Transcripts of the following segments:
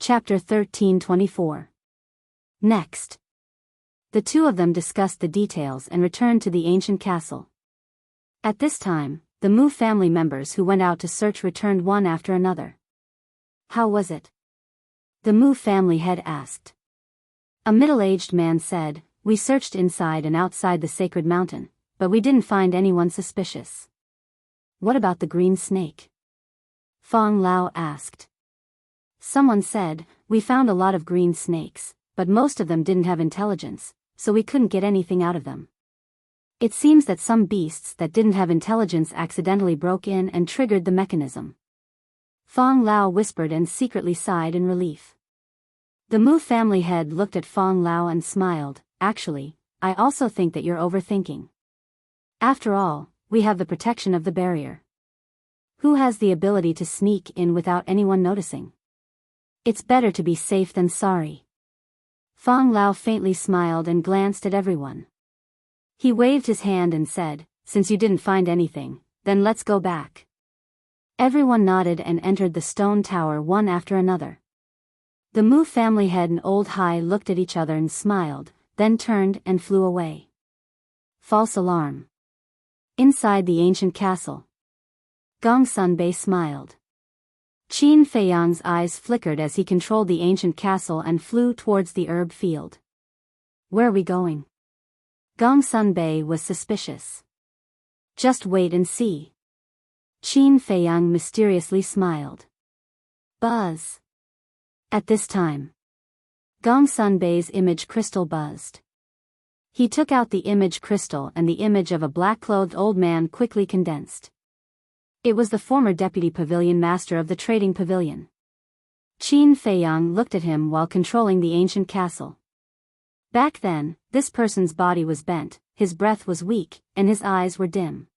Chapter 1324. Next. The two of them discussed the details and returned to the ancient castle. At this time, the Mu family members who went out to search returned one after another. How was it? The Mu family head asked. A middle-aged man said, "We searched inside and outside the sacred mountain, but we didn't find anyone suspicious." What about the green snake? Fong Lao asked. Someone said, "We found a lot of green snakes, but most of them didn't have intelligence, so we couldn't get anything out of them. It seems that some beasts that didn't have intelligence accidentally broke in and triggered the mechanism." Fong Lao whispered and secretly sighed in relief. The Mu family head looked at Fong Lao and smiled. "Actually, I also think that you're overthinking. After all, we have the protection of the barrier. Who has the ability to sneak in without anyone noticing? It's better to be safe than sorry." Fong Lao faintly smiled and glanced at everyone. He waved his hand and said, "Since you didn't find anything, then let's go back." Everyone nodded and entered the stone tower one after another. The Mu family head and Old Hai looked at each other and smiled, then turned and flew away. False alarm. Inside the ancient castle. Gong Sunbei smiled. Qin Feiyang's eyes flickered as he controlled the ancient castle and flew towards the herb field. "Where are we going?" Gong Sunbei was suspicious. "Just wait and see." Qin Feiyang mysteriously smiled. Buzz. At this time, Gong Sunbei's image crystal buzzed. He took out the image crystal and the image of a black-clothed old man quickly condensed. It was the former deputy pavilion master of the trading pavilion. Qin Feiyang looked at him while controlling the ancient castle. Back then, this person's body was bent, his breath was weak, and his eyes were dim.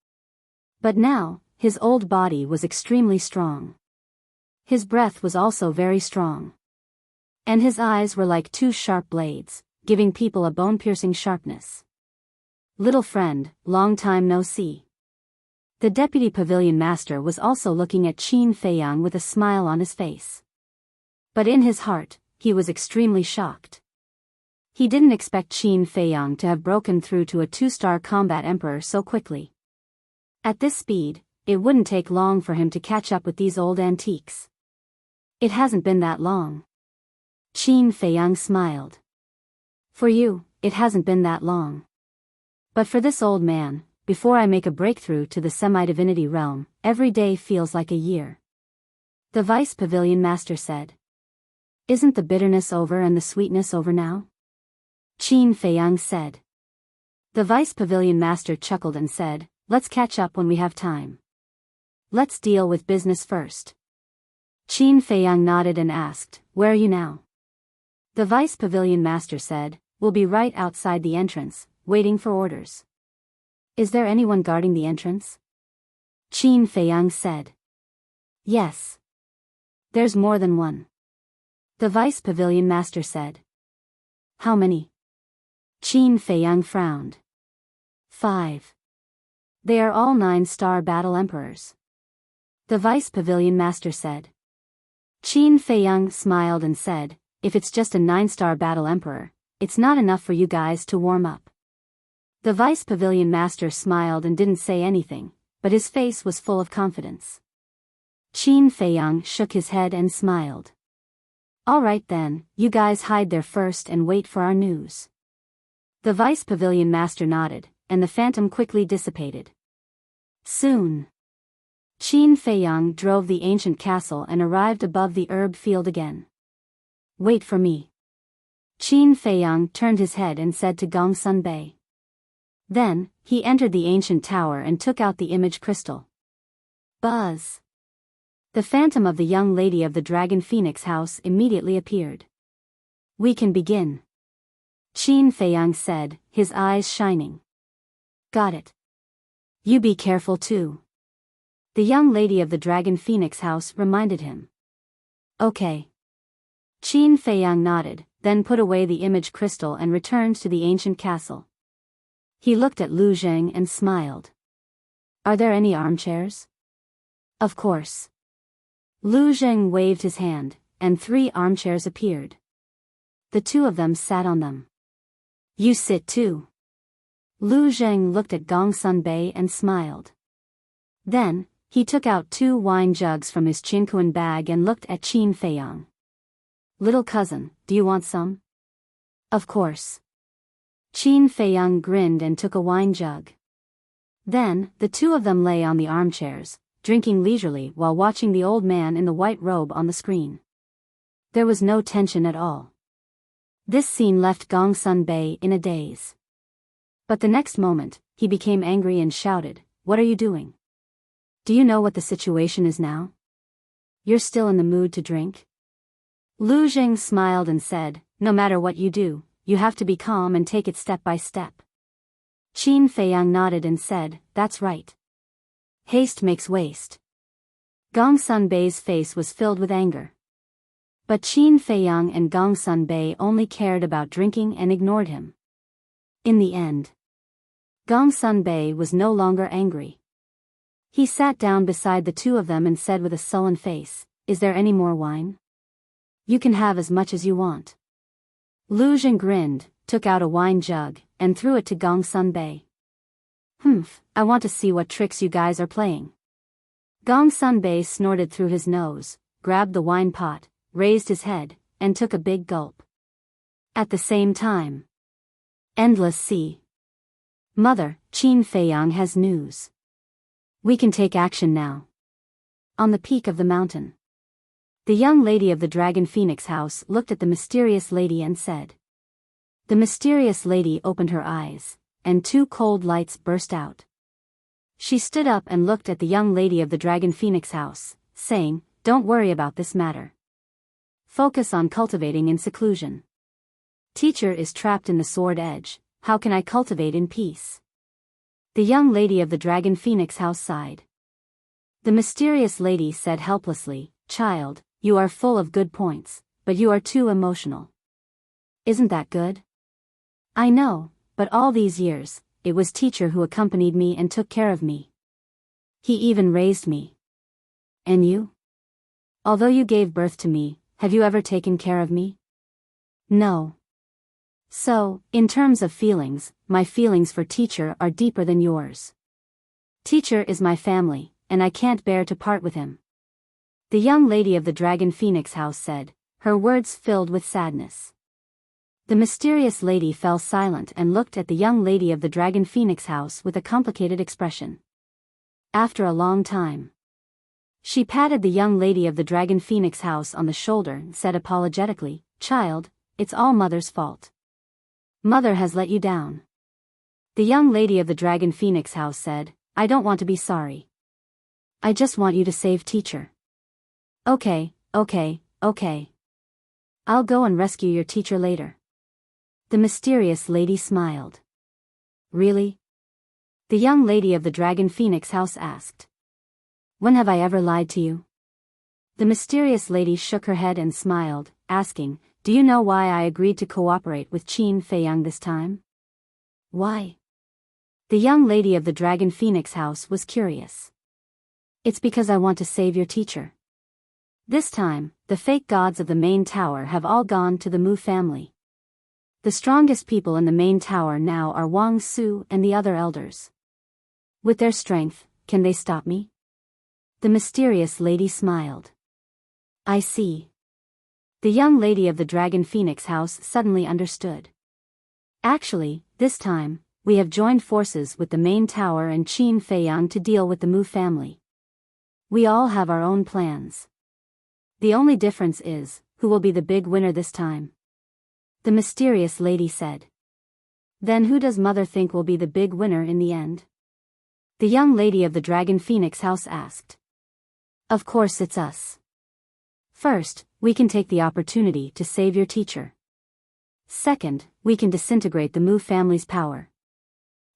But now, his old body was extremely strong. His breath was also very strong. And his eyes were like two sharp blades, giving people a bone-piercing sharpness. "Little friend, long time no see." The deputy pavilion master was also looking at Qin Feiyang with a smile on his face. But in his heart, he was extremely shocked. He didn't expect Qin Feiyang to have broken through to a 2-star combat emperor so quickly. At this speed, it wouldn't take long for him to catch up with these old antiques. "It hasn't been that long." Qin Feiyang smiled. "For you, it hasn't been that long. But for this old man, before I make a breakthrough to the semi-divinity realm, every day feels like a year." The vice pavilion master said. "Isn't the bitterness over and the sweetness over now?" Qin Feiyang said. The vice pavilion master chuckled and said, "Let's catch up when we have time. Let's deal with business first." Qin Feiyang nodded and asked, "Where are you now?" The vice pavilion master said, "We'll be right outside the entrance, waiting for orders." "Is there anyone guarding the entrance?" Qin Feiyang said. "Yes. There's more than one." The vice pavilion master said. "How many?" Qin Feiyang frowned. 5. "They are all 9-star battle emperors." The vice pavilion master said. Qin Feiyang smiled and said, "If it's just a 9-star battle emperor, it's not enough for you guys to warm up." The vice pavilion master smiled and didn't say anything, but his face was full of confidence. Qin Feiyang shook his head and smiled. "All right then, you guys hide there first and wait for our news." The vice pavilion master nodded, and the phantom quickly dissipated. Soon, Qin Feiyang drove the ancient castle and arrived above the herb field again. "Wait for me." Qin Feiyang turned his head and said to Gong Sunbei. Then, he entered the ancient tower and took out the image crystal. Buzz. The phantom of the young lady of the Dragon Phoenix house immediately appeared. "We can begin," Qin Feiyang said, his eyes shining. "Got it. You be careful too," the young lady of the Dragon Phoenix house reminded him. "Okay." Qin Feiyang nodded, then put away the image crystal and returned to the ancient castle. He looked at Lu Zheng and smiled. "Are there any armchairs?" "Of course." Lu Zheng waved his hand, and 3 armchairs appeared. The 2 of them sat on them. You sit too. Lu Zheng looked at Gong Sunbei and smiled. Then, he took out 2 wine jugs from his Qinquan bag and looked at Qin Feiyang. Little cousin, do you want some? Of course. Qin Feiyang grinned and took a wine jug. Then, the 2 of them lay on the armchairs, drinking leisurely while watching the old man in the white robe on the screen. There was no tension at all. This scene left Gong Sunbei in a daze. But the next moment, he became angry and shouted, "What are you doing? Do you know what the situation is now? You're still in the mood to drink?" Lu Zheng smiled and said, "No matter what you do, you have to be calm and take it step by step." Qin Feiyang nodded and said, "That's right. Haste makes waste." Gong Sunbei's face was filled with anger. But Qin Feiyang and Gong Sunbei only cared about drinking and ignored him. In the end, Gong Sunbei was no longer angry. He sat down beside the 2 of them and said with a sullen face, "Is there any more wine? You can have as much as you want." Lu Zheng grinned, took out a wine jug, and threw it to Gong Sunbei. "Humph, I want to see what tricks you guys are playing." Gong Sunbei snorted through his nose, grabbed the wine pot, raised his head, and took a big gulp. At the same time, Endless Sea. Mother, Qin Feiyang has news. We can take action now. On the peak of the mountain, the young lady of the Dragon Phoenix house looked at the mysterious lady and said. The mysterious lady opened her eyes, and 2 cold lights burst out. She stood up and looked at the young lady of the Dragon Phoenix house, saying, "Don't worry about this matter. Focus on cultivating in seclusion. Teacher is trapped in the sword edge, how can I cultivate in peace?" The young lady of the Dragon Phoenix house sighed. The mysterious lady said helplessly, "Child, you are full of good points, but you are too emotional. Isn't that good? I know, but all these years, it was teacher who accompanied me and took care of me. He even raised me. And you? Although you gave birth to me, have you ever taken care of me? No. So, in terms of feelings, my feelings for teacher are deeper than yours. Teacher is my family, and I can't bear to part with him." The young lady of the Dragon Phoenix house said, her words filled with sadness. The mysterious lady fell silent and looked at the young lady of the Dragon Phoenix house with a complicated expression. After a long time, she patted the young lady of the Dragon Phoenix house on the shoulder and said apologetically, "Child, it's all Mother's fault. Mother has let you down." The young lady of the Dragon Phoenix house said, "I don't want to be sorry. I just want you to save teacher." Okay. I'll go and rescue your teacher later." The mysterious lady smiled. "Really?" The young lady of the Dragon Phoenix house asked. "When have I ever lied to you?" The mysterious lady shook her head and smiled, asking, "Do you know why I agreed to cooperate with Qin Feiyang this time?" "Why?" The young lady of the Dragon Phoenix house was curious. "It's because I want to save your teacher. This time, the fake gods of the main tower have all gone to the Mu family. The strongest people in the main tower now are Wang Su and the other elders. With their strength, can they stop me?" The mysterious lady smiled. "I see." The young lady of the Dragon Phoenix house suddenly understood. "Actually, this time, we have joined forces with the main tower and Qin Feiyang to deal with the Mu family. We all have our own plans. The only difference is, who will be the big winner this time?" The mysterious lady said. "Then who does Mother think will be the big winner in the end?" The young lady of the Dragon Phoenix house asked. "Of course it's us. First, we can take the opportunity to save your teacher. Second, we can disintegrate the Mu family's power.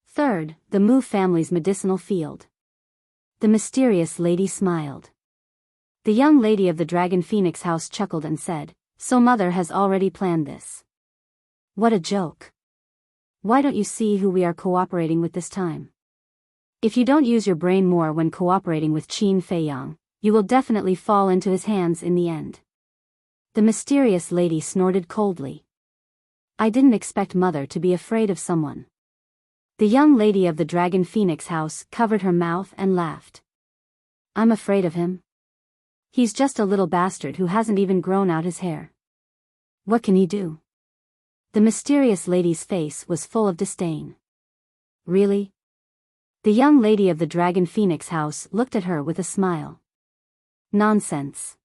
Third, the Mu family's medicinal field." The mysterious lady smiled. The young lady of the Dragon Phoenix house chuckled and said, "So Mother has already planned this. What a joke. Why don't you see who we are cooperating with this time? If you don't use your brain more when cooperating with Qin Feiyang, you will definitely fall into his hands in the end." The mysterious lady snorted coldly. I didn't expect Mother to be afraid of someone. The young lady of the Dragon Phoenix house covered her mouth and laughed. I'm afraid of him. He's just a little bastard who hasn't even grown out his hair. What can he do? The mysterious lady's face was full of disdain. Really? The young lady of the Dragon Phoenix house looked at her with a smile. Nonsense.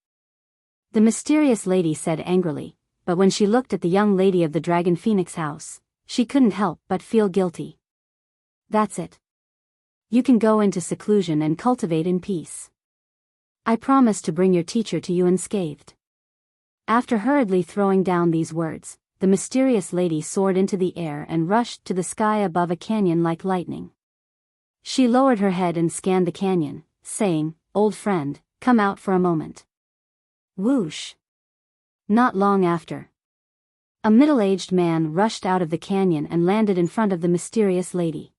The mysterious lady said angrily, but when she looked at the young lady of the Dragon Phoenix house, she couldn't help but feel guilty. That's it. You can go into seclusion and cultivate in peace. I promise to bring your teacher to you unscathed. After hurriedly throwing down these words, the mysterious lady soared into the air and rushed to the sky above a canyon like lightning. She lowered her head and scanned the canyon, saying, "Old friend, come out for a moment." Whoosh! Not long after, a middle-aged man rushed out of the canyon and landed in front of the mysterious lady.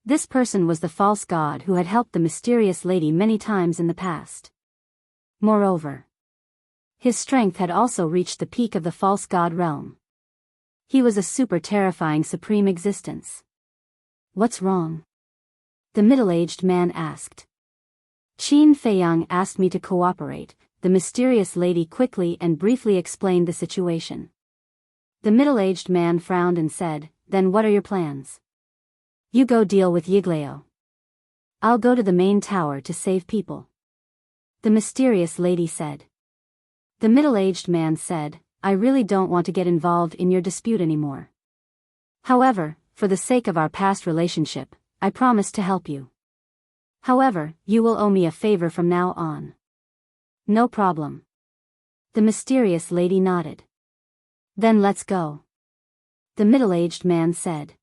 This person was the false god who had helped the mysterious lady many times in the past. Moreover, his strength had also reached the peak of the false god realm. He was a super terrifying supreme existence. What's wrong? The middle-aged man asked. Qin Feiyang asked me to cooperate. The mysterious lady quickly and briefly explained the situation. The middle-aged man frowned and said, "Then what are your plans?" "You go deal with Yiglao. I'll go to the main tower to save people," the mysterious lady said. The middle-aged man said, "I really don't want to get involved in your dispute anymore. However, for the sake of our past relationship, I promise to help you. However, you will owe me a favor from now on." "No problem." The mysterious lady nodded. "Then let's go," the middle-aged man said.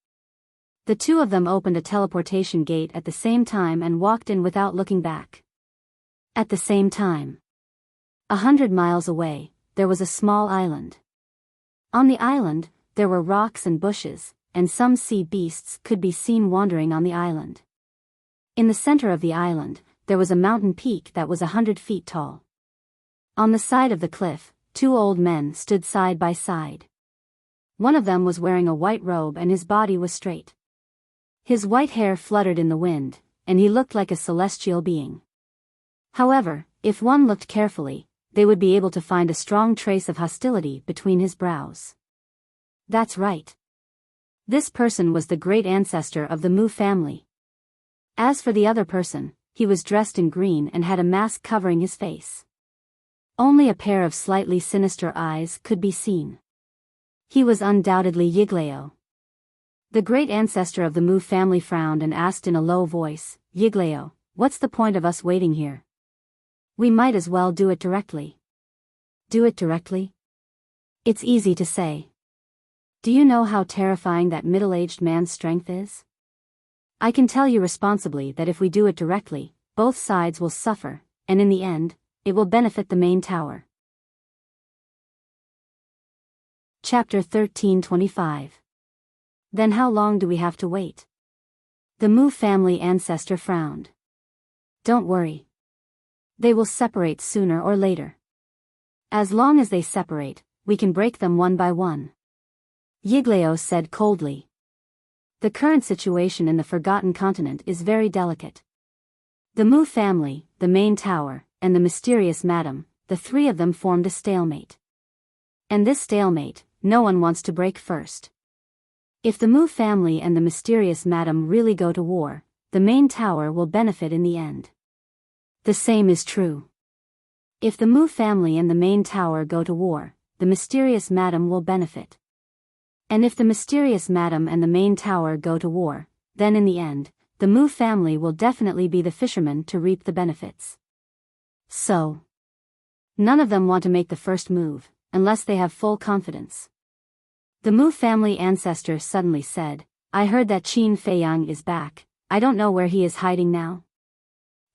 The two of them opened a teleportation gate at the same time and walked in without looking back. At the same time, 100 miles away, there was a small island. On the island, there were rocks and bushes, and some sea beasts could be seen wandering on the island. In the center of the island, there was a mountain peak that was 100 feet tall. On the side of the cliff, two old men stood side by side. One of them was wearing a white robe and his body was straight. His white hair fluttered in the wind, and he looked like a celestial being. However, if one looked carefully, they would be able to find a strong trace of hostility between his brows. That's right. This person was the great ancestor of the Mu family. As for the other person, he was dressed in green and had a mask covering his face. Only a pair of slightly sinister eyes could be seen. He was undoubtedly Yiglao. The great ancestor of the Mu family frowned and asked in a low voice, "Yiglao, what's the point of us waiting here? We might as well do it directly." "Do it directly?" It's easy to say. Do you know how terrifying that middle-aged man's strength is? I can tell you responsibly that if we do it directly, both sides will suffer, and in the end, it will benefit the main tower. Chapter 1325. Then how long do we have to wait? The Mu family ancestor frowned. Don't worry. They will separate sooner or later. As long as they separate, we can break them one by one. Yiglao said coldly. The current situation in the Forgotten Continent is very delicate. The Mu family, the main tower, and the mysterious madam, the three of them formed a stalemate. And this stalemate, no one wants to break first. If the Mu family and the mysterious madam really go to war, the main tower will benefit in the end. The same is true. If the Mu family and the main tower go to war, the mysterious madam will benefit. And if the mysterious madam and the main tower go to war, then in the end, the Mu family will definitely be the fishermen to reap the benefits. So, none of them want to make the first move, unless they have full confidence. The Mu family ancestor suddenly said, "I heard that Qin Feiyang is back. I don't know where he is hiding now.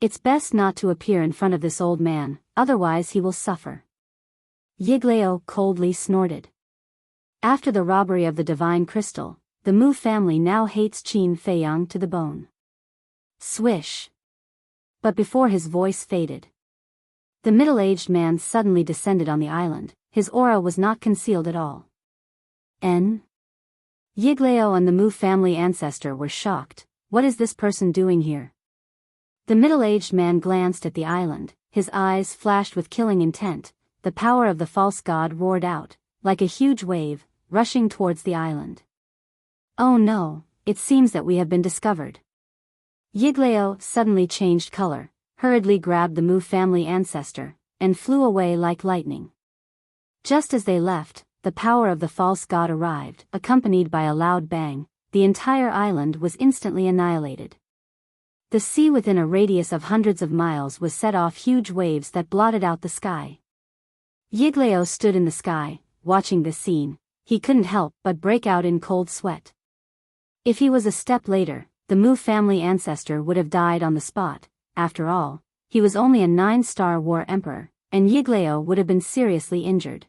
It's best not to appear in front of this old man, otherwise he will suffer." Yiglao coldly snorted. After the robbery of the divine crystal, the Mu family now hates Qin Feiyang to the bone. Swish. But before his voice faded, the middle-aged man suddenly descended on the island, his aura was not concealed at all. Yiglao and the Mu family ancestor were shocked. What is this person doing here? The middle-aged man glanced at the island, his eyes flashed with killing intent. The power of the false god roared out, like a huge wave, rushing towards the island. Oh no, it seems that we have been discovered. Yiglao suddenly changed color, hurriedly grabbed the Mu family ancestor, and flew away like lightning. Just as they left, the power of the false god arrived, accompanied by a loud bang. The entire island was instantly annihilated. The sea within a radius of hundreds of miles was set off huge waves that blotted out the sky. Yiglao stood in the sky, watching this scene. He couldn't help but break out in cold sweat. If he was a step later, the Mu family ancestor would have died on the spot. After all, he was only a 9-star war emperor, and Yiglao would have been seriously injured.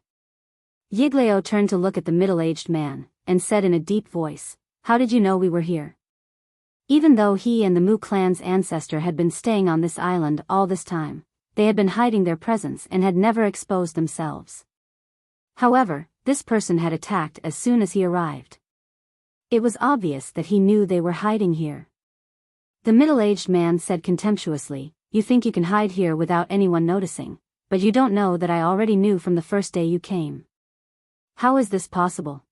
Yiglao turned to look at the middle-aged man, and said in a deep voice, "How did you know we were here?" Even though he and the Mu clan's ancestor had been staying on this island all this time, they had been hiding their presence and had never exposed themselves. However, this person had attacked as soon as he arrived. It was obvious that he knew they were hiding here. The middle-aged man said contemptuously, "You think you can hide here without anyone noticing, but you don't know that I already knew from the first day you came. How is this possible?"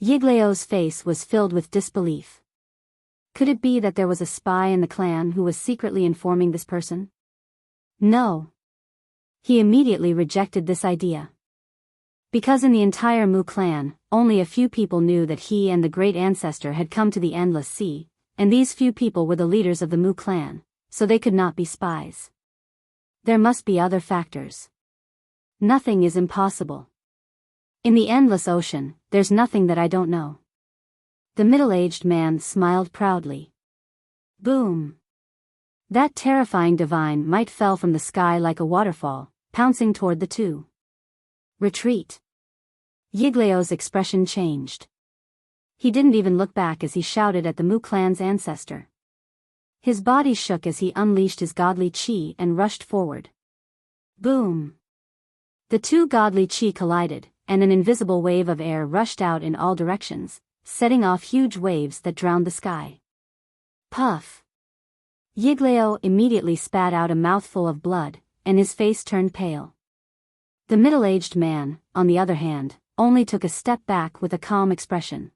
Yiglao's face was filled with disbelief. Could it be that there was a spy in the clan who was secretly informing this person? No. He immediately rejected this idea. Because in the entire Mu clan, only a few people knew that he and the great ancestor had come to the Endless Sea, and these few people were the leaders of the Mu clan, so they could not be spies. There must be other factors. Nothing is impossible. In the endless ocean, there's nothing that I don't know. The middle-aged man smiled proudly. Boom! That terrifying divine might fell from the sky like a waterfall, pouncing toward the two. Retreat. Yiglao's expression changed. He didn't even look back as he shouted at the Mu clan's ancestor. His body shook as he unleashed his godly chi and rushed forward. Boom! The two godly chi collided, and an invisible wave of air rushed out in all directions, setting off huge waves that drowned the sky. Puff! Yiglao immediately spat out a mouthful of blood, and his face turned pale. The middle-aged man, on the other hand, only took a step back with a calm expression.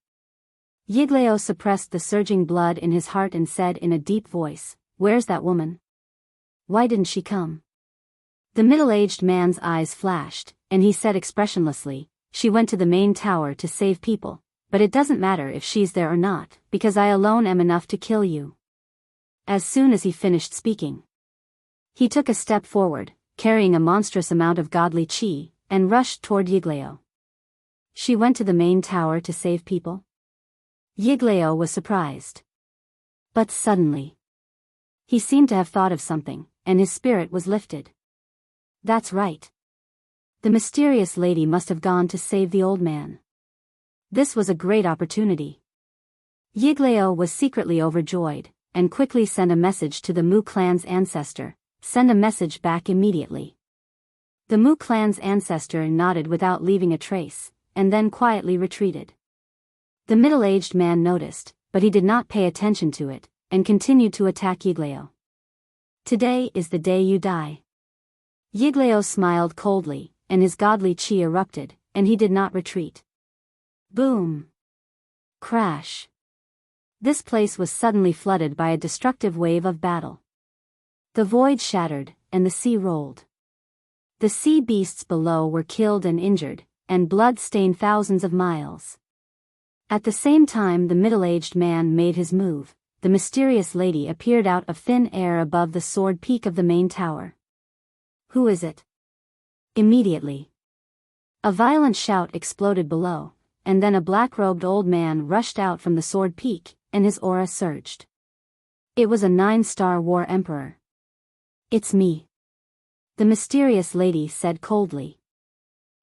Yiglao suppressed the surging blood in his heart and said in a deep voice, "Where's that woman? Why didn't she come?" The middle-aged man's eyes flashed, and he said expressionlessly, "She went to the main tower to save people, but it doesn't matter if she's there or not, because I alone am enough to kill you." As soon as he finished speaking, he took a step forward, carrying a monstrous amount of godly chi, and rushed toward Yiglao. She went to the main tower to save people? Yiglao was surprised. But suddenly, he seemed to have thought of something, and his spirit was lifted. That's right. The mysterious lady must have gone to save the old man. This was a great opportunity. Yiglao was secretly overjoyed, and quickly sent a message to the Mu clan's ancestor, "Send a message back immediately." The Mu clan's ancestor nodded without leaving a trace, and then quietly retreated. The middle-aged man noticed, but he did not pay attention to it, and continued to attack Yiglao. "Today is the day you die." Yiglao smiled coldly, and his godly chi erupted, and he did not retreat. Boom! Crash! This place was suddenly flooded by a destructive wave of battle. The void shattered, and the sea rolled. The sea beasts below were killed and injured, and blood stained thousands of miles. At the same time the middle-aged man made his move, the mysterious lady appeared out of thin air above the sword peak of the main tower. Who is it? Immediately, a violent shout exploded below, and then a black-robed old man rushed out from the sword peak, and his aura surged. It was a 9-star war emperor. "It's me," the mysterious lady said coldly.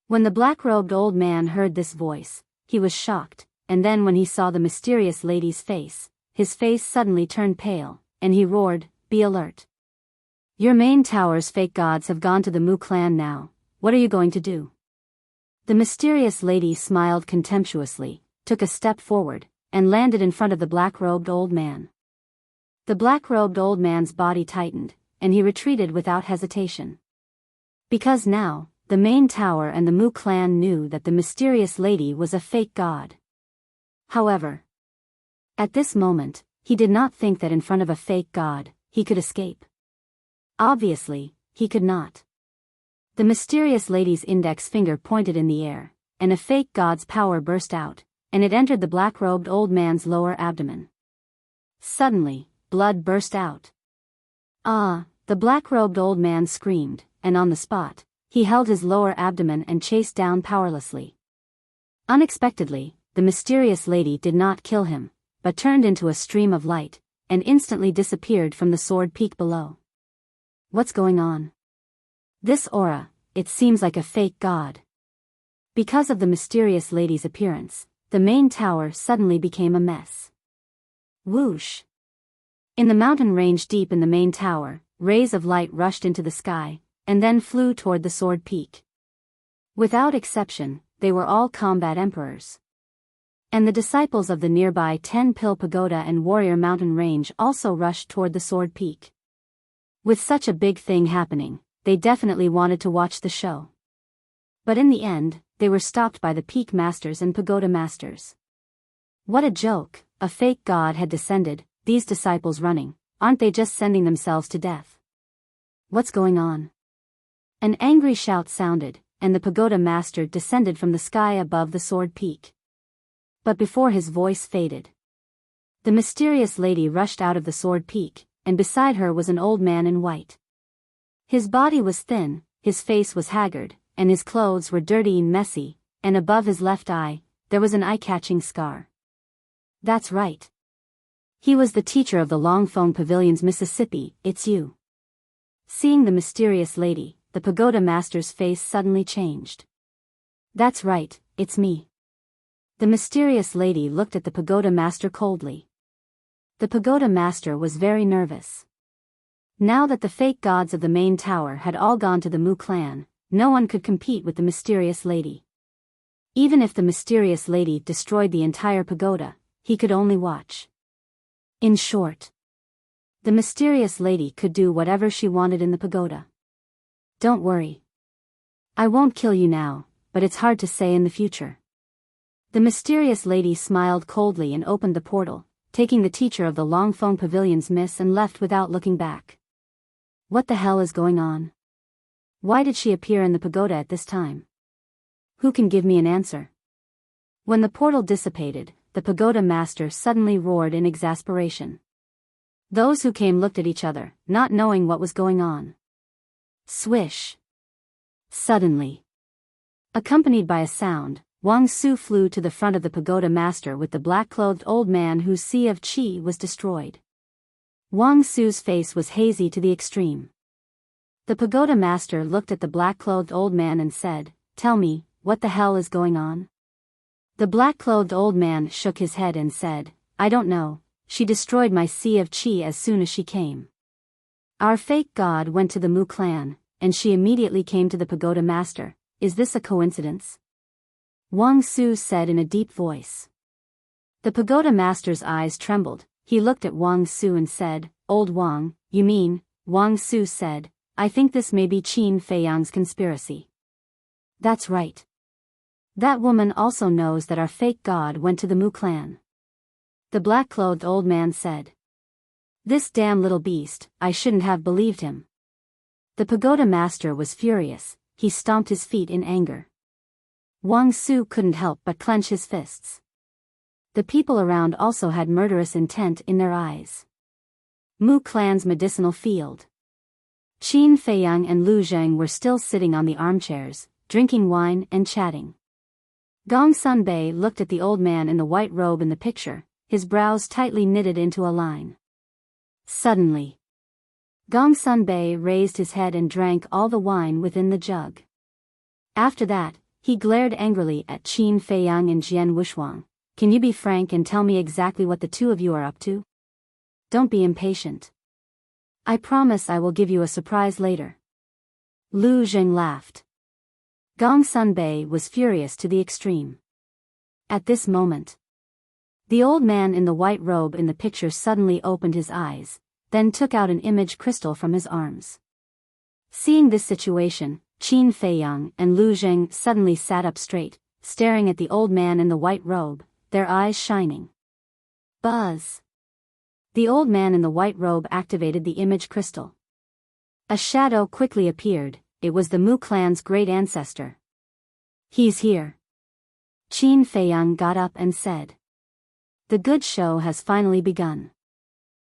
When the black-robed old man heard this voice, he was shocked, and then when he saw the mysterious lady's face, his face suddenly turned pale, and he roared, "Be alert. Your main tower's fake gods have gone to the Mu clan now. What are you going to do?" The mysterious lady smiled contemptuously, took a step forward, and landed in front of the black-robed old man. The black-robed old man's body tightened, and he retreated without hesitation. Because now, the main tower and the Mu clan knew that the mysterious lady was a fake god. However, at this moment, he did not think that in front of a fake god, he could escape. Obviously, he could not. The mysterious lady's index finger pointed in the air, and a fake god's power burst out, and it entered the black-robed old man's lower abdomen. Suddenly, blood burst out. Ah! The black-robed old man screamed, and on the spot, he held his lower abdomen and chased down powerlessly. Unexpectedly, the mysterious lady did not kill him, but turned into a stream of light, and instantly disappeared from the sword peak below. What's going on? This aura, it seems like a fake god. Because of the mysterious lady's appearance, the main tower suddenly became a mess. Whoosh! In the mountain range deep in the main tower, rays of light rushed into the sky, and then flew toward the sword peak. Without exception, they were all combat emperors. And the disciples of the nearby 10-Pill Pagoda and Warrior Mountain Range also rushed toward the sword peak. With such a big thing happening, they definitely wanted to watch the show. But in the end, they were stopped by the peak masters and pagoda masters. What a joke, a fake god had descended, these disciples running, aren't they just sending themselves to death? What's going on? An angry shout sounded, and the pagoda master descended from the sky above the sword peak. But before his voice faded, the mysterious lady rushed out of the sword peak, and beside her was an old man in white. His body was thin, his face was haggard, and his clothes were dirty and messy, and above his left eye, there was an eye-catching scar. That's right. He was the teacher of the Longphone Pavilions, Mississippi. It's you. Seeing the mysterious lady, the pagoda master's face suddenly changed. That's right, it's me. The mysterious lady looked at the pagoda master coldly. The pagoda master was very nervous. Now that the fake gods of the main tower had all gone to the Mu clan, no one could compete with the mysterious lady. Even if the mysterious lady destroyed the entire pagoda, he could only watch. In short, the mysterious lady could do whatever she wanted in the pagoda. Don't worry. I won't kill you now, but it's hard to say in the future. The mysterious lady smiled coldly and opened the portal, taking the teacher of the Longphone Pavilions miss and left without looking back. What the hell is going on? Why did she appear in the pagoda at this time? Who can give me an answer? When the portal dissipated, the pagoda master suddenly roared in exasperation. Those who came looked at each other, not knowing what was going on. Swish! Suddenly, accompanied by a sound, Wang Su flew to the front of the pagoda master with the black-clothed old man whose sea of qi was destroyed. Wang Su's face was hazy to the extreme. The pagoda master looked at the black-clothed old man and said, "Tell me, what the hell is going on?" The black-clothed old man shook his head and said, "I don't know, she destroyed my sea of qi as soon as she came. Our fake god went to the Mu clan, and she immediately came to the pagoda master. Is this a coincidence?" Wang Su said in a deep voice. The pagoda master's eyes trembled. He looked at Wang Su and said, "Old Wang, you mean?" Wang Su said, "I think this may be Qin Feiyang's conspiracy." That's right. That woman also knows that our fake god went to the Mu clan. The black-clothed old man said. This damn little beast, I shouldn't have believed him. The pagoda master was furious, he stomped his feet in anger. Wang Su couldn't help but clench his fists. The people around also had murderous intent in their eyes. Mu clan's medicinal field. Qin Feiyang and Lu Zheng were still sitting on the armchairs, drinking wine and chatting. Gong Sunbei looked at the old man in the white robe in the picture, his brows tightly knitted into a line. Suddenly, Gong Sunbei raised his head and drank all the wine within the jug. After that, he glared angrily at Qin Feiyang and Jian Wushuang. "Can you be frank and tell me exactly what the two of you are up to? Don't be impatient. I promise I will give you a surprise later." Lu Zheng laughed. Gong Sunbei was furious to the extreme. At this moment, the old man in the white robe in the picture suddenly opened his eyes, then took out an image crystal from his arms. Seeing this situation, Qin Feiyang and Lu Zheng suddenly sat up straight, staring at the old man in the white robe, their eyes shining. Buzz! The old man in the white robe activated the image crystal. A shadow quickly appeared. It was the Mu clan's great ancestor. He's here. Qin Feiyang got up and said. The good show has finally begun.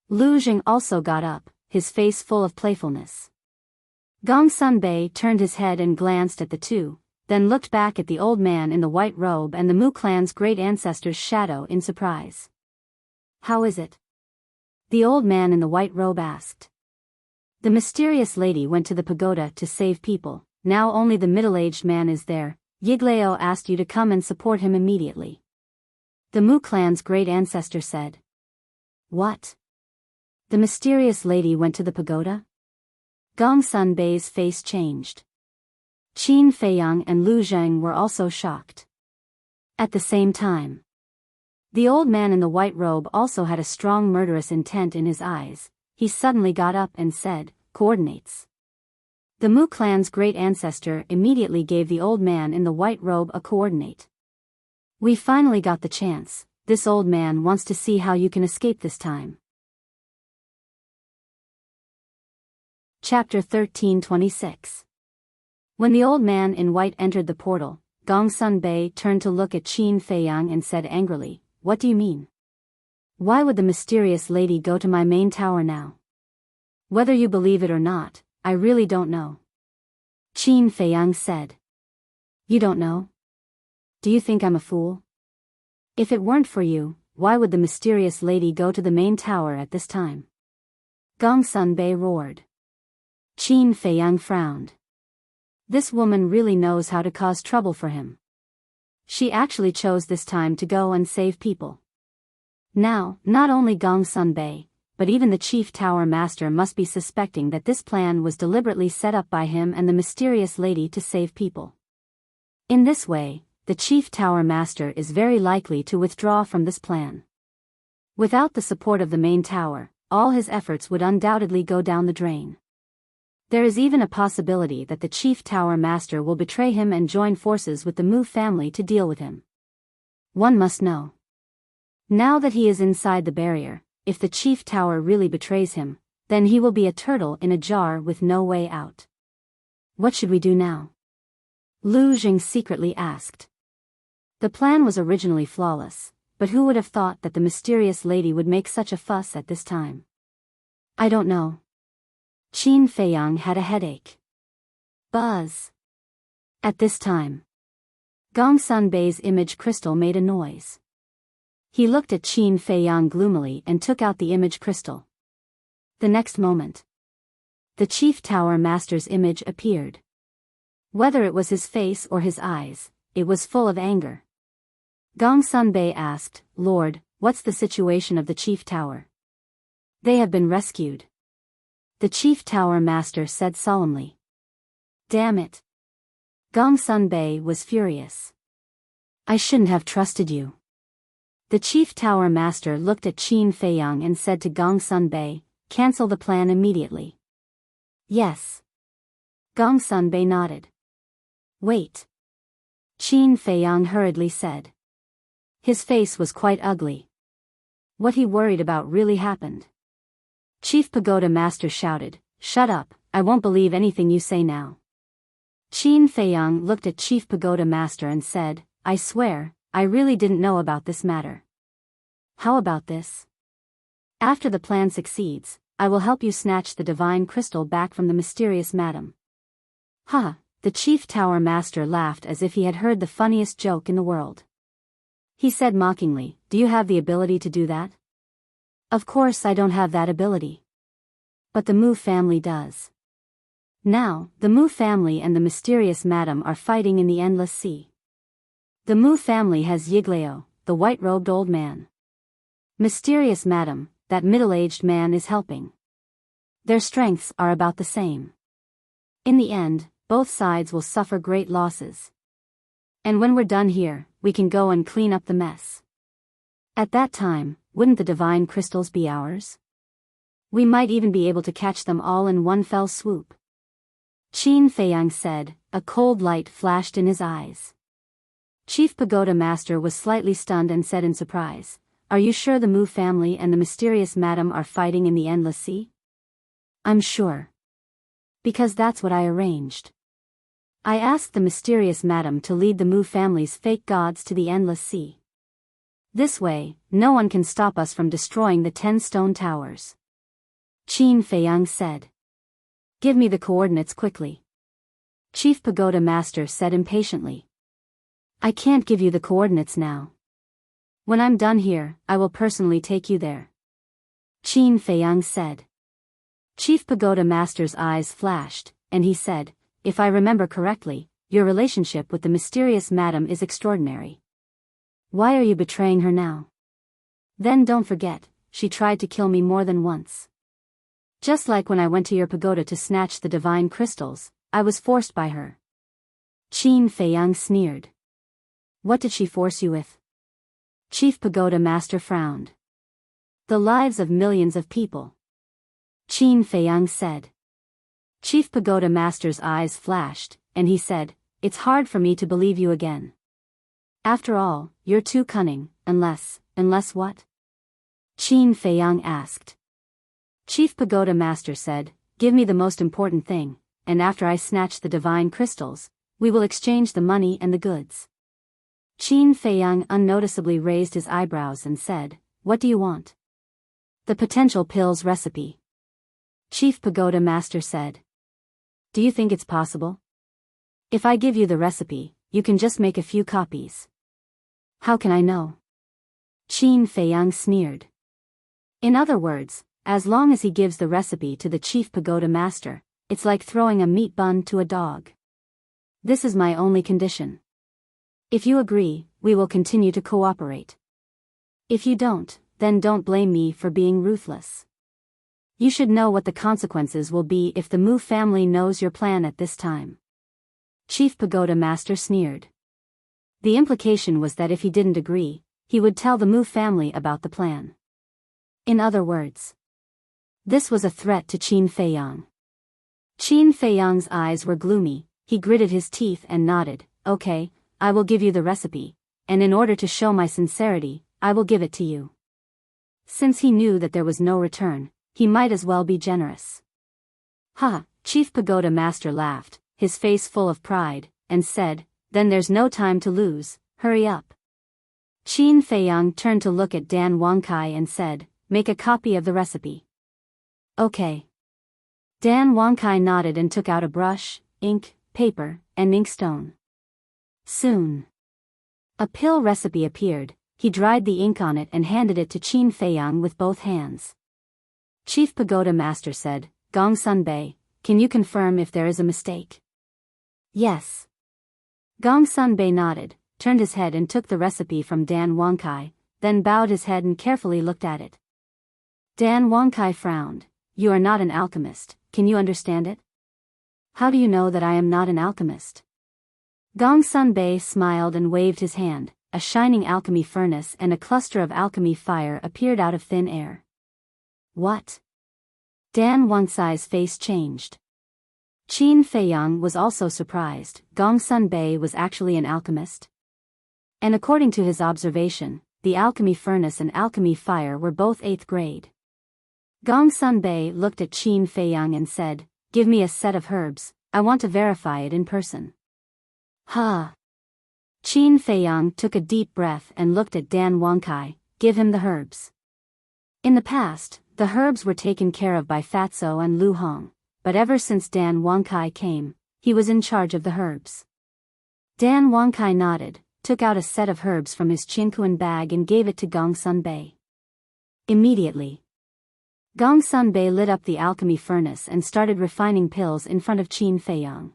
Lu Zheng also got up, his face full of playfulness. Gong Sunbei turned his head and glanced at the two, then looked back at the old man in the white robe and the Mu clan's great ancestor's shadow in surprise. How is it? The old man in the white robe asked. The mysterious lady went to the pagoda to save people, now only the middle-aged man is there. Yiglao asked you to come and support him immediately. The Mu clan's great ancestor said. What? The mysterious lady went to the pagoda? Gong Sunbei's face changed. Qin Feiyang and Lu Zheng were also shocked. At the same time, the old man in the white robe also had a strong murderous intent in his eyes. He suddenly got up and said, Coordinates. The Mu clan's great ancestor immediately gave the old man in the white robe a coordinate. We finally got the chance. This old man wants to see how you can escape this time. Chapter 1326. When the old man in white entered the portal, Gong Sunbei turned to look at Qin Feiyang and said angrily, What do you mean? Why would the mysterious lady go to my main tower now? Whether you believe it or not, I really don't know. Qin Feiyang said. You don't know? Do you think I'm a fool? If it weren't for you, why would the mysterious lady go to the main tower at this time? Gong Sunbei roared. Qin Feiyang frowned. This woman really knows how to cause trouble for him. She actually chose this time to go and save people. Now, not only Gong Sunbei, but even the chief tower master must be suspecting that this plan was deliberately set up by him and the mysterious lady to save people. In this way, the chief tower master is very likely to withdraw from this plan. Without the support of the main tower, all his efforts would undoubtedly go down the drain. There is even a possibility that the chief tower master will betray him and join forces with the Mu family to deal with him. One must know. Now that he is inside the barrier, if the chief tower really betrays him, then he will be a turtle in a jar with no way out. What should we do now? Lu Zheng secretly asked. The plan was originally flawless, but who would have thought that the mysterious lady would make such a fuss at this time? I don't know. Qin Feiyang had a headache. Buzz. At this time, Gong Sunbei's image crystal made a noise. He looked at Qin Feiyang gloomily and took out the image crystal. The next moment, the chief tower master's image appeared. Whether it was his face or his eyes, it was full of anger. Gong Sunbei asked, Lord, what's the situation of the chief tower? They have been rescued. The chief tower master said solemnly. Damn it. Gong Sunbei was furious. I shouldn't have trusted you. The chief tower master looked at Qin Feiyang and said to Gong Sunbei, Cancel the plan immediately. Yes. Gong Sunbei nodded. Wait. Qin Feiyang hurriedly said. His face was quite ugly. What he worried about really happened. Chief Pagoda Master shouted, Shut up, I won't believe anything you say now. Qin Feiyang looked at Chief Pagoda Master and said, I swear, I really didn't know about this matter. How about this? After the plan succeeds, I will help you snatch the divine crystal back from the mysterious madam. Ha! The chief tower master laughed as if he had heard the funniest joke in the world. He said mockingly, Do you have the ability to do that? Of course I don't have that ability. But the Mu family does. Now, the Mu family and the mysterious madam are fighting in the endless sea. The Mu family has Yiglao, the white-robed old man. Mysterious madam, that middle-aged man is helping. Their strengths are about the same. In the end, both sides will suffer great losses. And when we're done here, we can go and clean up the mess. At that time, wouldn't the divine crystals be ours? We might even be able to catch them all in one fell swoop. Qin Feiyang said, a cold light flashed in his eyes. Chief Pagoda Master was slightly stunned and said in surprise, "Are you sure the Mu family and the mysterious madam are fighting in the Endless Sea?" "I'm sure. Because that's what I arranged. I asked the mysterious madam to lead the Mu family's fake gods to the Endless Sea. This way, no one can stop us from destroying the 10 stone towers." Qin Feiyang said. "Give me the coordinates quickly." Chief Pagoda Master said impatiently. "I can't give you the coordinates now. When I'm done here, I will personally take you there." Qin Feiyang said. Chief Pagoda Master's eyes flashed, and he said, "If I remember correctly, your relationship with the mysterious madam is extraordinary. Why are you betraying her now? Then don't forget, she tried to kill me more than once. Just like when I went to your pagoda to snatch the divine crystals, I was forced by her." Qin Feiyang sneered. "What did she force you with?" Chief Pagoda Master frowned. "The lives of millions of people." Qin Feiyang said. Chief Pagoda Master's eyes flashed, and he said, "It's hard for me to believe you again. After all, you're too cunning, unless what?" Qin Feiyang asked. Chief Pagoda Master said, "Give me the most important thing, and after I snatch the divine crystals, we will exchange the money and the goods." Qin Feiyang unnoticeably raised his eyebrows and said, "What do you want?" "The potential pills recipe." Chief Pagoda Master said. "Do you think it's possible? If I give you the recipe, you can just make a few copies." "How can I know?" Qin Feiyang sneered. "In other words, as long as he gives the recipe to the Chief Pagoda Master, it's like throwing a meat bun to a dog. This is my only condition. If you agree, we will continue to cooperate. If you don't, then don't blame me for being ruthless. You should know what the consequences will be if the Mu family knows your plan at this time." Chief Pagoda Master sneered. The implication was that if he didn't agree, he would tell the Mu family about the plan. In other words, this was a threat to Qin Feiyang. Qin Feiyang's eyes were gloomy, he gritted his teeth and nodded, "Okay, I will give you the recipe, and in order to show my sincerity, I will give it to you." Since he knew that there was no return, he might as well be generous. "Ha!" Chief Pagoda Master laughed, his face full of pride, and said, "Then there's no time to lose, hurry up." Qin Feiyang turned to look at Dan Wangkai and said, "Make a copy of the recipe." "Okay." Dan Wangkai nodded and took out a brush, ink, paper, and inkstone. Soon, a pill recipe appeared. He dried the ink on it and handed it to Qin Feiyang with both hands. Chief Pagoda Master said, "Gong Sunbei, can you confirm if there is a mistake?" "Yes." Gong Sunbei nodded, turned his head and took the recipe from Dan Wangkai, then bowed his head and carefully looked at it. Dan Wangkai frowned. "You are not an alchemist, can you understand it?" "How do you know that I am not an alchemist?" Gong Sunbei smiled and waved his hand. A shining alchemy furnace and a cluster of alchemy fire appeared out of thin air. "What?" Dan Wangkai's face changed. Qin Feiyang was also surprised. Gong Sunbei was actually an alchemist. And according to his observation, the alchemy furnace and alchemy fire were both 8th grade. Gong Sunbei looked at Qin Feiyang and said, "Give me a set of herbs, I want to verify it in person." "Ha!" Qin Feiyang took a deep breath and looked at Dan Wangkai. "Give him the herbs." In the past, the herbs were taken care of by Fatso and Lu Hong, but ever since Dan Wangkai came, he was in charge of the herbs. Dan Wangkai nodded, took out a set of herbs from his Qinkuan bag and gave it to Gong Sunbei. Immediately, Gong Sunbei lit up the alchemy furnace and started refining pills in front of Qin Feiyang.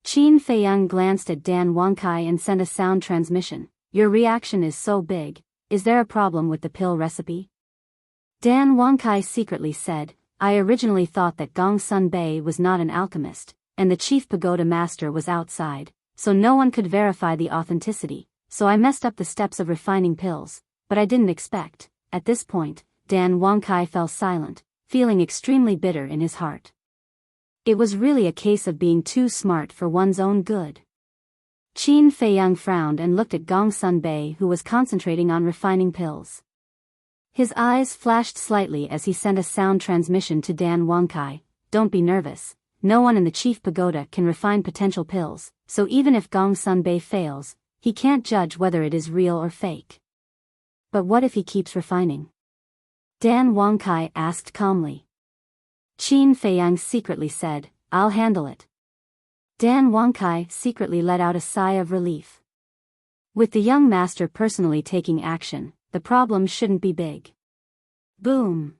Qin Feiyang glanced at Dan Wangkai and sent a sound transmission. "Your reaction is so big, is there a problem with the pill recipe?" Dan Wangkai secretly said, "I originally thought that Gong Sunbei was not an alchemist, and the chief pagoda master was outside, so no one could verify the authenticity, so I messed up the steps of refining pills, but I didn't expect. At this point, Dan Wangkai fell silent, feeling extremely bitter in his heart. It was really a case of being too smart for one's own good. Qin Feiyang frowned and looked at Gong Sun Bei, who was concentrating on refining pills. His eyes flashed slightly as he sent a sound transmission to Dan Wangkai. Don't be nervous, no one in the chief pagoda can refine potential pills, so even if Gong Sun Bei fails, he can't judge whether it is real or fake. But what if he keeps refining? Dan Wangkai asked calmly. Qin Feiyang secretly said, I'll handle it. Dan Wangkai secretly let out a sigh of relief. With the young master personally taking action, the problem shouldn't be big. Boom!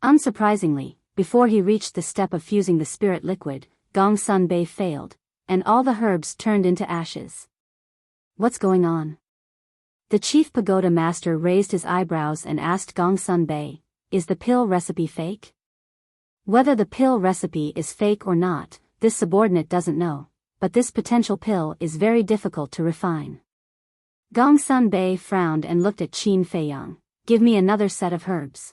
Unsurprisingly, before he reached the step of fusing the spirit liquid, Gong Sun Bei failed, and all the herbs turned into ashes. What's going on? The chief pagoda master raised his eyebrows and asked Gong Sun Bei, is the pill recipe fake? Whether the pill recipe is fake or not, this subordinate doesn't know, but this potential pill is very difficult to refine. Gong Sun Bei frowned and looked at Qin Feiyang. Give me another set of herbs.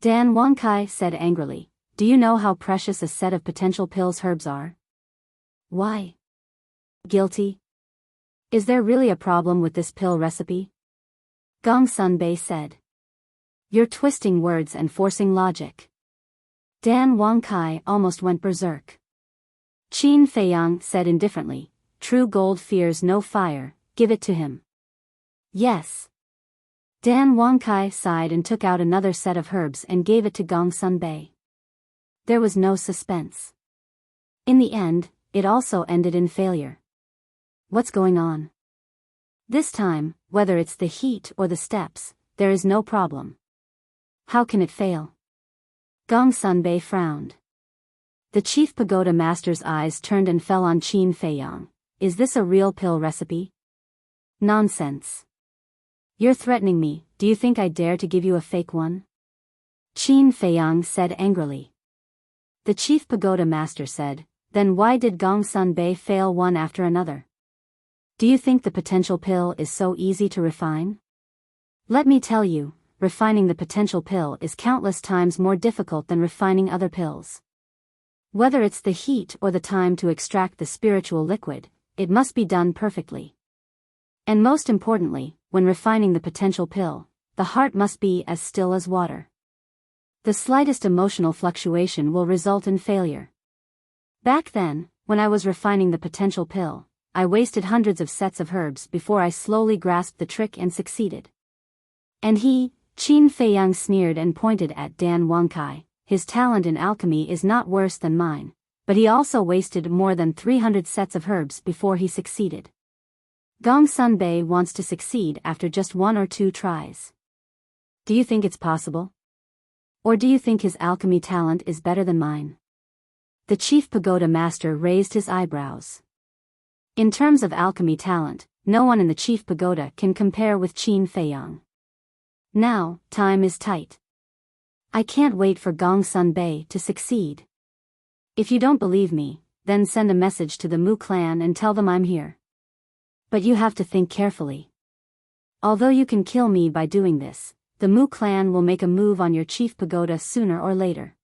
Dan Wangkai said angrily, do you know how precious a set of potential pills herbs are? Why? Guilty? Is there really a problem with this pill recipe? Gong Sun Bei said. You're twisting words and forcing logic. Dan Wangkai almost went berserk. Qin Feiyang said indifferently, true gold fears no fire, give it to him. Yes. Dan Wangkai sighed and took out another set of herbs and gave it to Gong Sun Bei. There was no suspense. In the end, it also ended in failure. What's going on? This time, whether it's the heat or the steps, there is no problem. How can it fail? Gong Sun Bei frowned. The chief pagoda master's eyes turned and fell on Qin Feiyang. Is this a real pill recipe? Nonsense. You're threatening me, do you think I dare to give you a fake one? Qin Feiyang said angrily. The chief pagoda master said, then why did Gong Sun Bei fail one after another? Do you think the potential pill is so easy to refine? Let me tell you, refining the potential pill is countless times more difficult than refining other pills. Whether it's the heat or the time to extract the spiritual liquid, it must be done perfectly. And most importantly, when refining the potential pill, the heart must be as still as water. The slightest emotional fluctuation will result in failure. Back then, when I was refining the potential pill, I wasted hundreds of sets of herbs before I slowly grasped the trick and succeeded. And Qin Feiyang sneered and pointed at Dan Wangkai, his talent in alchemy is not worse than mine, but he also wasted more than 300 sets of herbs before he succeeded. Gong Sun Bei wants to succeed after just 1 or 2 tries. Do you think it's possible? Or do you think his alchemy talent is better than mine? The chief pagoda master raised his eyebrows. In terms of alchemy talent, no one in the chief pagoda can compare with Qin Feiyang. Now, time is tight. I can't wait for Gong Sun Bei to succeed. If you don't believe me, then send a message to the Mu clan and tell them I'm here. But you have to think carefully. Although you can kill me by doing this, the Mu clan will make a move on your chief pagoda sooner or later.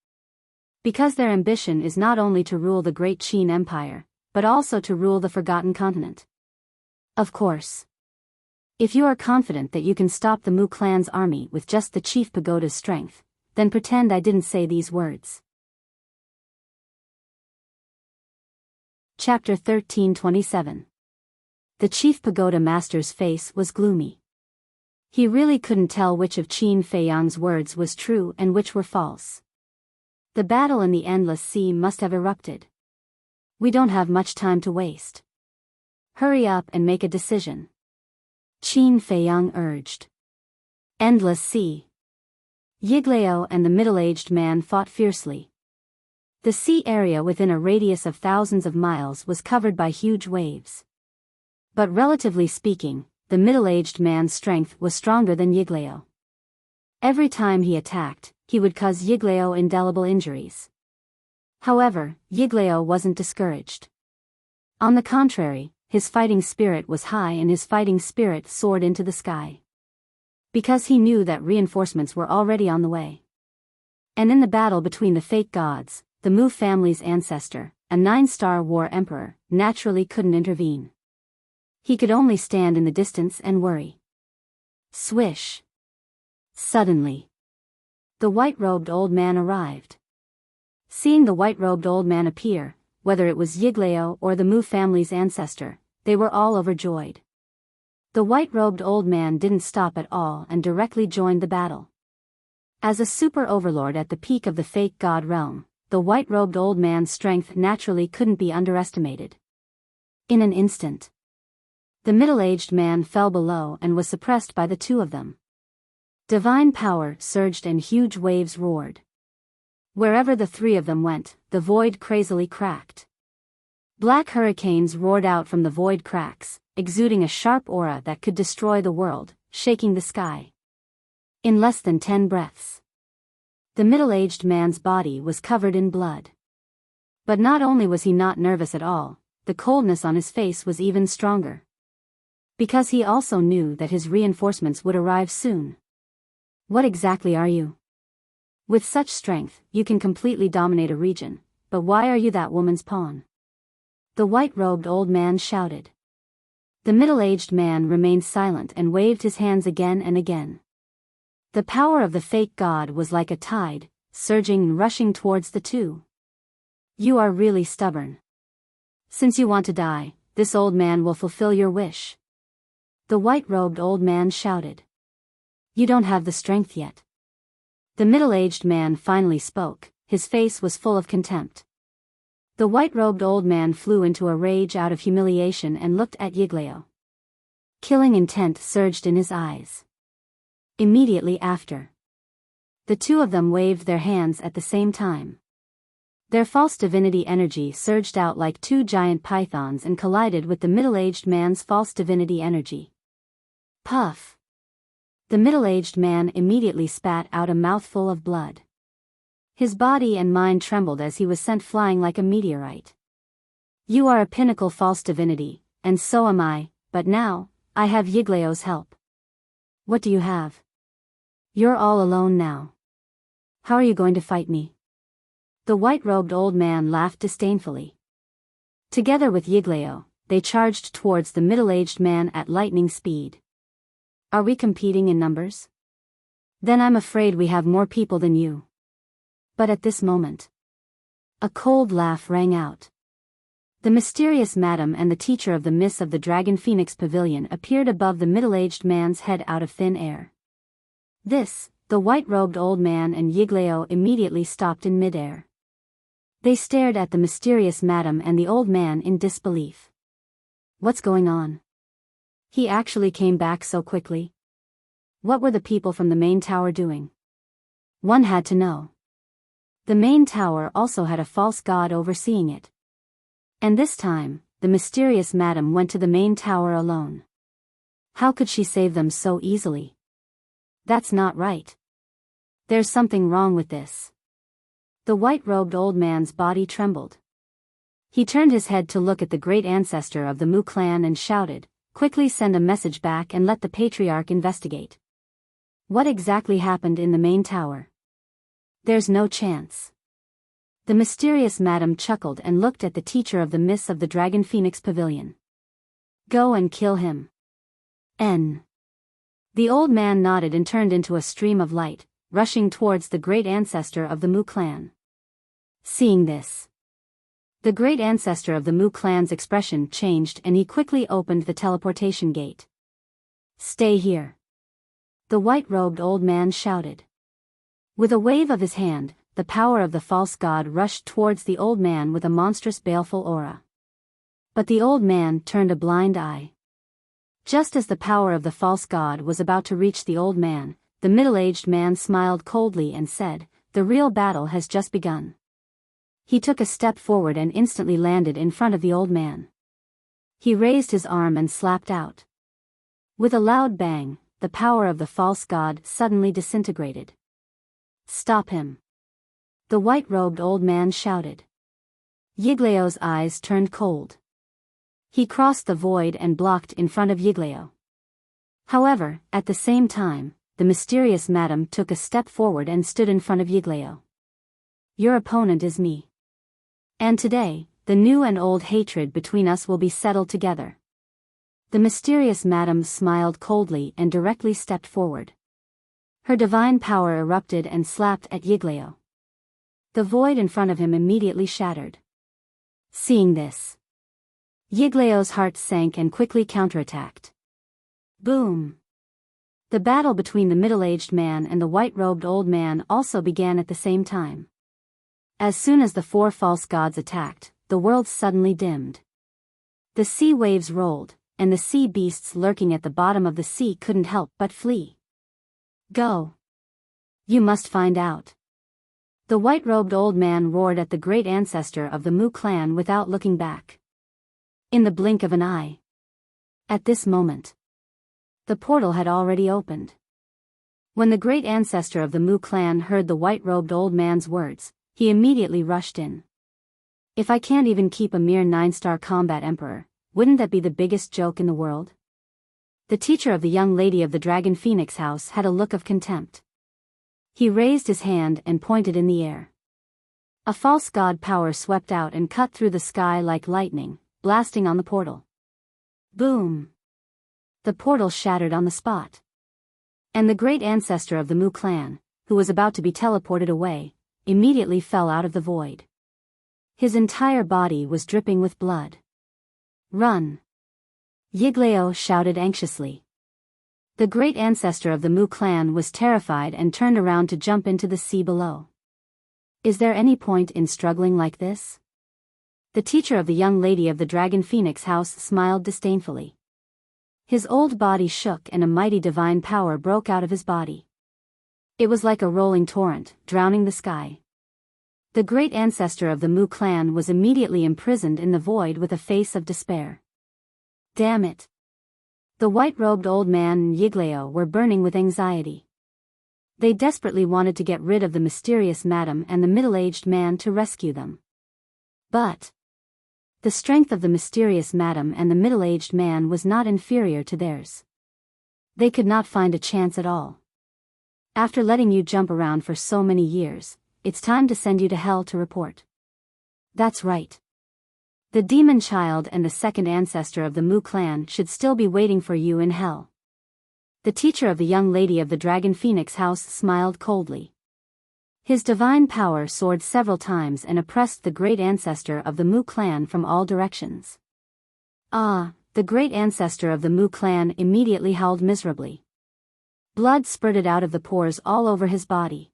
Because their ambition is not only to rule the great Qin Empire, but also to rule the Forgotten Continent. Of course. If you are confident that you can stop the Mu clan's army with just the chief pagoda's strength, then pretend I didn't say these words. Chapter 1327. The chief pagoda master's face was gloomy. He really couldn't tell which of Qin Feiyang's words was true and which were false. The battle in the endless sea must have erupted. We don't have much time to waste. Hurry up and make a decision. Qin Feiyang urged. Endless sea. Yiglao and the middle-aged man fought fiercely. The sea area within a radius of thousands of miles was covered by huge waves. But relatively speaking, the middle-aged man's strength was stronger than Yiglao. Every time he attacked, he would cause Yiglao indelible injuries. However, Yiglao wasn't discouraged. On the contrary, his fighting spirit was high and his fighting spirit soared into the sky. Because he knew that reinforcements were already on the way. And in the battle between the fake gods, the Mu family's ancestor, a 9-star war emperor, naturally couldn't intervene. He could only stand in the distance and worry. Swish. Suddenly, the white-robed old man arrived. Seeing the white-robed old man appear, whether it was Yiglao or the Mu family's ancestor, they were all overjoyed. The white-robed old man didn't stop at all and directly joined the battle. As a super overlord at the peak of the fake god realm, the white-robed old man's strength naturally couldn't be underestimated. In an instant, the middle-aged man fell below and was suppressed by the two of them. Divine power surged and huge waves roared. Wherever the three of them went, the void crazily cracked. Black hurricanes roared out from the void cracks, exuding a sharp aura that could destroy the world, shaking the sky. In less than 10 breaths, the middle-aged man's body was covered in blood. But not only was he not nervous at all, the coldness on his face was even stronger. Because he also knew that his reinforcements would arrive soon. What exactly are you? With such strength, you can completely dominate a region, but why are you that woman's pawn? The white-robed old man shouted. The middle-aged man remained silent and waved his hands again and again. The power of the fake god was like a tide, surging and rushing towards the two. You are really stubborn. Since you want to die, this old man will fulfill your wish. The white-robed old man shouted. You don't have the strength yet. The middle-aged man finally spoke, his face was full of contempt. The white-robed old man flew into a rage out of humiliation and looked at Yiglao. Killing intent surged in his eyes. Immediately after, the two of them waved their hands at the same time. Their false divinity energy surged out like two giant pythons and collided with the middle-aged man's false divinity energy. Puff! The middle-aged man immediately spat out a mouthful of blood. His body and mind trembled as he was sent flying like a meteorite. You are a pinnacle false divinity, and so am I, but now, I have Yiglao's help. What do you have? You're all alone now. How are you going to fight me? The white-robed old man laughed disdainfully. Together with Yiglao, they charged towards the middle-aged man at lightning speed. Are we competing in numbers? Then I'm afraid we have more people than you. But at this moment, a cold laugh rang out. The mysterious madam and the teacher of the Miss of the Dragon Phoenix Pavilion appeared above the middle-aged man's head out of thin air. This, the white-robed old man and Yiglao immediately stopped in midair. They stared at the mysterious madam and the old man in disbelief. What's going on? He actually came back so quickly? What were the people from the main tower doing? One had to know. The main tower also had a false god overseeing it. And this time, the mysterious madam went to the main tower alone. How could she save them so easily? That's not right. There's something wrong with this. The white-robed old man's body trembled. He turned his head to look at the great ancestor of the Mu clan and shouted, "Quickly send a message back and let the patriarch investigate. What exactly happened in the main tower? There's no chance." The mysterious madam chuckled and looked at the teacher of the Miss of the Dragon Phoenix Pavilion. Go and kill him. N. The old man nodded and turned into a stream of light, rushing towards the great ancestor of the Mu clan. Seeing this, the great ancestor of the Mu clan's expression changed and he quickly opened the teleportation gate. Stay here. The white-robed old man shouted. With a wave of his hand, the power of the false god rushed towards the old man with a monstrous baleful aura. But the old man turned a blind eye. Just as the power of the false god was about to reach the old man, the middle-aged man smiled coldly and said, "The real battle has just begun." He took a step forward and instantly landed in front of the old man. He raised his arm and slapped out. With a loud bang, the power of the false god suddenly disintegrated. Stop him. The white-robed old man shouted. Yigleo's eyes turned cold. He crossed the void and blocked in front of Yigleo. However, at the same time, the mysterious madam took a step forward and stood in front of Yigleo. Your opponent is me. And today, the new and old hatred between us will be settled together. The mysterious madam smiled coldly and directly stepped forward. Her divine power erupted and slapped at Yigleo. The void in front of him immediately shattered. Seeing this, Yigleo's heart sank and quickly counterattacked. Boom! The battle between the middle-aged man and the white-robed old man also began at the same time. As soon as the four false gods attacked, the world suddenly dimmed. The sea waves rolled, and the sea beasts lurking at the bottom of the sea couldn't help but flee. Go! You must find out. The white-robed old man roared at the great ancestor of the Mu clan without looking back. In the blink of an eye. At this moment, the portal had already opened. When the great ancestor of the Mu clan heard the white-robed old man's words, he immediately rushed in. If I can't even keep a mere 9-star combat emperor, wouldn't that be the biggest joke in the world? The teacher of the young lady of the Dragon Phoenix house had a look of contempt. He raised his hand and pointed in the air. A false god power swept out and cut through the sky like lightning, blasting on the portal. Boom! The portal shattered on the spot. And the great ancestor of the Mu clan, who was about to be teleported away, immediately fell out of the void. His entire body was dripping with blood. Run! Yigleo shouted anxiously. The great ancestor of the Mu clan was terrified and turned around to jump into the sea below. Is there any point in struggling like this? The teacher of the young lady of the Dragon Phoenix house smiled disdainfully. His old body shook and a mighty divine power broke out of his body. It was like a rolling torrent, drowning the sky. The great ancestor of the Mu clan was immediately imprisoned in the void with a face of despair. Damn it! The white-robed old man and Yigleo were burning with anxiety. They desperately wanted to get rid of the mysterious madam and the middle-aged man to rescue them. But the strength of the mysterious madam and the middle-aged man was not inferior to theirs. They could not find a chance at all. After letting you jump around for so many years, it's time to send you to hell to report. That's right. The demon child and the second ancestor of the Mu clan should still be waiting for you in hell. The teacher of the young lady of the Dragon Phoenix house smiled coldly. His divine power soared several times and oppressed the great ancestor of the Mu clan from all directions. Ah, the great ancestor of the Mu clan immediately howled miserably. Blood spurted out of the pores all over his body.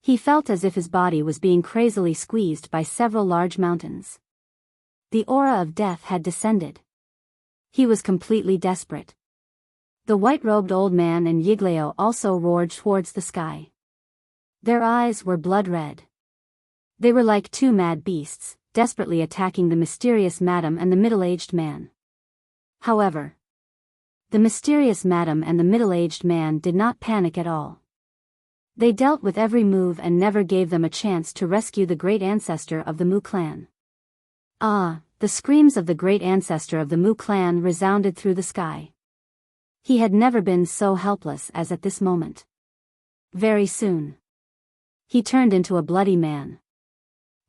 He felt as if his body was being crazily squeezed by several large mountains. The aura of death had descended. He was completely desperate. The white-robed old man and Yigleo also roared towards the sky. Their eyes were blood red. They were like two mad beasts, desperately attacking the mysterious madam and the middle-aged man. However, the mysterious madam and the middle-aged man did not panic at all. They dealt with every move and never gave them a chance to rescue the great ancestor of the Mu clan. Ah, the screams of the great ancestor of the Mu clan resounded through the sky. He had never been so helpless as at this moment. Very soon, he turned into a bloody man.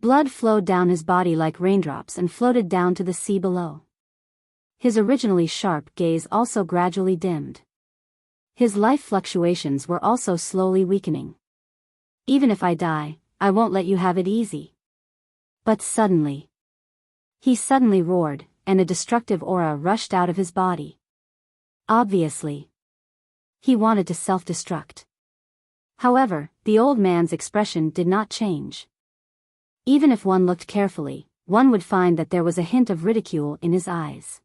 Blood flowed down his body like raindrops and floated down to the sea below. His originally sharp gaze also gradually dimmed. His life fluctuations were also slowly weakening. Even if I die, I won't let you have it easy. But suddenly, he suddenly roared, and a destructive aura rushed out of his body. Obviously, he wanted to self-destruct. However, the old man's expression did not change. Even if one looked carefully, one would find that there was a hint of ridicule in his eyes.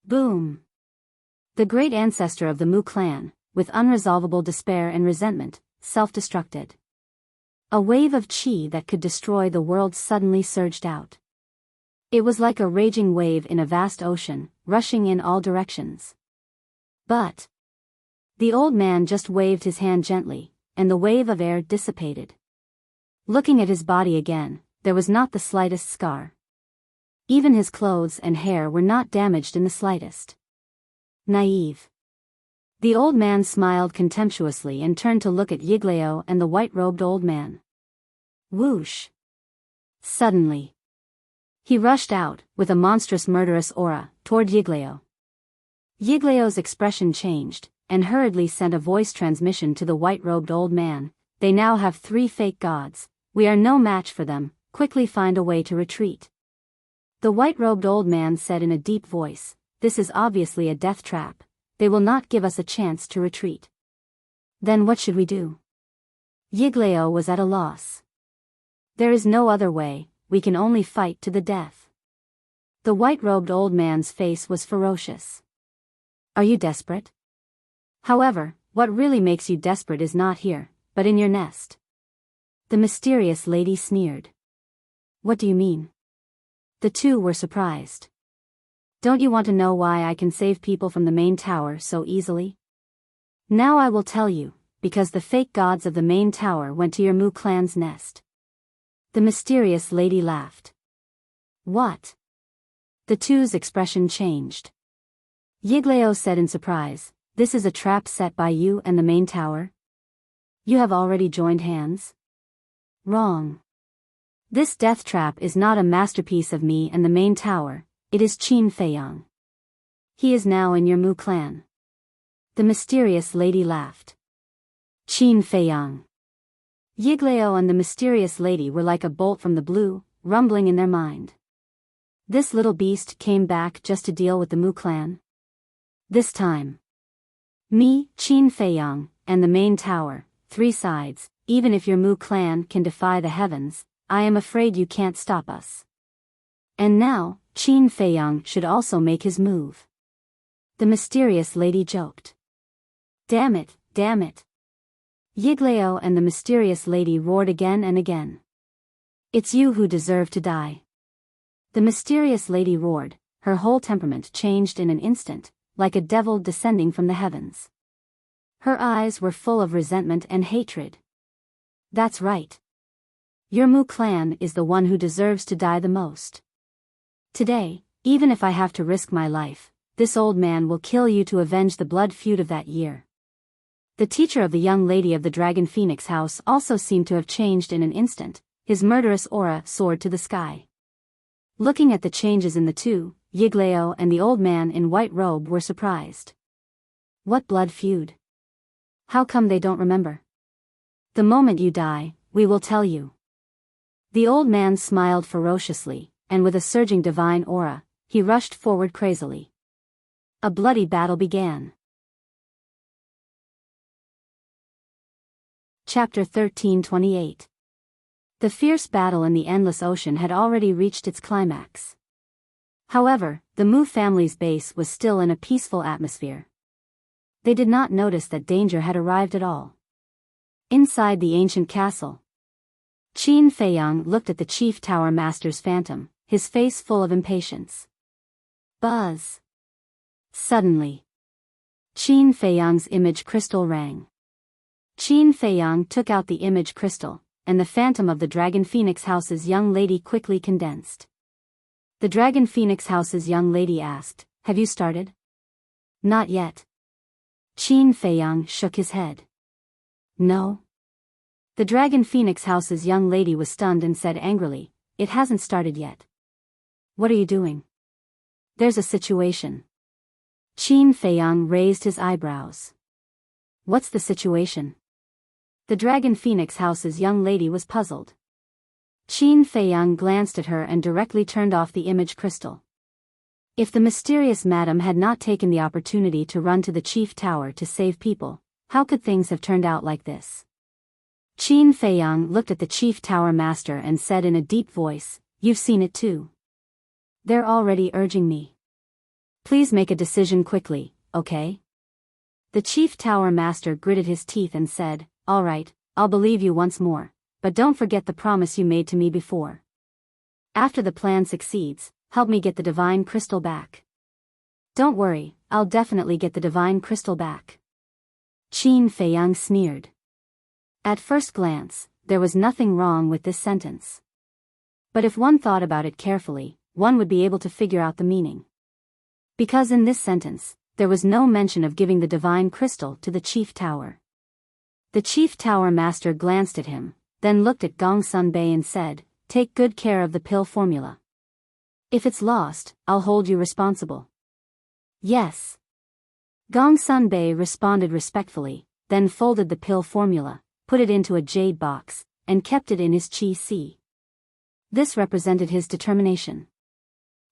Boom! The great ancestor of the Mu clan, with unresolvable despair and resentment, self-destructed. A wave of chi that could destroy the world suddenly surged out. It was like a raging wave in a vast ocean, rushing in all directions. But the old man just waved his hand gently, and the wave of air dissipated. Looking at his body again, there was not the slightest scar. Even his clothes and hair were not damaged in the slightest. Naive. The old man smiled contemptuously and turned to look at Yiglao and the white-robed old man. Whoosh! Suddenly, he rushed out, with a monstrous murderous aura, toward Yiglao. Yiglao's expression changed, and hurriedly sent a voice transmission to the white-robed old man. They now have 3 fake gods. We are no match for them. Quickly find a way to retreat. The white-robed old man said in a deep voice, this is obviously a death trap. They will not give us a chance to retreat. Then what should we do? Yiglao was at a loss. There is no other way, we can only fight to the death. The white-robed old man's face was ferocious. Are you desperate? However, what really makes you desperate is not here, but in your nest. The mysterious lady sneered. What do you mean? The two were surprised. Don't you want to know why I can save people from the main tower so easily? Now I will tell you, because the fake gods of the main tower went to your Mu clan's nest. The mysterious lady laughed. What? The two's expression changed. Yiglao said in surprise, this is a trap set by you and the main tower? You have already joined hands? Wrong. This death trap is not a masterpiece of me and the main tower, it is Qin Feiyang. He is now in your Mu clan. The mysterious lady laughed. Qin Feiyang. Yiglao and the mysterious lady were like a bolt from the blue, rumbling in their mind. This little beast came back just to deal with the Mu clan. This time. Me, Qin Feiyang, and the main tower, 3 sides, even if your Mu clan can defy the heavens, I am afraid you can't stop us. And now, Qin Feiyang should also make his move. The mysterious lady joked. Damn it, damn it. Yiglao and the mysterious lady roared again and again. It's you who deserve to die. The mysterious lady roared, her whole temperament changed in an instant, like a devil descending from the heavens. Her eyes were full of resentment and hatred. That's right. Your Mu clan is the one who deserves to die the most. Today, even if I have to risk my life, this old man will kill you to avenge the blood feud of that year. The teacher of the young lady of the Dragon Phoenix house also seemed to have changed in an instant, his murderous aura soared to the sky. Looking at the changes in the two, Yiglao and the old man in white robe were surprised. What blood feud? How come they don't remember? The moment you die, we will tell you. The old man smiled ferociously, and with a surging divine aura, he rushed forward crazily. A bloody battle began. Chapter 13:28. The fierce battle in the endless ocean had already reached its climax. However, the Mu family's base was still in a peaceful atmosphere. They did not notice that danger had arrived at all. Inside the ancient castle, Qin Feiyang looked at the chief tower master's phantom, his face full of impatience. Buzz! Suddenly, Qin Feiyang's image crystal rang. Qin Feiyang took out the image crystal, and the phantom of the Dragon Phoenix House's young lady quickly condensed. The Dragon Phoenix House's young lady asked, "Have you started?" "Not yet." Qin Feiyang shook his head. "No." The Dragon Phoenix House's young lady was stunned and said angrily, "It hasn't started yet." "What are you doing?" "There's a situation." Qin Feiyang raised his eyebrows. "What's the situation?" The Dragon Phoenix House's young lady was puzzled. Qin Feiyang glanced at her and directly turned off the image crystal. If the mysterious madam had not taken the opportunity to run to the chief tower to save people, how could things have turned out like this? Qin Feiyang looked at the chief tower master and said in a deep voice, "You've seen it too. They're already urging me. Please make a decision quickly, okay?" The chief tower master gritted his teeth and said, "All right, I'll believe you once more, but don't forget the promise you made to me before. After the plan succeeds, help me get the divine crystal back." "Don't worry, I'll definitely get the divine crystal back." Qin Feiyang sneered. At first glance, there was nothing wrong with this sentence. But if one thought about it carefully, one would be able to figure out the meaning. Because in this sentence, there was no mention of giving the divine crystal to the chief tower. The chief tower master glanced at him, then looked at Gongsun-bei and said, "Take good care of the pill formula. If it's lost, I'll hold you responsible." "Yes." Gongsun-bei responded respectfully, then folded the pill formula, put it into a jade box, and kept it in his chi-si. This represented his determination.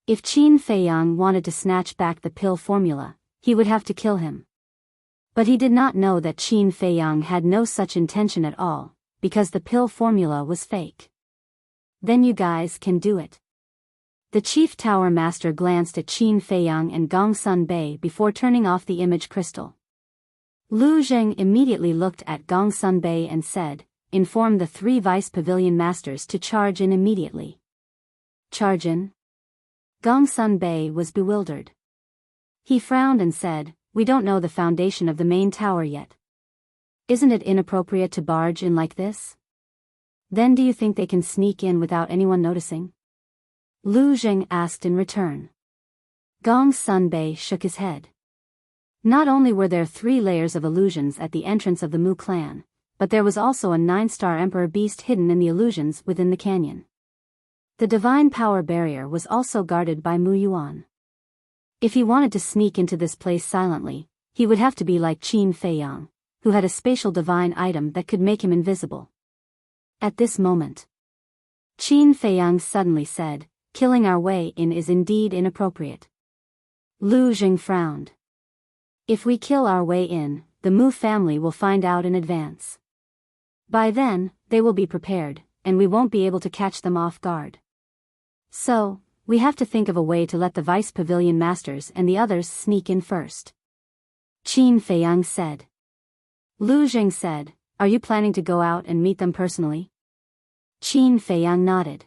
If Qin Feiyang wanted to snatch back the pill formula, he would have to kill him. But he did not know that Qin Feiyang had no such intention at all, because the pill formula was fake. "Then you guys can do it." The chief tower master glanced at Qin Feiyang and Gongsun-bei before turning off the image crystal. Lu Zheng immediately looked at Gongsun-bei and said, "Inform the 3 vice pavilion masters to charge in immediately." "Charge in?" Gongsun-bei was bewildered. He frowned and said, "We don't know the foundation of the main tower yet. Isn't it inappropriate to barge in like this? Then do you think they can sneak in without anyone noticing?" Lu Zheng asked in return. Gongsun-bei shook his head. Not only were there 3 layers of illusions at the entrance of the Mu clan, but there was also a 9-star emperor beast hidden in the illusions within the canyon. The divine power barrier was also guarded by Mu Yuan. If he wanted to sneak into this place silently, he would have to be like Qin Feiyang, who had a spatial divine item that could make him invisible. At this moment, Qin Feiyang suddenly said, "Killing our way in is indeed inappropriate." Lu Zheng frowned. "If we kill our way in, the Mu family will find out in advance. By then, they will be prepared, and we won't be able to catch them off guard. So, we have to think of a way to let the vice pavilion masters and the others sneak in first." Qin Feiyang said. Lu Zheng said, "Are you planning to go out and meet them personally?" Qin Feiyang nodded.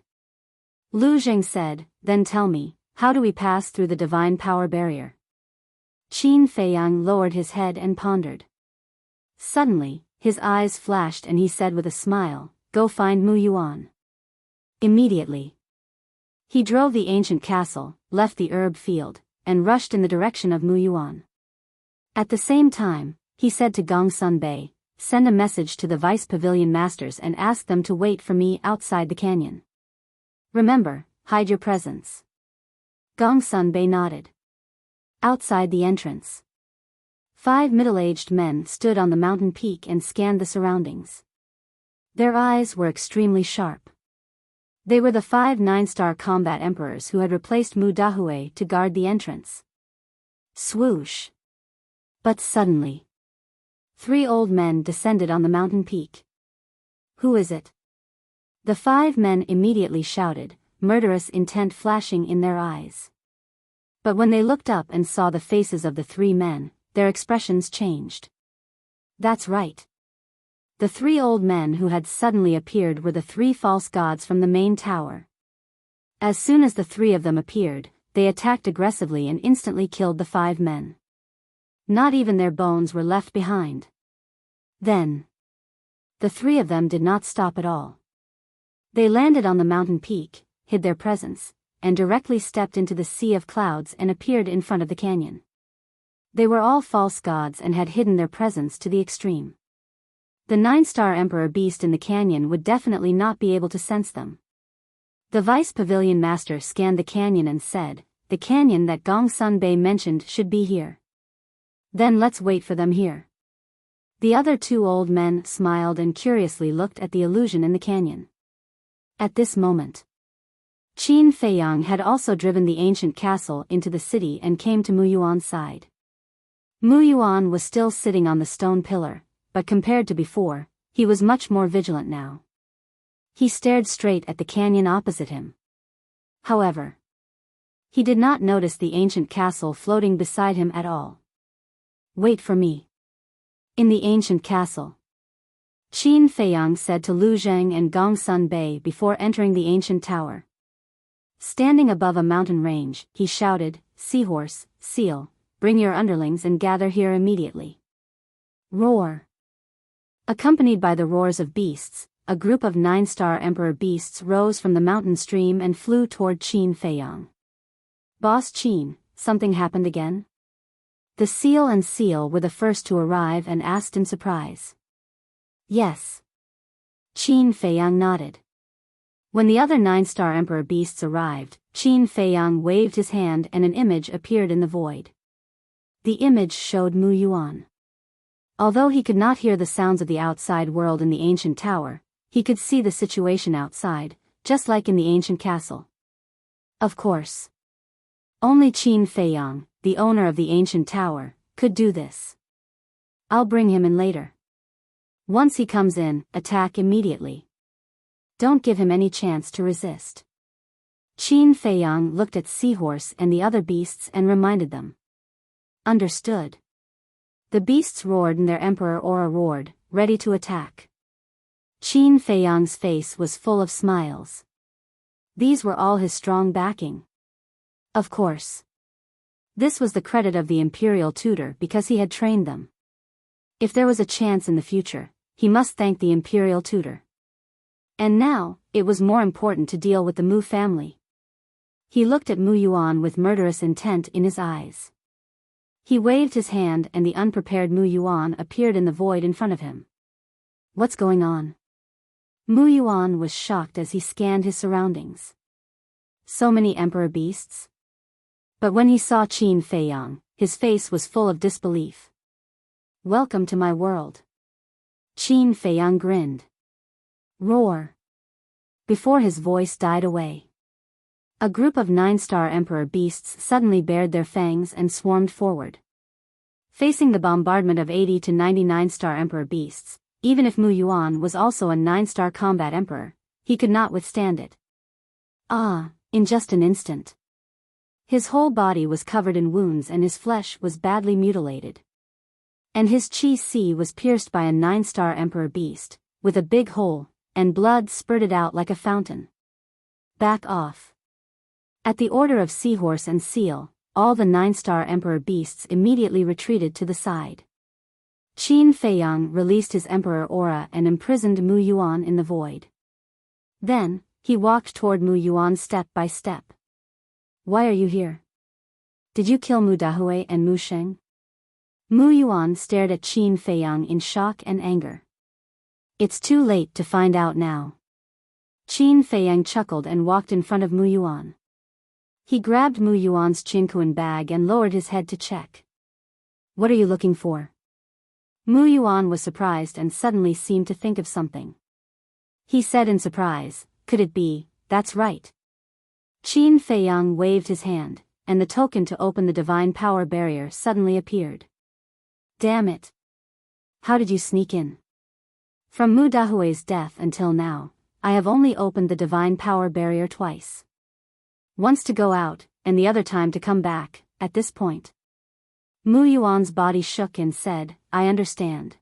Lu Zheng said, "Then tell me, how do we pass through the divine power barrier?" Qin Feiyang lowered his head and pondered. Suddenly, his eyes flashed and he said with a smile, "Go find Mu Yuan." Immediately, he drove the ancient castle, left the herb field, and rushed in the direction of Mu Yuan. At the same time, he said to Gongsun-bei, "Send a message to the vice pavilion masters and ask them to wait for me outside the canyon. Remember, hide your presence." Gongsun-bei nodded. Outside the entrance, 5 middle-aged men stood on the mountain peak and scanned the surroundings. Their eyes were extremely sharp. They were the 5 9-star combat emperors who had replaced Mu Dahue to guard the entrance. Swoosh! But suddenly, 3 old men descended on the mountain peak. "Who is it?" The 5 men immediately shouted, murderous intent flashing in their eyes. But when they looked up and saw the faces of the 3 men, their expressions changed. That's right. The 3 old men who had suddenly appeared were the 3 false gods from the main tower. As soon as the 3 of them appeared, they attacked aggressively and instantly killed the 5 men. Not even their bones were left behind. Then, the 3 of them did not stop at all. They landed on the mountain peak, hid their presence, and directly stepped into the sea of clouds and appeared in front of the canyon. They were all false gods and had hidden their presence to the extreme. The 9-star emperor beast in the canyon would definitely not be able to sense them. The vice pavilion master scanned the canyon and said, "The canyon that Gongsun-bei mentioned should be here. Then let's wait for them here." The other 2 old men smiled and curiously looked at the illusion in the canyon. At this moment, Qin Feiyang had also driven the ancient castle into the city and came to Mu Yuan's side. Mu Yuan was still sitting on the stone pillar, but compared to before, he was much more vigilant now. He stared straight at the canyon opposite him. However, he did not notice the ancient castle floating beside him at all. "Wait for me." In the ancient castle, Qin Feiyang said to Lu Zheng and Gongsun-bei before entering the ancient tower. Standing above a mountain range, he shouted, "Seahorse, seal, bring your underlings and gather here immediately." Roar! Accompanied by the roars of beasts, a group of 9-star emperor beasts rose from the mountain stream and flew toward Qin Feiyang. Boss Qin, something happened again? The seal and seal were the first to arrive and asked in surprise. Yes. Qin Feiyang nodded. When the other 9-star emperor beasts arrived, Qin Feiyang waved his hand and an image appeared in the void. The image showed Mu Yuan. Although he could not hear the sounds of the outside world in the ancient tower, he could see the situation outside, just like in the ancient castle. Of course. Only Qin Feiyang, the owner of the ancient tower, could do this. I'll bring him in later. Once he comes in, attack immediately. Don't give him any chance to resist. Qin Feiyang looked at Seahorse and the other beasts and reminded them. Understood. The beasts roared and their emperor aura roared, ready to attack. Qin Feiyang's face was full of smiles. These were all his strong backing. Of course. This was the credit of the imperial tutor because he had trained them. If there was a chance in the future, he must thank the imperial tutor. And now, it was more important to deal with the Mu family. He looked at Mu Yuan with murderous intent in his eyes. He waved his hand and the unprepared Mu Yuan appeared in the void in front of him. What's going on? Mu Yuan was shocked as he scanned his surroundings. So many emperor beasts? But when he saw Qin Feiyang, his face was full of disbelief. Welcome to my world. Qin Feiyang grinned. Roar. Before his voice died away. A group of 9-star emperor beasts suddenly bared their fangs and swarmed forward. Facing the bombardment of 80 to 99-star emperor beasts, even if Mu Yuan was also a 9-star combat emperor, he could not withstand it. In just an instant. His whole body was covered in wounds and his flesh was badly mutilated. And his chi-si was pierced by a 9-star emperor beast, with a big hole, and blood spurted out like a fountain. Back off. At the order of Seahorse and Seal, all the 9-star emperor beasts immediately retreated to the side. Qin Feiyang released his emperor aura and imprisoned Mu Yuan in the void. Then, he walked toward Mu Yuan step by step. Why are you here? Did you kill Mu Dahue and Mu Sheng? Mu Yuan stared at Qin Feiyang in shock and anger. It's too late to find out now. Qin Feiyang chuckled and walked in front of Mu Yuan. He grabbed Mu Yuan's chinkuan bag and lowered his head to check. What are you looking for? Mu Yuan was surprised and suddenly seemed to think of something. He said in surprise, could it be, that's right. Qin Feiyang waved his hand, and the token to open the divine power barrier suddenly appeared. Damn it. How did you sneak in? From Mu Dahue's death until now, I have only opened the divine power barrier twice. Once to go out, and the other time to come back, at this point. Mu Yuan's body shook and said, I understand.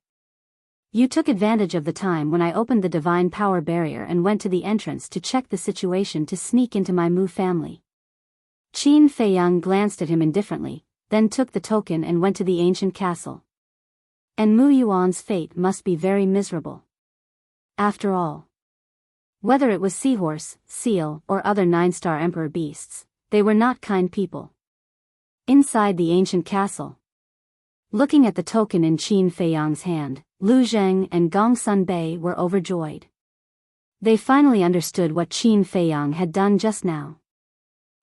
You took advantage of the time when I opened the divine power barrier and went to the entrance to check the situation to sneak into my Mu family. Qin Feiyang glanced at him indifferently, then took the token and went to the ancient castle. And Mu Yuan's fate must be very miserable. After all. Whether it was Seahorse, Seal, or other 9-star emperor beasts, they were not kind people. Inside the ancient castle. Looking at the token in Qin Feiyang's hand, Lu Zheng and Gongsun Bei were overjoyed. They finally understood what Qin Feiyang had done just now.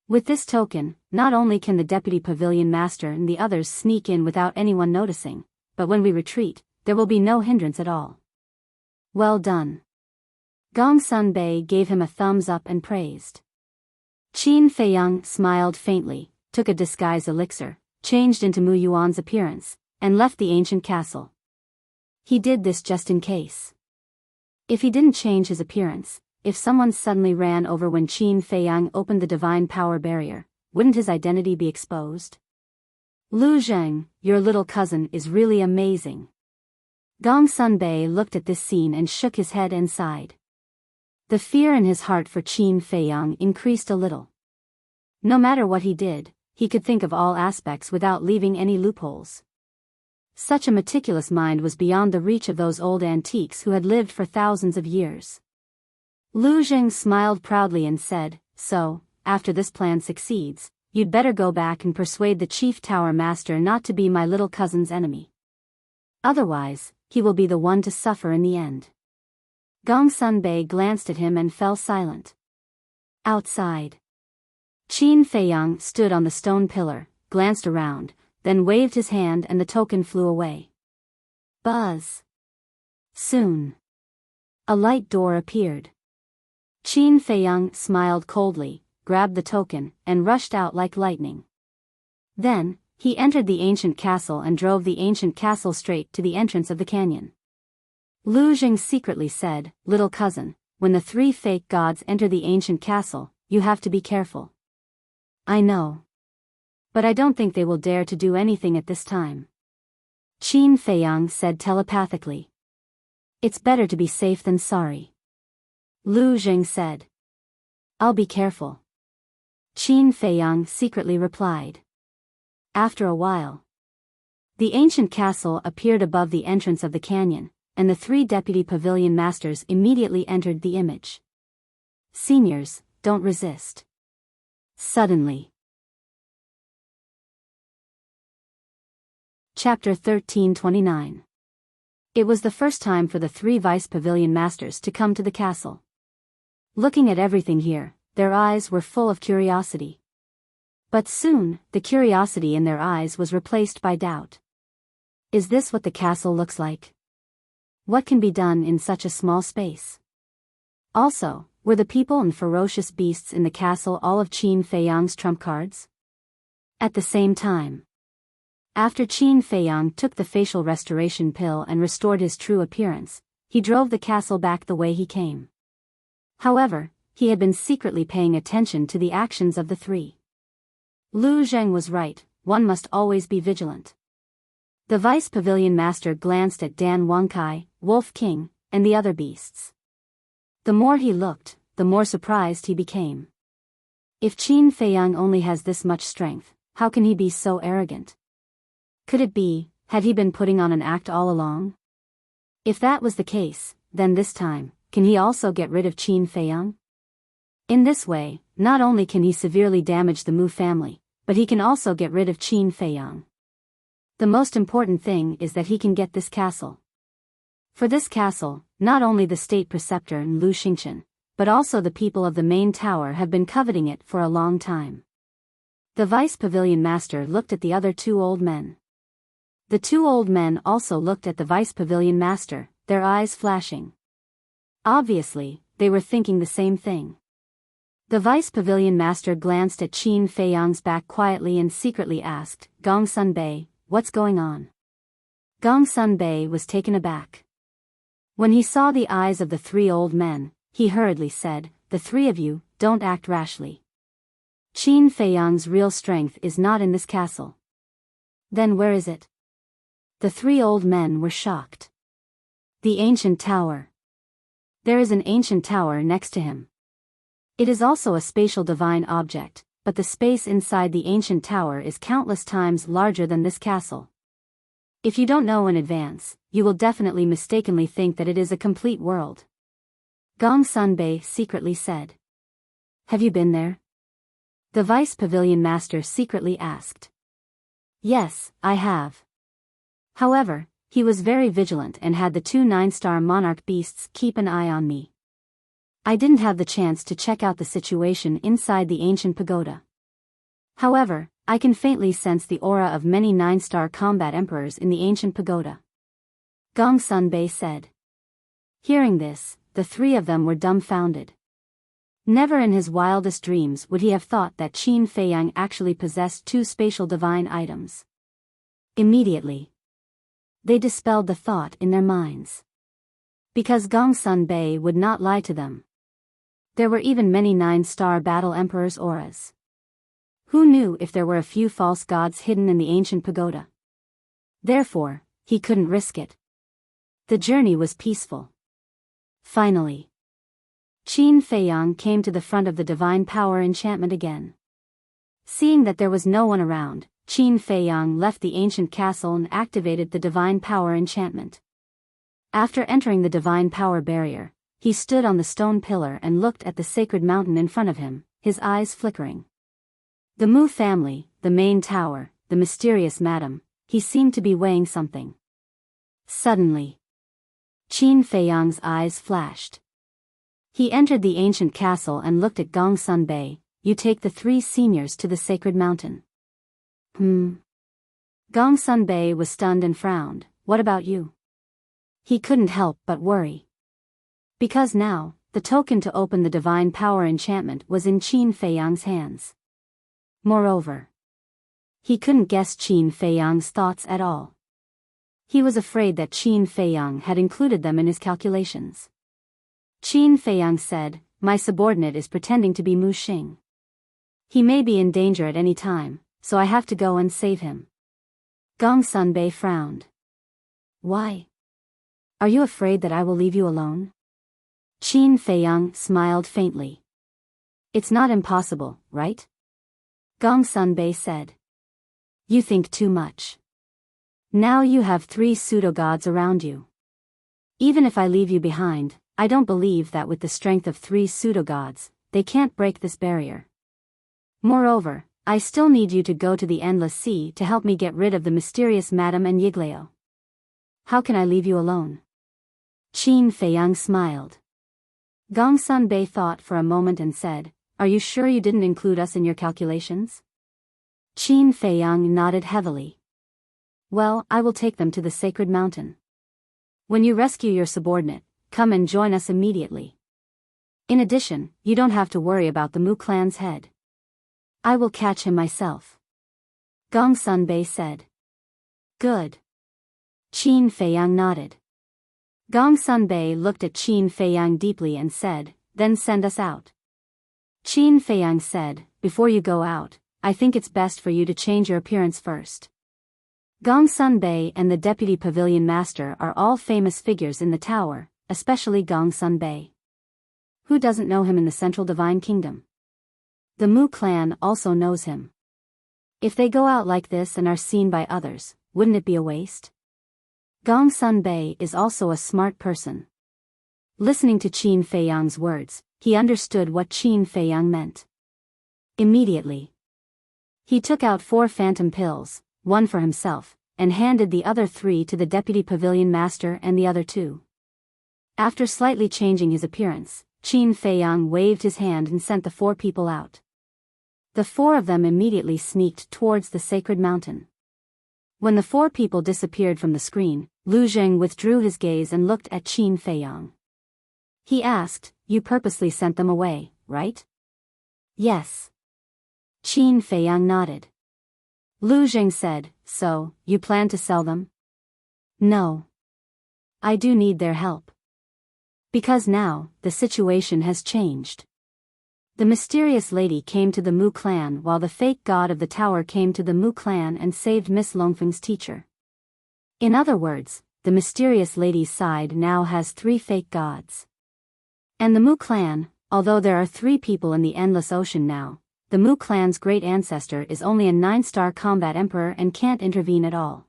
With this token, not only can the deputy pavilion master and the others sneak in without anyone noticing, but when we retreat, there will be no hindrance at all. Well done. Gongsun Bei gave him a thumbs up and praised. Qin Feiyang smiled faintly, took a disguise elixir, changed into Mu Yuan's appearance, and left the ancient castle. He did this just in case. If he didn't change his appearance, if someone suddenly ran over when Qin Feiyang opened the divine power barrier, wouldn't his identity be exposed? Lu Zheng, your little cousin is really amazing. Gongsun Bei looked at this scene and shook his head and sighed. The fear in his heart for Qin Feiyang increased a little. No matter what he did, he could think of all aspects without leaving any loopholes. Such a meticulous mind was beyond the reach of those old antiques who had lived for thousands of years. Lu Zheng smiled proudly and said, "So, after this plan succeeds, you'd better go back and persuade the chief tower master not to be my little cousin's enemy. Otherwise, he will be the one to suffer in the end." Gong Sunbei glanced at him and fell silent. Outside, Qin Feiyang stood on the stone pillar, glanced around, then waved his hand and the token flew away. Buzz! Soon, a light door appeared. Qin Feiyang smiled coldly, grabbed the token, and rushed out like lightning. Then, he entered the ancient castle and drove the ancient castle straight to the entrance of the canyon. Lu Zheng secretly said, "Little cousin, when the three fake gods enter the ancient castle, you have to be careful." "I know. But I don't think they will dare to do anything at this time," Qin Feiyang said telepathically. "It's better to be safe than sorry," Lu Zheng said. "I'll be careful," Qin Feiyang secretly replied. After a while, the ancient castle appeared above the entrance of the canyon, and the three deputy pavilion masters immediately entered the image. "Seniors, don't resist." Suddenly. Chapter 1329. It was the first time for the three vice pavilion masters to come to the castle. Looking at everything here, their eyes were full of curiosity. But soon, the curiosity in their eyes was replaced by doubt. Is this what the castle looks like? What can be done in such a small space? Also, were the people and ferocious beasts in the castle all of Qin Feiyang's trump cards? At the same time, after Qin Feiyang took the facial restoration pill and restored his true appearance, he drove the castle back the way he came. However, he had been secretly paying attention to the actions of the three. Lu Zheng was right, one must always be vigilant. The vice pavilion master glanced at Dan Wangkai, Wolf King, and the other beasts. The more he looked, the more surprised he became. If Qin Feiyang only has this much strength, how can he be so arrogant? Could it be, had he been putting on an act all along? If that was the case, then this time, can he also get rid of Qin Feiyang? In this way, not only can he severely damage the Mu family, but he can also get rid of Qin Feiyang. The most important thing is that he can get this castle. For this castle, not only the state preceptor and Lu Xingchen, but also the people of the main tower have been coveting it for a long time. The vice pavilion master looked at the other two old men. The two old men also looked at the vice pavilion master, their eyes flashing. Obviously, they were thinking the same thing. The vice pavilion master glanced at Qin Feiyang's back quietly and secretly asked, "Gong Sunbei, what's going on?" Gong Sunbei was taken aback. When he saw the eyes of the three old men, he hurriedly said, "The three of you, don't act rashly. Qin Feiyang's real strength is not in this castle." "Then where is it?" The three old men were shocked. "The ancient tower. There is an ancient tower next to him. It is also a spatial divine object, but the space inside the ancient tower is countless times larger than this castle. If you don't know in advance, you will definitely mistakenly think that it is a complete world." Gong Sunbei secretly said. "Have you been there?" The vice pavilion master secretly asked. "Yes, I have." However, he was very vigilant and had the two 9-star monarch beasts keep an eye on me. I didn't have the chance to check out the situation inside the ancient pagoda. However, I can faintly sense the aura of many 9-star combat emperors in the ancient pagoda," Gong Sunbei said. Hearing this, the three of them were dumbfounded. Never in his wildest dreams would he have thought that Qin Feiyang actually possessed two spatial divine items. Immediately, they dispelled the thought in their minds. Because Gong Sunbei would not lie to them. There were even many 9-star battle emperors' auras. Who knew if there were a few false gods hidden in the ancient pagoda? Therefore, he couldn't risk it. The journey was peaceful. Finally, Qin Feiyang came to the front of the divine power enchantment again. Seeing that there was no one around, Qin Feiyang left the ancient castle and activated the divine power enchantment. After entering the divine power barrier, he stood on the stone pillar and looked at the sacred mountain in front of him, his eyes flickering. The Mu family, the main tower, the mysterious madam, he seemed to be weighing something. Suddenly, Qin Feiyang's eyes flashed. He entered the ancient castle and looked at Gong Sun Bei. You take the 3 seniors to the sacred mountain. Gong Sun Bei was stunned and frowned. What about you? He couldn't help but worry. Because now, the token to open the divine power enchantment was in Qin Feiyang's hands. Moreover, he couldn't guess Qin Feiyang's thoughts at all. He was afraid that Qin Feiyang had included them in his calculations. Qin Feiyang said, "My subordinate is pretending to be Mu Xing. He may be in danger at any time, so I have to go and save him." Gong Sun Bei frowned. "Why? Are you afraid that I will leave you alone?" Qin Feiyang smiled faintly. "It's not impossible, right?" Gong Sun Bei said. "You think too much. Now you have 3 pseudo-gods around you. Even if I leave you behind, I don't believe that with the strength of 3 pseudo-gods, they can't break this barrier. Moreover, I still need you to go to the Endless Sea to help me get rid of the mysterious Madam and Yigleo. How can I leave you alone?" Qin Feiyang smiled. Gong Sun Bei thought for a moment and said, "Are you sure you didn't include us in your calculations?" Qin Feiyang nodded heavily. "Well, I will take them to the sacred mountain. When you rescue your subordinate, come and join us immediately. In addition, you don't have to worry about the Mu clan's head. I will catch him myself." Gong Sun Bei said. "Good." Qin Feiyang nodded. Gong Sun Bei looked at Qin Feiyang deeply and said, "Then send us out." Qin Feiyang said, "Before you go out, I think it's best for you to change your appearance first." Gong Sun Bei and the Deputy Pavilion Master are all famous figures in the tower, especially Gong Sun Bei. Who doesn't know him in the Central Divine Kingdom? The Mu clan also knows him. If they go out like this and are seen by others, wouldn't it be a waste? Gong Sun Bei is also a smart person. Listening to Qin Feiyang's words, he understood what Qin Feiyang meant. Immediately, he took out 4 phantom pills, 1 for himself, and handed the other 3 to the Deputy Pavilion Master and the other 2. After slightly changing his appearance, Qin Feiyang waved his hand and sent the 4 people out. The 4 of them immediately sneaked towards the sacred mountain. When the 4 people disappeared from the screen, Lu Zheng withdrew his gaze and looked at Qin Feiyang. He asked, "You purposely sent them away, right?" "Yes." Qin Feiyang nodded. Lu Zheng said, "So, you plan to sell them?" "No. I do need their help. Because now, the situation has changed. The mysterious lady came to the Mu clan while the fake god of the tower came to the Mu clan and saved Miss Longfeng's teacher. In other words, the mysterious lady's side now has 3 fake gods. And the Mu clan, although there are 3 people in the Endless Ocean now, the Mu clan's great ancestor is only a 9-star combat emperor and can't intervene at all.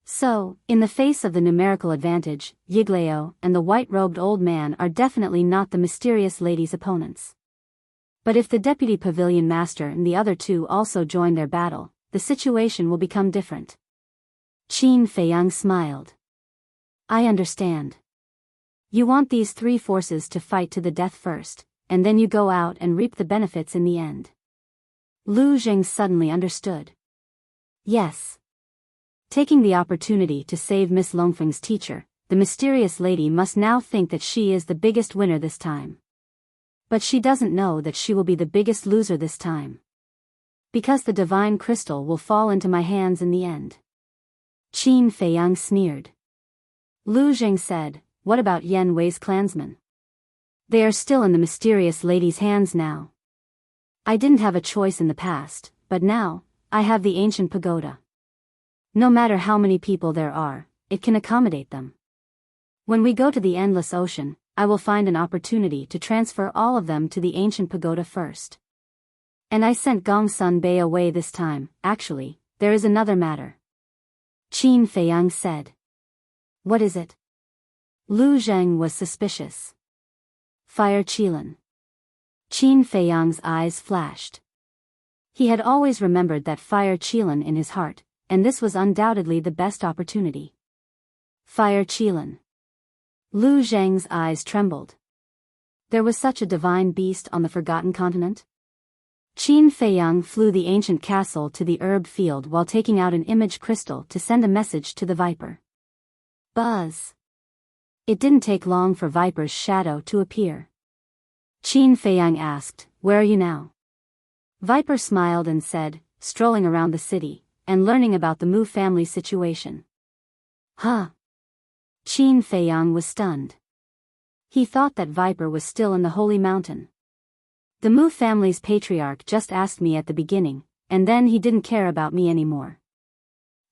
So, in the face of the numerical advantage, Yigleo and the white-robed old man are definitely not the mysterious lady's opponents. But if the Deputy Pavilion Master and the other 2 also join their battle, the situation will become different." Qin Feiyang smiled. "I understand. You want these 3 forces to fight to the death first, and then you go out and reap the benefits in the end." Lu Zheng suddenly understood. "Yes. Taking the opportunity to save Miss Longfeng's teacher, the mysterious lady must now think that she is the biggest winner this time. But she doesn't know that she will be the biggest loser this time. Because the divine crystal will fall into my hands in the end." Qin Feiyang sneered. Lu Zheng said, "What about Yan Wei's clansmen? They are still in the mysterious lady's hands now. I didn't have a choice in the past, but now, I have the ancient pagoda. No matter how many people there are, it can accommodate them. When we go to the Endless Ocean, I will find an opportunity to transfer all of them to the ancient pagoda first. And I sent Gongsun Bei away this time. Actually, there is another matter. Qin Feiyang said. What is it? Lu Zheng was suspicious. Fire Qilin. Qin Feiyang's eyes flashed. He had always remembered that Fire Qilin in his heart, and this was undoubtedly the best opportunity. Fire Qilin. Lu Zheng's eyes trembled. There was such a divine beast on the Forgotten Continent? Qin Feiyang flew the ancient castle to the herb field while taking out an image crystal to send a message to the Viper. Buzz. It didn't take long for Viper's shadow to appear. Qin Feiyang asked, "Where are you now?" Viper smiled and said, "Strolling around the city, and learning about the Mu family's situation." Huh? Qin Feiyang was stunned. He thought that Viper was still in the Holy Mountain. The Mu family's patriarch just asked me at the beginning, and then he didn't care about me anymore.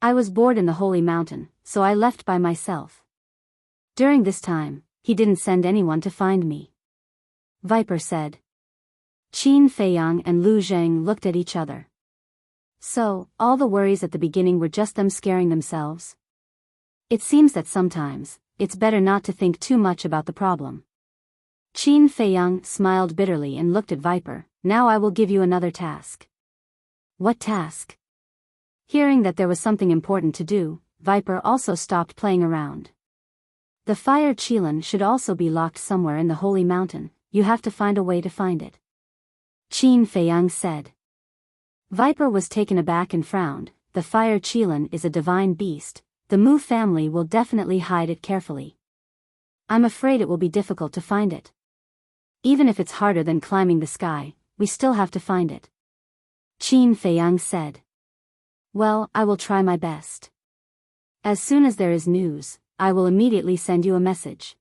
I was bored in the Holy Mountain, so I left by myself. During this time, he didn't send anyone to find me. Viper said. Qin Feiyang and Lu Zheng looked at each other. So, all the worries at the beginning were just them scaring themselves? It seems that sometimes, it's better not to think too much about the problem. Qin Feiyang smiled bitterly and looked at Viper. Now I will give you another task. What task? Hearing that there was something important to do, Viper also stopped playing around. The Fire Qilin should also be locked somewhere in the Holy Mountain. You have to find a way to find it. Qin Feiyang said. Viper was taken aback and frowned. The Fire Qilin is a divine beast. The Mu family will definitely hide it carefully. I'm afraid it will be difficult to find it. Even if it's harder than climbing the sky, we still have to find it. Qin Feiyang said. Well, I will try my best. As soon as there is news, I will immediately send you a message.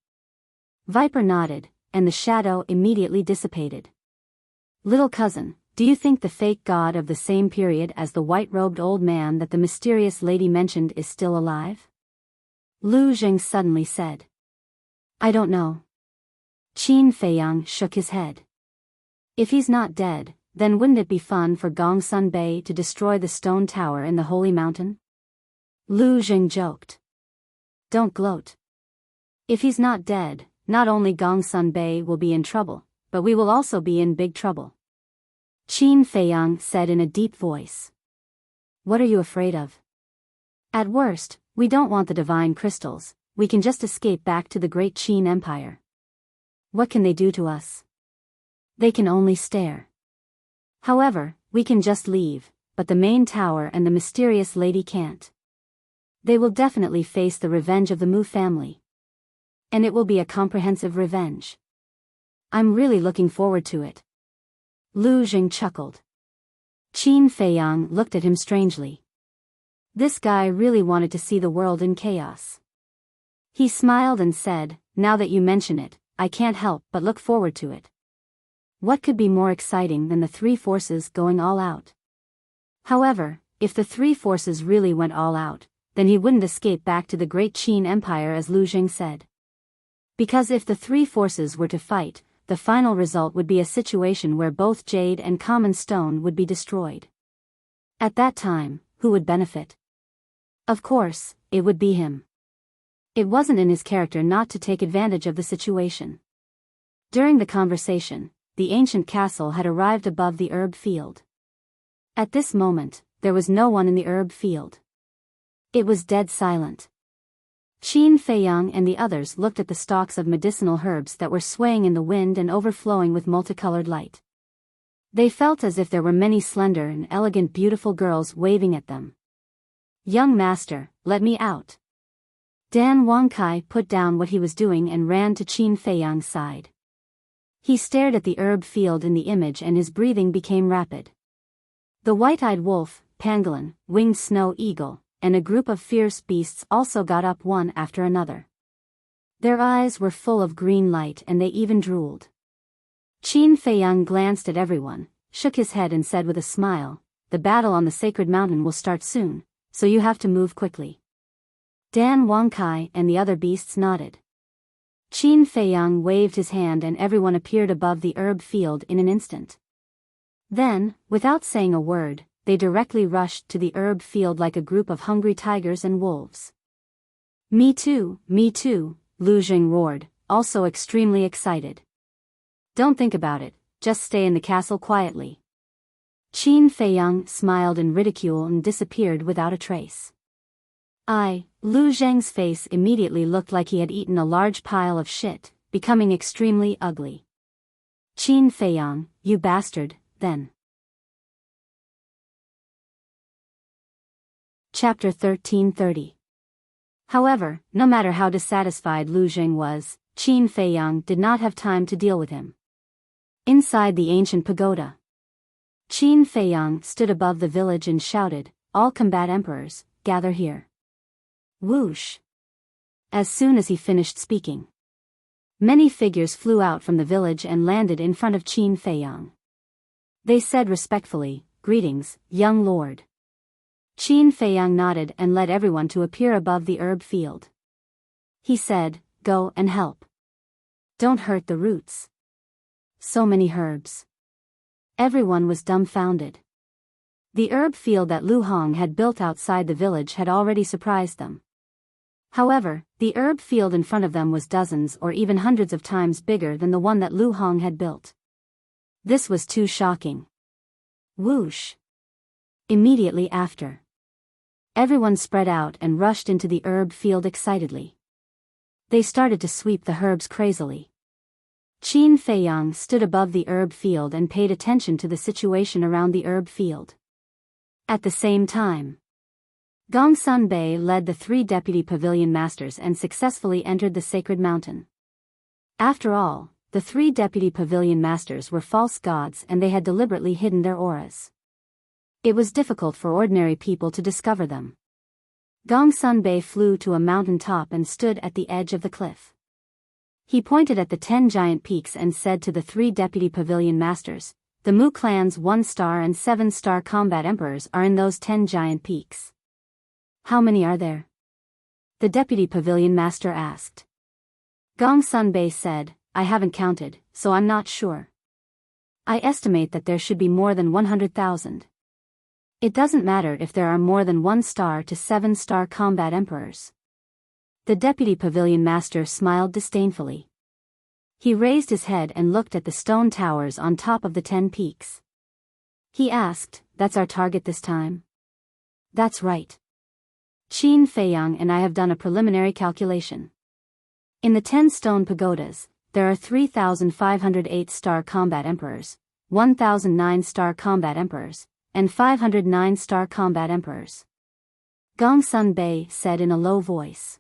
Viper nodded, and the shadow immediately dissipated. Little cousin, do you think the fake god of the same period as the white-robed old man that the mysterious lady mentioned is still alive? Lu Zheng suddenly said. I don't know. Qin Feiyang shook his head. If he's not dead, then wouldn't it be fun for Gongsun Bei to destroy the stone tower in the Holy Mountain? Lu Zheng joked. Don't gloat. If he's not dead, not only Gongsun Bei will be in trouble, but we will also be in big trouble. Qin Feiyang said in a deep voice. What are you afraid of? At worst, we don't want the divine crystals, we can just escape back to the great Qin Empire. What can they do to us? They can only stare. However, we can just leave, but the main tower and the mysterious lady can't. They will definitely face the revenge of the Mu family. And it will be a comprehensive revenge. I'm really looking forward to it. Lu Zheng chuckled. Qin Feiyang looked at him strangely. This guy really wanted to see the world in chaos. He smiled and said, now that you mention it, I can't help but look forward to it. What could be more exciting than the three forces going all out? However, if the three forces really went all out, then he wouldn't escape back to the great Qin Empire as Lu Zheng said. Because if the three forces were to fight, the final result would be a situation where both jade and common stone would be destroyed. At that time, who would benefit? Of course, it would be him. It wasn't in his character not to take advantage of the situation. During the conversation, the ancient castle had arrived above the herb field. At this moment, there was no one in the herb field. It was dead silent. Qin Feiyang and the others looked at the stalks of medicinal herbs that were swaying in the wind and overflowing with multicolored light. They felt as if there were many slender and elegant beautiful girls waving at them. Young master, let me out. Dan Wangkai put down what he was doing and ran to Qin Feiyang's side. He stared at the herb field in the image and his breathing became rapid. The white-eyed wolf, pangolin, winged snow eagle, and a group of fierce beasts also got up one after another. Their eyes were full of green light and they even drooled. Qin Feiyang glanced at everyone, shook his head and said with a smile, the battle on the sacred mountain will start soon, so you have to move quickly. Dan Wangkai and the other beasts nodded. Qin Feiyang waved his hand and everyone appeared above the herb field in an instant. Then, without saying a word, they directly rushed to the herb field like a group of hungry tigers and wolves. Me too, Lu Jing roared, also extremely excited. Don't think about it, just stay in the castle quietly. Qin Feiyang smiled in ridicule and disappeared without a trace. Lu Zheng's face immediately looked like he had eaten a large pile of shit, becoming extremely ugly. Qin Feiyang, you bastard, then. Chapter 1330. However, no matter how dissatisfied Lu Zheng was, Qin Feiyang did not have time to deal with him. Inside the ancient pagoda, Qin Feiyang stood above the village and shouted, "All combat emperors, gather here." Whoosh! As soon as he finished speaking, many figures flew out from the village and landed in front of Qin Feiyang. They said respectfully, "Greetings, young lord." Qin Feiyang nodded and led everyone to appear above the herb field. He said, "Go and help. Don't hurt the roots." So many herbs. Everyone was dumbfounded. The herb field that Lu Hong had built outside the village had already surprised them. However, the herb field in front of them was dozens or even hundreds of times bigger than the one that Lu Hong had built. This was too shocking. Whoosh! Immediately after, everyone spread out and rushed into the herb field excitedly. They started to sweep the herbs crazily. Qin Feiyang stood above the herb field and paid attention to the situation around the herb field. At the same time, Gongsun Bei led the 3 deputy pavilion masters and successfully entered the sacred mountain. After all, the 3 deputy pavilion masters were false gods and they had deliberately hidden their auras. It was difficult for ordinary people to discover them. Gongsun Bei flew to a mountain top and stood at the edge of the cliff. He pointed at the 10 giant peaks and said to the 3 deputy pavilion masters, "The Mu clan's 1-star and 7-star combat emperors are in those 10 giant peaks." "How many are there?" the deputy pavilion master asked. Gongsun Bei said, "I haven't counted, so I'm not sure. I estimate that there should be more than 100,000. It doesn't matter if there are more than 1-star to 7-star combat emperors." The deputy pavilion master smiled disdainfully. He raised his head and looked at the stone towers on top of the 10 peaks. He asked, "That's our target this time?" "That's right. Qin Feiyang and I have done a preliminary calculation. In the 10 stone pagodas, there are 3,508-star combat emperors, 1,009-star combat emperors, and 509-star combat emperors." Gongsun Bei said in a low voice.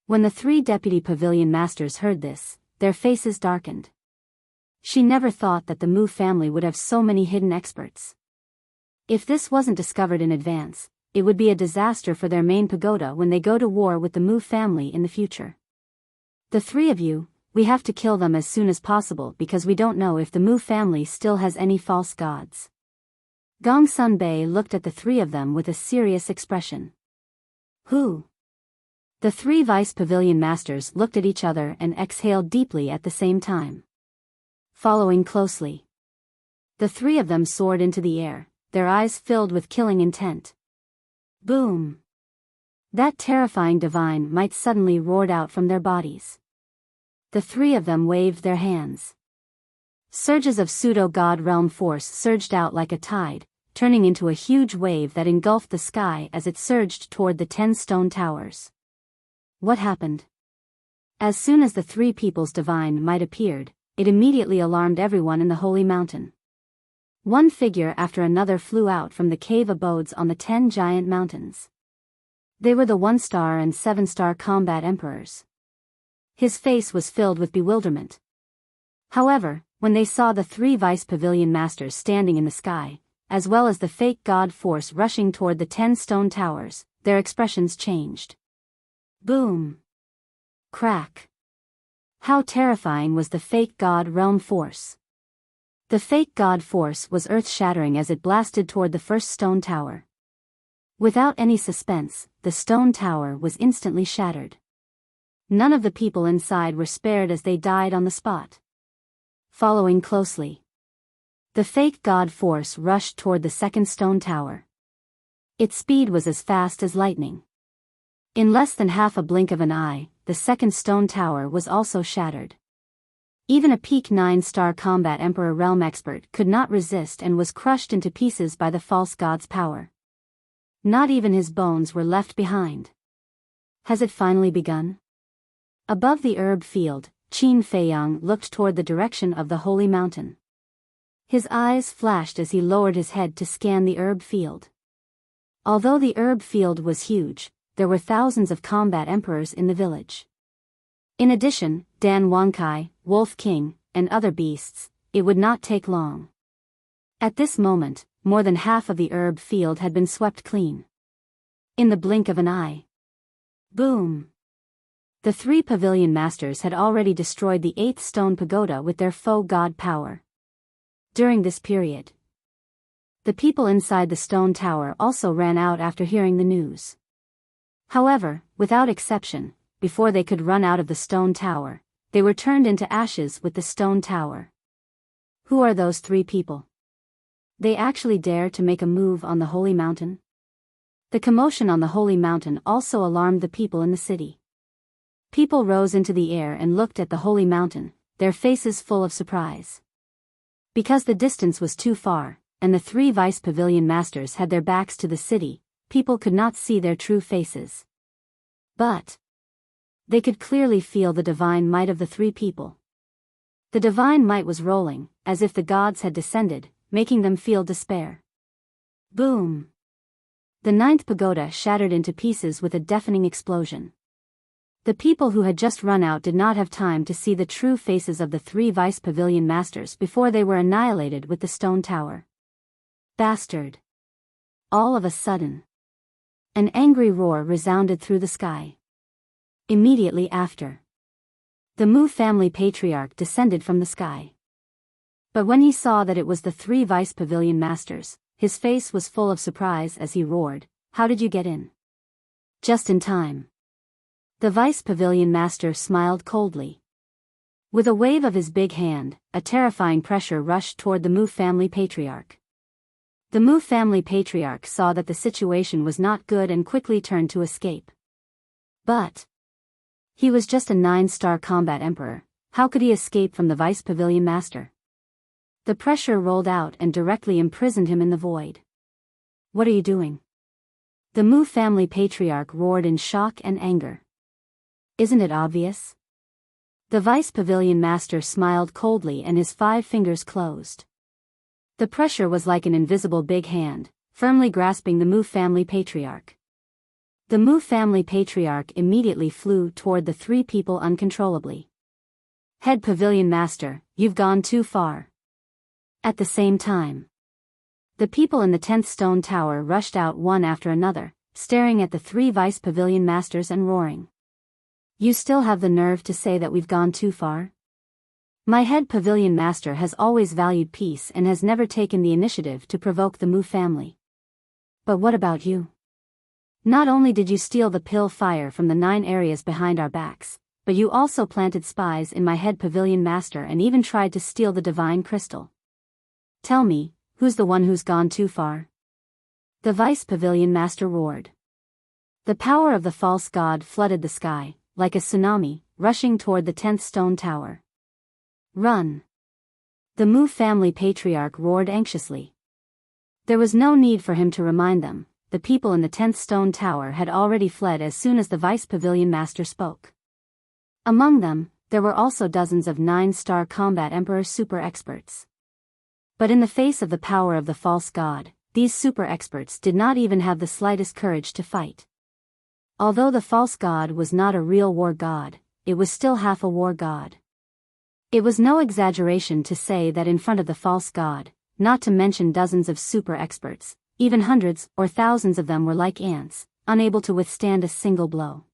When the 3 deputy pavilion masters heard this, their faces darkened. She never thought that the Mu family would have so many hidden experts. If this wasn't discovered in advance, it would be a disaster for their main pagoda when they go to war with the Mu family in the future. "The 3 of you, we have to kill them as soon as possible because we don't know if the Mu family still has any false gods." Gongsun Bei looked at the 3 of them with a serious expression. "Who?" The 3 vice pavilion masters looked at each other and exhaled deeply at the same time. Following closely, the 3 of them soared into the air, their eyes filled with killing intent. Boom! That terrifying divine might suddenly roared out from their bodies. The 3 of them waved their hands. Surges of pseudo-god realm force surged out like a tide, turning into a huge wave that engulfed the sky as it surged toward the 10 stone towers. What happened? As soon as the 3 people's divine might appeared, it immediately alarmed everyone in the holy mountain. One figure after another flew out from the cave abodes on the 10 giant mountains. They were the 1-star and 7-star combat emperors. His face was filled with bewilderment. However, when they saw the 3 vice pavilion masters standing in the sky, as well as the fake god force rushing toward the 10 stone towers, their expressions changed. Boom! Crack! How terrifying was the fake god realm force! The fake god force was earth-shattering as it blasted toward the first stone tower. Without any suspense, the stone tower was instantly shattered. None of the people inside were spared as they died on the spot. Following closely, The fake god force rushed toward the second stone tower. Its speed was as fast as lightning. In less than half a blink of an eye, the second stone tower was also shattered. Even a peak 9-star combat Emperor realm expert could not resist and was crushed into pieces by the false god's power. Not even his bones were left behind. Has it finally begun? Above the herb field, Qin Feiyang looked toward the direction of the holy mountain. His eyes flashed as he lowered his head to scan the herb field. Although the herb field was huge, there were thousands of combat emperors in the village. In addition, Dan Wankai, Wolf King, and other beasts, it would not take long. At this moment, more than half of the herb field had been swept clean. In the blink of an eye. Boom! The 3 pavilion masters had already destroyed the 8th stone pagoda with their faux god power. During this period, the people inside the stone tower also ran out after hearing the news. However, without exception, before they could run out of the stone tower, they were turned into ashes with the stone tower. Who are those 3 people? They actually dare to make a move on the holy mountain? The commotion on the holy mountain also alarmed the people in the city. People rose into the air and looked at the holy mountain, their faces full of surprise. Because the distance was too far, and the 3 vice pavilion masters had their backs to the city, people could not see their true faces. But they could clearly feel the divine might of the 3 people. The divine might was rolling, as if the gods had descended, making them feel despair. Boom! The 9th pagoda shattered into pieces with a deafening explosion. The people who had just run out did not have time to see the true faces of the 3 vice pavilion masters before they were annihilated with the stone tower. Bastard! All of a sudden, an angry roar resounded through the sky. Immediately after, the Mu family patriarch descended from the sky. But when he saw that it was the 3 vice pavilion masters, his face was full of surprise as he roared, "How did you get in?" Just in time. The vice pavilion master smiled coldly. With a wave of his big hand, a terrifying pressure rushed toward the Mu family patriarch. The Mu family patriarch saw that the situation was not good and quickly turned to escape. But he was just a 9-star combat emperor. How could he escape from the vice pavilion master? The pressure rolled out and directly imprisoned him in the void. What are you doing? The Mu family patriarch roared in shock and anger. Isn't it obvious? The vice pavilion master smiled coldly and his 5 fingers closed. The pressure was like an invisible big hand, firmly grasping the Mu family patriarch. The Mu family patriarch immediately flew toward the 3 people uncontrollably. Head pavilion master, you've gone too far. At the same time, the people in the 10th stone tower rushed out one after another, staring at the 3 vice pavilion masters and roaring. You still have the nerve to say that we've gone too far? My head pavilion master has always valued peace and has never taken the initiative to provoke the Mu family. But what about you? Not only did you steal the pill fire from the 9 areas behind our backs, but you also planted spies in my head pavilion master and even tried to steal the divine crystal. Tell me, who's the one who's gone too far? The vice pavilion master roared. The power of the false god flooded the sky, like a tsunami, rushing toward the 10th stone tower. Run! The Mu family patriarch roared anxiously. There was no need for him to remind them. The people in the 10th stone tower had already fled as soon as the vice pavilion master spoke. Among them, there were also dozens of 9-star combat emperor super experts. But in the face of the power of the false god, these super experts did not even have the slightest courage to fight. Although the false god was not a real war god, it was still half a war god. It was no exaggeration to say that in front of the false god, not to mention dozens of super experts, even hundreds or thousands of them were like ants, unable to withstand a single blow.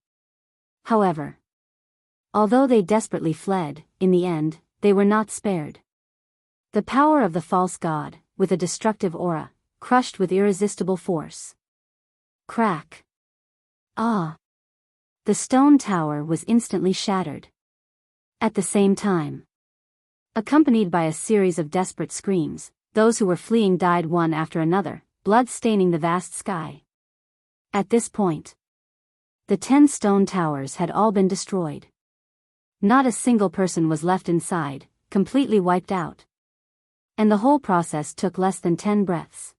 However, although they desperately fled, in the end, they were not spared. The power of the false god, with a destructive aura, crushed with irresistible force. Crack! Ah! The stone tower was instantly shattered. At the same time, accompanied by a series of desperate screams, those who were fleeing died one after another, blood staining the vast sky. At this point, the 10 stone towers had all been destroyed. Not a single person was left inside, completely wiped out. And the whole process took less than 10 breaths.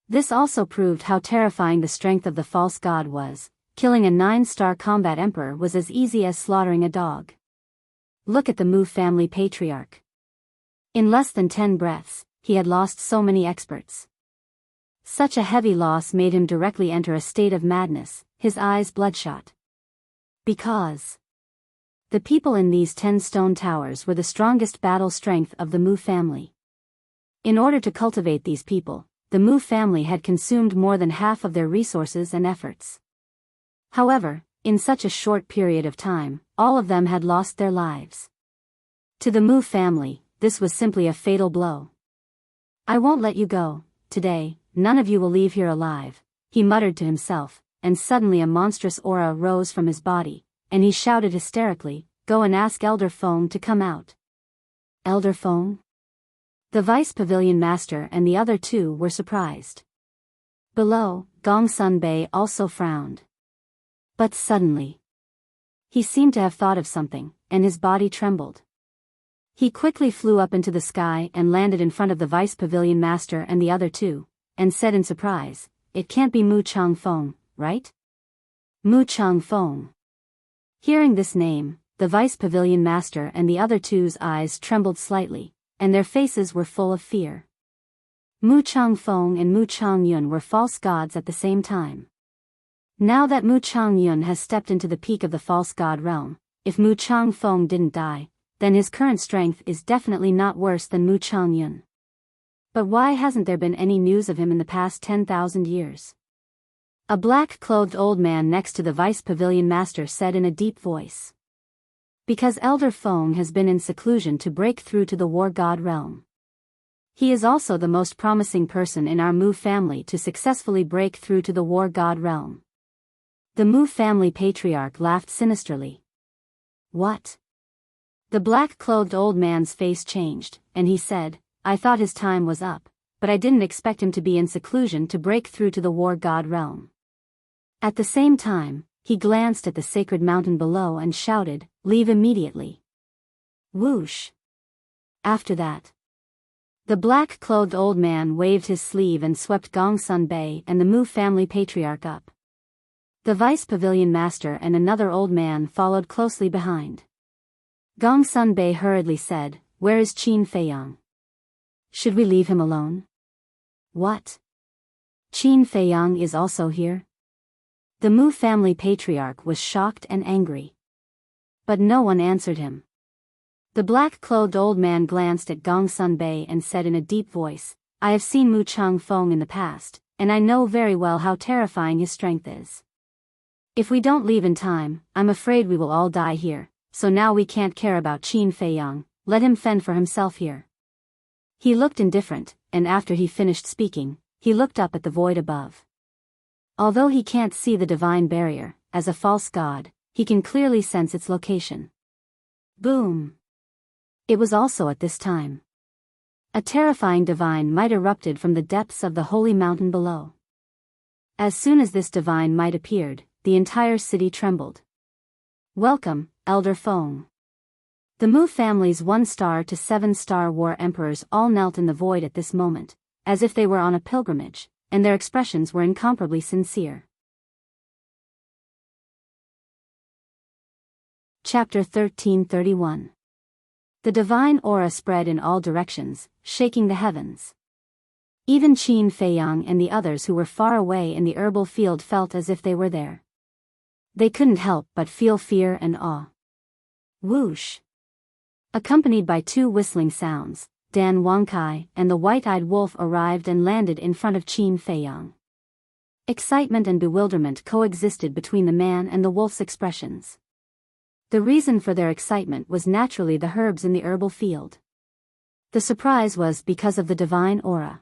This also proved how terrifying the strength of the false god was. Killing a 9-star combat emperor was as easy as slaughtering a dog. Look at the Mu family patriarch. In less than 10 breaths, he had lost so many experts. Such a heavy loss made him directly enter a state of madness, his eyes bloodshot. Because the people in these 10 stone towers were the strongest battle strength of the Mu family. In order to cultivate these people, the Mu family had consumed more than half of their resources and efforts. However, in such a short period of time, all of them had lost their lives. To the Mu family, this was simply a fatal blow. "I won't let you go, today, none of you will leave here alive," he muttered to himself, and suddenly a monstrous aura rose from his body, and he shouted hysterically, "Go and ask Elder Feng to come out." Elder Feng? The vice pavilion master and the other two were surprised. Below, Gongsun Bei also frowned. But suddenly, he seemed to have thought of something, and his body trembled. He quickly flew up into the sky and landed in front of the vice pavilion master and the other two, and said in surprise, "It can't be Mu Changfeng, right?" Mu Changfeng. Hearing this name, the vice pavilion master and the other two's eyes trembled slightly, and their faces were full of fear. Mu Changfeng and Mu Changyun were false gods at the same time. Now that Mu Changyun has stepped into the peak of the false god realm, if Mu Changfeng didn't die, then his current strength is definitely not worse than Mu Changyun. But why hasn't there been any news of him in the past 10,000 years? A black-clothed old man next to the vice pavilion master said in a deep voice. Because Elder Feng has been in seclusion to break through to the war god realm. He is also the most promising person in our Mu family to successfully break through to the war god realm. The Mu family patriarch laughed sinisterly. What? The black-clothed old man's face changed, and he said, "I thought his time was up, but I didn't expect him to be in seclusion to break through to the war god realm." At the same time, he glanced at the sacred mountain below and shouted, "Leave immediately." Whoosh. After that, the black-clothed old man waved his sleeve and swept Gongsun Bei and the Mu family patriarch up. The vice pavilion master and another old man followed closely behind. Gongsun Bei hurriedly said, "Where is Qin Feiyang? Should we leave him alone?" "What? Qin Feiyang is also here?" The Mu family patriarch was shocked and angry. But no one answered him. The black-clothed old man glanced at Gongsun Bei and said in a deep voice, "I have seen Mu Changfeng in the past, and I know very well how terrifying his strength is. If we don't leave in time, I'm afraid we will all die here, so now we can't care about Qin Feiyang, let him fend for himself here." He looked indifferent, and after he finished speaking, he looked up at the void above. Although he can't see the divine barrier, as a false god, he can clearly sense its location. Boom! It was also at this time. A terrifying divine might erupted from the depths of the holy mountain below. As soon as this divine might appeared, the entire city trembled. "Welcome, Elder Feng." The Mu family's 1-star to 7-star war emperors all knelt in the void at this moment, as if they were on a pilgrimage, and their expressions were incomparably sincere. Chapter 1331. The divine aura spread in all directions, shaking the heavens. Even Qin Feiyang and the others who were far away in the herbal field felt as if they were there. They couldn't help but feel fear and awe. Whoosh! Accompanied by 2 whistling sounds, Dan Wangkai and the white-eyed wolf arrived and landed in front of Qin Feiyang. Excitement and bewilderment coexisted between the man and the wolf's expressions. The reason for their excitement was naturally the herbs in the herbal field. The surprise was because of the divine aura.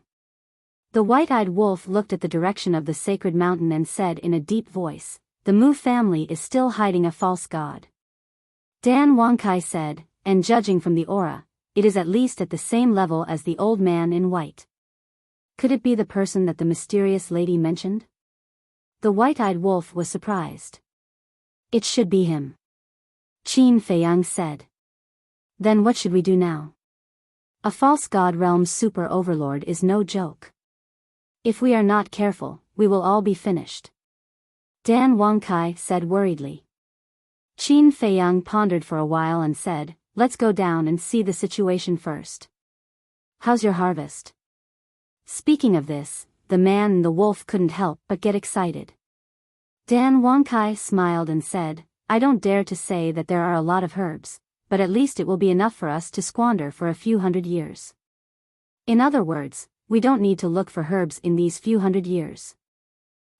The white-eyed wolf looked at the direction of the sacred mountain and said in a deep voice, "The Mu family is still hiding a false god." Dan Wangkai said, "And judging from the aura, it is at least at the same level as the old man in white. Could it be the person that the mysterious lady mentioned? The white-eyed wolf was surprised. It should be him. Qin Feiyang said. Then what should we do now? A false god realm super overlord is no joke. If we are not careful, we will all be finished. Dan Wangkai said worriedly. Qin Feiyang pondered for a while and said, let's go down and see the situation first. How's your harvest? Speaking of this, the man and the wolf couldn't help but get excited. Dan Wangkai smiled and said, I don't dare to say that there are a lot of herbs, but at least it will be enough for us to squander for a few hundred years. In other words, we don't need to look for herbs in these few hundred years.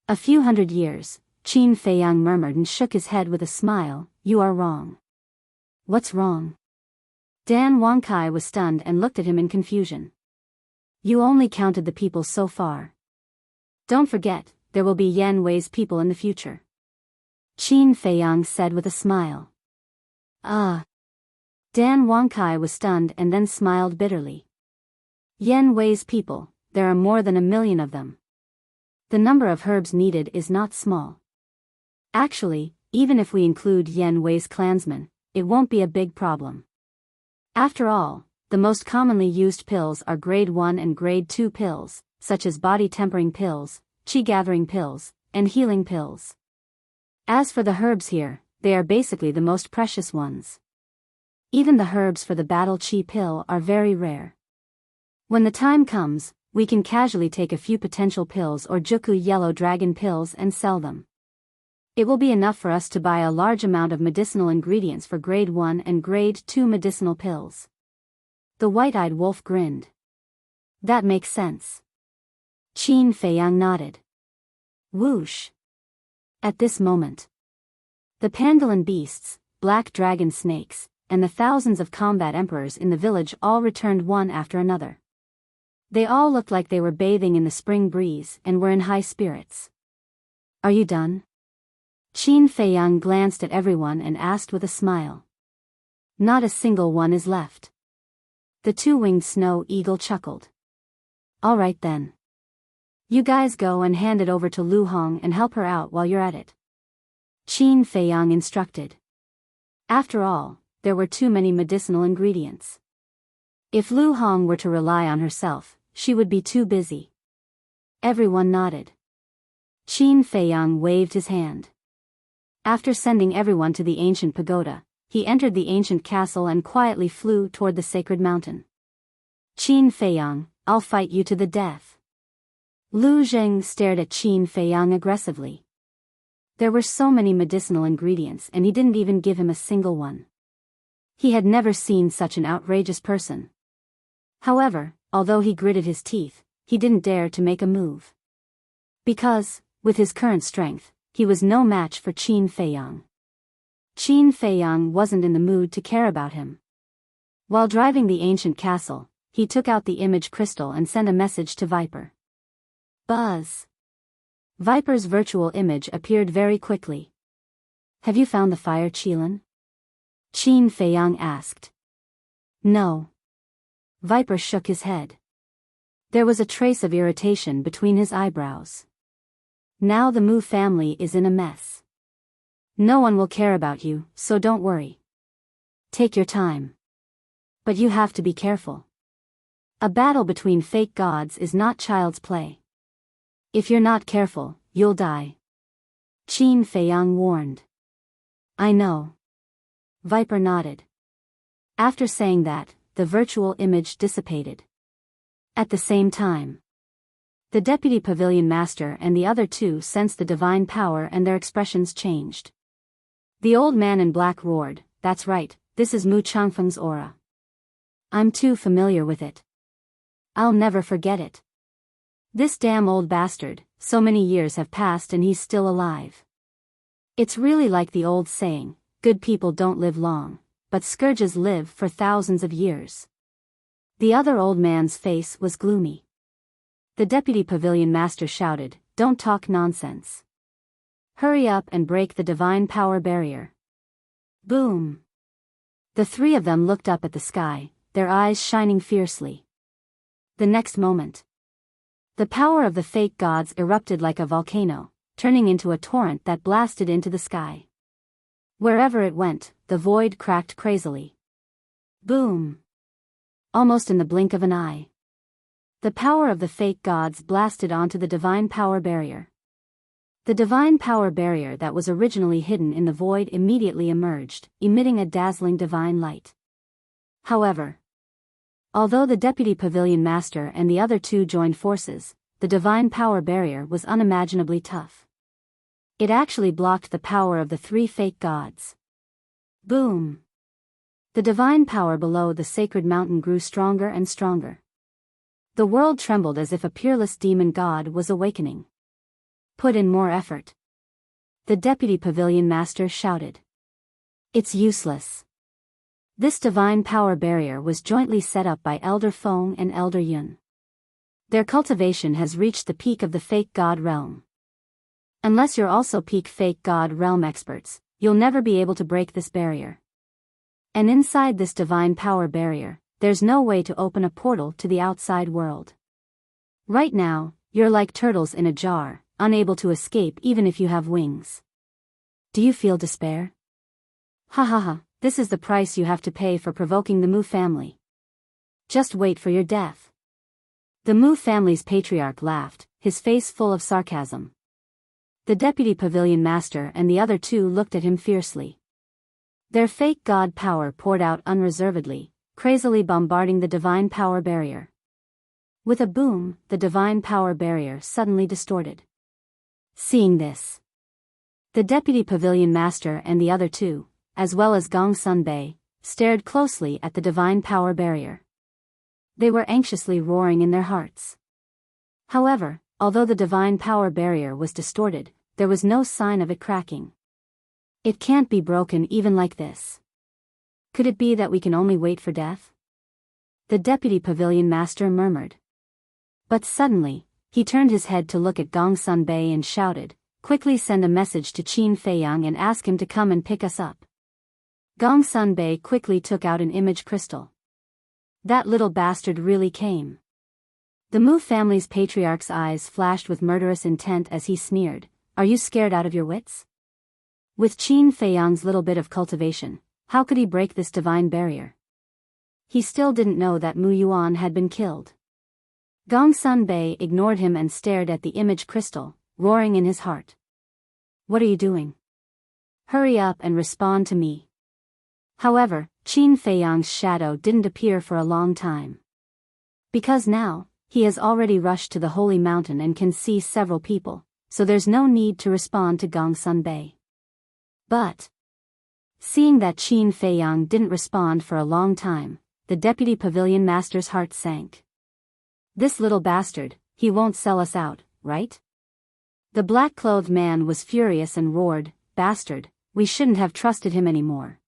A few hundred years, Qin Feiyang murmured and shook his head with a smile, you are wrong. What's wrong? Dan Wangkai was stunned and looked at him in confusion. You only counted the people so far. Don't forget, there will be Yan Wei's people in the future. Qin Feiyang said with a smile. Ah. Dan Wangkai was stunned and then smiled bitterly. Yan Wei's people, there are more than 1 million of them. The number of herbs needed is not small. Actually, even if we include Yan Wei's clansmen, it won't be a big problem. After all, the most commonly used pills are grade 1 and grade 2 pills, such as body tempering pills, qi gathering pills, and healing pills. As for the herbs here, they are basically the most precious ones. Even the herbs for the battle qi pill are very rare. When the time comes, we can casually take a few potential pills or Juku yellow dragon pills and sell them. It will be enough for us to buy a large amount of medicinal ingredients for grade 1 and grade 2 medicinal pills. The white-eyed wolf grinned. That makes sense. Qin Feiyang nodded. Whoosh. At this moment, the pangolin beasts, black dragon snakes, and the thousands of combat emperors in the village all returned one after another. They all looked like they were bathing in the spring breeze and were in high spirits. Are you done? Qin Feiyang glanced at everyone and asked with a smile. Not a single one is left. The two-winged snow eagle chuckled. All right then. You guys go and hand it over to Lu Hong and help her out while you're at it. Qin Feiyang instructed. After all, there were too many medicinal ingredients. If Lu Hong were to rely on herself, she would be too busy. Everyone nodded. Qin Feiyang waved his hand. After sending everyone to the ancient pagoda, he entered the ancient castle and quietly flew toward the sacred mountain. Qin Feiyang, I'll fight you to the death. Lu Zheng stared at Qin Feiyang aggressively. There were so many medicinal ingredients and he didn't even give him a single one. He had never seen such an outrageous person. However, although he gritted his teeth, he didn't dare to make a move. Because, with his current strength, he was no match for Qin Feiyang. Qin Feiyang wasn't in the mood to care about him. While driving the ancient castle, he took out the image crystal and sent a message to Viper. Buzz. Viper's virtual image appeared very quickly. Have you found the fire Qilin? Qin Feiyang asked. No. Viper shook his head. There was a trace of irritation between his eyebrows. Now the Mu family is in a mess. No one will care about you, so don't worry. Take your time. But you have to be careful. A battle between fake gods is not child's play. If you're not careful, you'll die. Qin Feiyang warned. I know. Viper nodded. After saying that, the virtual image dissipated. At the same time, the deputy pavilion master and the other two sensed the divine power and their expressions changed. The old man in black roared, that's right, this is Mu Changfeng's aura. I'm too familiar with it. I'll never forget it. This damn old bastard, so many years have passed and he's still alive. It's really like the old saying, good people don't live long, but scourges live for thousands of years. The other old man's face was gloomy. The deputy pavilion master shouted, don't talk nonsense. Hurry up and break the divine power barrier. Boom. The three of them looked up at the sky, their eyes shining fiercely. The next moment, the power of the fake gods erupted like a volcano, turning into a torrent that blasted into the sky. Wherever it went, the void cracked crazily. Boom! Almost in the blink of an eye, the power of the fake gods blasted onto the divine power barrier. The divine power barrier that was originally hidden in the void immediately emerged, emitting a dazzling divine light. However, although the Deputy Pavilion Master and the other two joined forces, the divine power barrier was unimaginably tough. It actually blocked the power of the three fake gods. Boom! The divine power below the sacred mountain grew stronger and stronger. The world trembled as if a peerless demon god was awakening. Put in more effort. The Deputy Pavilion Master shouted. It's useless. This divine power barrier was jointly set up by Elder Feng and Elder Yun. Their cultivation has reached the peak of the fake god realm. Unless you're also peak fake god realm experts, you'll never be able to break this barrier. And inside this divine power barrier, there's no way to open a portal to the outside world. Right now, you're like turtles in a jar, unable to escape even if you have wings. Do you feel despair? Ha ha ha, this is the price you have to pay for provoking the Mu family. Just wait for your death. The Mu family's patriarch laughed, his face full of sarcasm. The Deputy Pavilion Master and the other two looked at him fiercely. Their fake god power poured out unreservedly, crazily bombarding the divine power barrier. With a boom, the divine power barrier suddenly distorted. Seeing this, the Deputy Pavilion Master and the other two, as well as Gong Sun Bei, stared closely at the divine power barrier. They were anxiously roaring in their hearts. However, although the divine power barrier was distorted, there was no sign of it cracking. It can't be broken even like this. Could it be that we can only wait for death? The Deputy Pavilion Master murmured. But suddenly, he turned his head to look at Gong Sun Bei and shouted, "Quickly send a message to Qin Feiyang and ask him to come and pick us up." Gong Sun Bei quickly took out an image crystal. That little bastard really came. The Mu family's patriarch's eyes flashed with murderous intent as he sneered, "Are you scared out of your wits? With Qin Feiyang's little bit of cultivation, how could he break this divine barrier?" He still didn't know that Mu Yuan had been killed. Gong Sun Bei ignored him and stared at the image crystal, roaring in his heart. "What are you doing? Hurry up and respond to me." However, Qin Feiyang's shadow didn't appear for a long time. Because now, he has already rushed to the holy mountain and can see several people, so there's no need to respond to Gong Sun Bei. But, seeing that Qin Feiyang didn't respond for a long time, the Deputy Pavilion Master's heart sank. This little bastard, he won't sell us out, right? The black-clothed man was furious and roared, "Bastard, we shouldn't have trusted him anymore."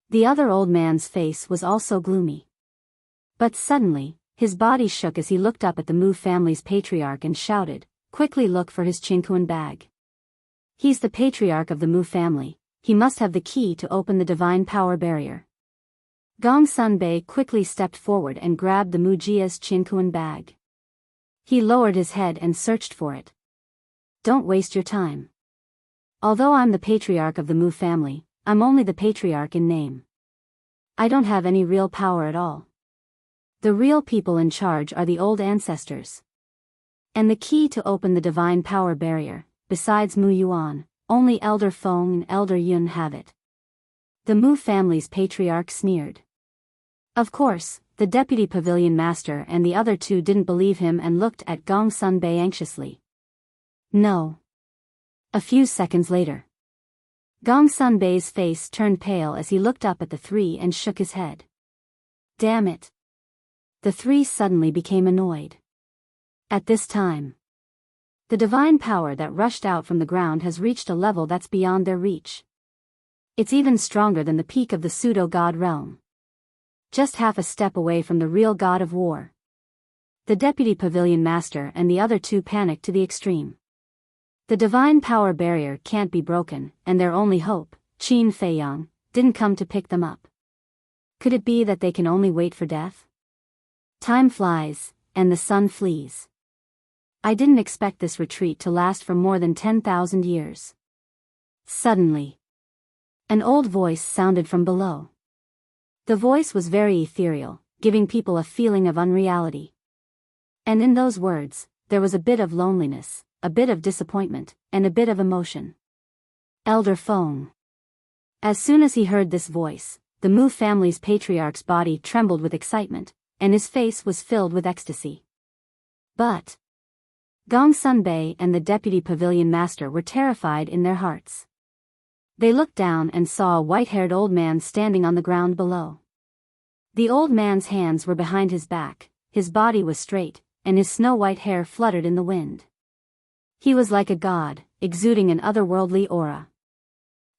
The other old man's face was also gloomy. But suddenly, his body shook as he looked up at the Mu family's patriarch and shouted, "Quickly look for his Qinkuan bag. He's the patriarch of the Mu family, he must have the key to open the divine power barrier." Gong Sun Bei quickly stepped forward and grabbed the Mujia's Qinkuan bag. He lowered his head and searched for it. "Don't waste your time. Although I'm the patriarch of the Mu family, I'm only the patriarch in name. I don't have any real power at all. The real people in charge are the old ancestors. And the key to open the divine power barrier, besides Mu Yuan, only Elder Feng and Elder Yun have it." The Mu family's patriarch sneered. Of course, the Deputy Pavilion Master and the other two didn't believe him and looked at Gong Sun Bei anxiously. No. A few seconds later, Gong Sun Bei's face turned pale as he looked up at the three and shook his head. Damn it. The three suddenly became annoyed. At this time, the divine power that rushed out from the ground has reached a level that's beyond their reach. It's even stronger than the peak of the pseudo-god realm. Just half a step away from the real god of war. The Deputy Pavilion Master and the other two panicked to the extreme. The divine power barrier can't be broken, and their only hope, Qin Feiyang, didn't come to pick them up. Could it be that they can only wait for death? Time flies, and the sun flees. I didn't expect this retreat to last for more than 10,000 years. Suddenly, an old voice sounded from below. The voice was very ethereal, giving people a feeling of unreality. And in those words, there was a bit of loneliness, a bit of disappointment, and a bit of emotion. Elder Feng. As soon as he heard this voice, the Mu family's patriarch's body trembled with excitement, and his face was filled with ecstasy. But Gong Sunbei and the deputy pavilion master were terrified in their hearts. They looked down and saw a white-haired old man standing on the ground below. The old man's hands were behind his back, his body was straight, and his snow-white hair fluttered in the wind. He was like a god, exuding an otherworldly aura.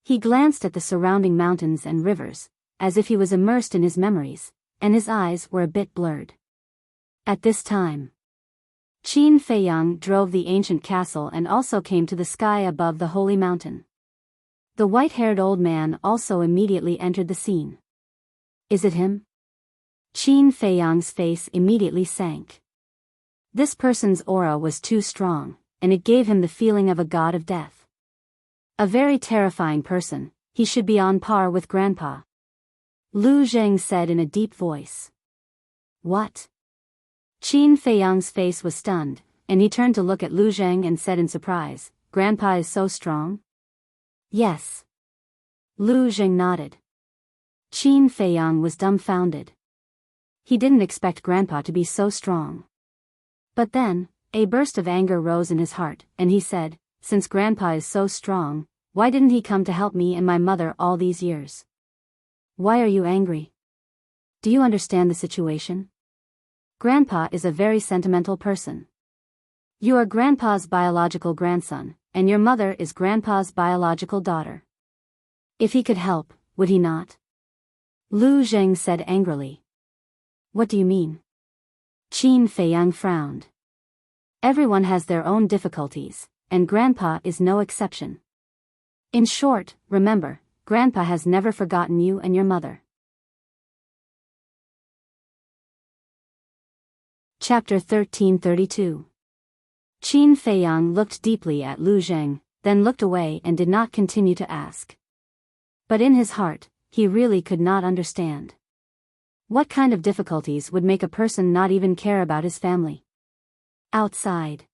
He glanced at the surrounding mountains and rivers, as if he was immersed in his memories, and his eyes were a bit blurred. At this time, Qin Feiyang drove the ancient castle and also came to the sky above the holy mountain. The white-haired old man also immediately entered the scene. Is it him? Qin Feiyang's face immediately sank. This person's aura was too strong, and it gave him the feeling of a god of death. A very terrifying person, he should be on par with Grandpa. Lu Zheng said in a deep voice. What? Qin Feiyang's face was stunned, and he turned to look at Lu Zheng and said in surprise, Grandpa is so strong? Yes. Lu Zheng nodded. Qin Feiyang was dumbfounded. He didn't expect Grandpa to be so strong. But then, a burst of anger rose in his heart, and he said, since Grandpa is so strong, why didn't he come to help me and my mother all these years? Why are you angry? Do you understand the situation? Grandpa is a very sentimental person. You are Grandpa's biological grandson, and your mother is Grandpa's biological daughter. If he could help, would he not? Lu Zheng said angrily. What do you mean? Qin Feiyang frowned. Everyone has their own difficulties, and Grandpa is no exception. In short, remember, Grandpa has never forgotten you and your mother. Chapter 1332. Qin Feiyang looked deeply at Lu Zheng, then looked away and did not continue to ask. But in his heart, he really could not understand. What kind of difficulties would make a person not even care about his family? Outside,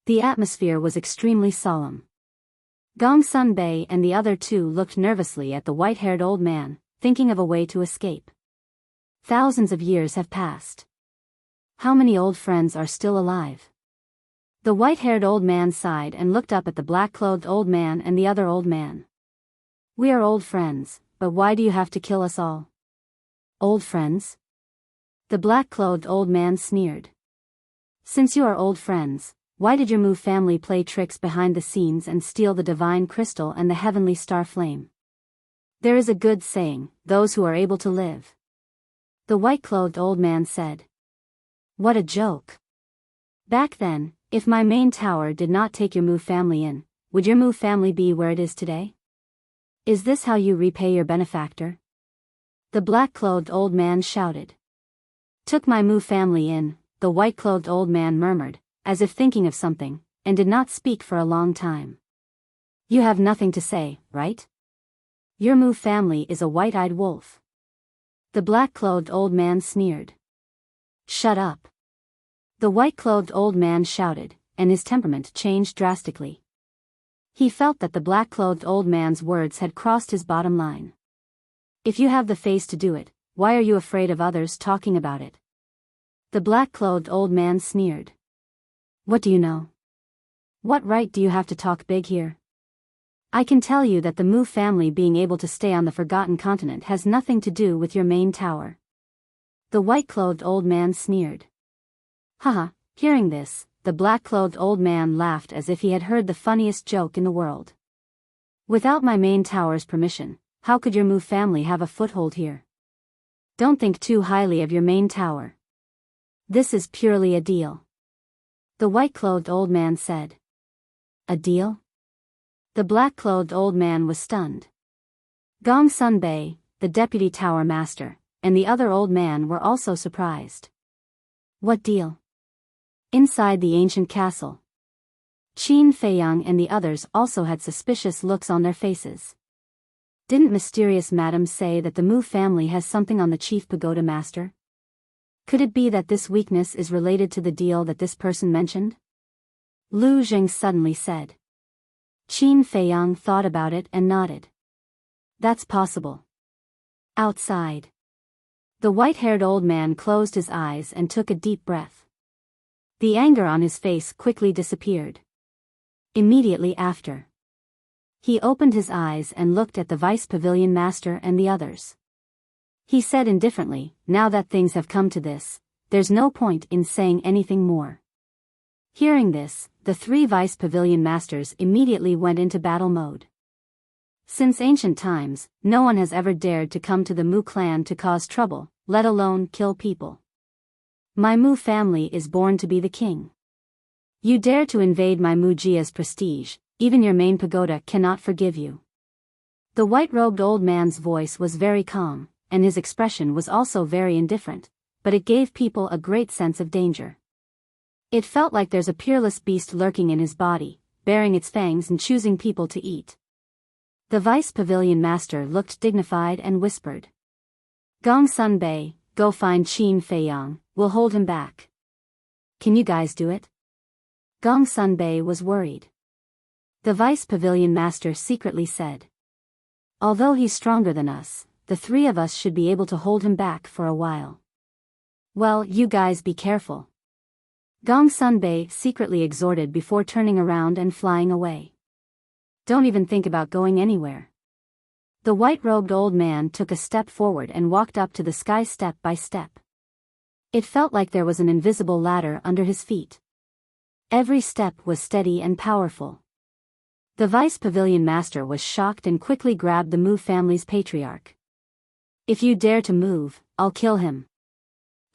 the atmosphere was extremely solemn. Gong Sunbei and the other two looked nervously at the white-haired old man, thinking of a way to escape. Thousands of years have passed. How many old friends are still alive? The white-haired old man sighed and looked up at the black-clothed old man and the other old man. We are old friends, but why do you have to kill us all? Old friends? The black-clothed old man sneered. Since you are old friends, why did your Mu family play tricks behind the scenes and steal the divine crystal and the heavenly star flame? There is a good saying, those who are able to live. The white-clothed old man said. What a joke. Back then, if my main tower did not take your Mu family in, would your Mu family be where it is today? Is this how you repay your benefactor? The black-clothed old man shouted. Took my Mu family in, the white-clothed old man murmured, as if thinking of something, and did not speak for a long time. You have nothing to say, right? Your Mu family is a white-eyed wolf. The black-clothed old man sneered. Shut up. The white-clothed old man shouted, and his temperament changed drastically. He felt that the black-clothed old man's words had crossed his bottom line. If you have the face to do it, why are you afraid of others talking about it? The black-clothed old man sneered. What do you know? What right do you have to talk big here? I can tell you that the Mu family being able to stay on the Forgotten Continent has nothing to do with your main tower. The white-clothed old man sneered. Haha, hearing this, the black-clothed old man laughed as if he had heard the funniest joke in the world. Without my main tower's permission, how could your Mu family have a foothold here? Don't think too highly of your main tower. This is purely a deal. The white-clothed old man said. A deal? The black-clothed old man was stunned. Gong Sunbei, the deputy tower master, and the other old man were also surprised. What deal? Inside the ancient castle, Qin Feiyang and the others also had suspicious looks on their faces. Didn't mysterious madam say that the Mu family has something on the chief pagoda master? Could it be that this weakness is related to the deal that this person mentioned? Lu Zheng suddenly said. Qin Feiyang thought about it and nodded. That's possible. Outside, the white-haired old man closed his eyes and took a deep breath. The anger on his face quickly disappeared. Immediately after, he opened his eyes and looked at the vice pavilion master and the others. He said indifferently, now that things have come to this, there's no point in saying anything more. Hearing this, the three vice pavilion masters immediately went into battle mode. Since ancient times, no one has ever dared to come to the Mu clan to cause trouble, let alone kill people. My Mu family is born to be the king. You dare to invade my Mujia's prestige, even your main pagoda cannot forgive you. The white-robed old man's voice was very calm, and his expression was also very indifferent, but it gave people a great sense of danger. It felt like there's a peerless beast lurking in his body, baring its fangs and choosing people to eat. The vice pavilion master looked dignified and whispered. Gong Sun Bei, go find Qin Feiyang, we'll hold him back. Can you guys do it? Gong Sun Bei was worried. The vice pavilion master secretly said. Although he's stronger than us, the three of us should be able to hold him back for a while. Well, you guys be careful. Gong Sun Bei secretly exhorted before turning around and flying away. Don't even think about going anywhere. The white-robed old man took a step forward and walked up to the sky step by step. It felt like there was an invisible ladder under his feet. Every step was steady and powerful. The vice pavilion master was shocked and quickly grabbed the Mu family's patriarch. If you dare to move, I'll kill him.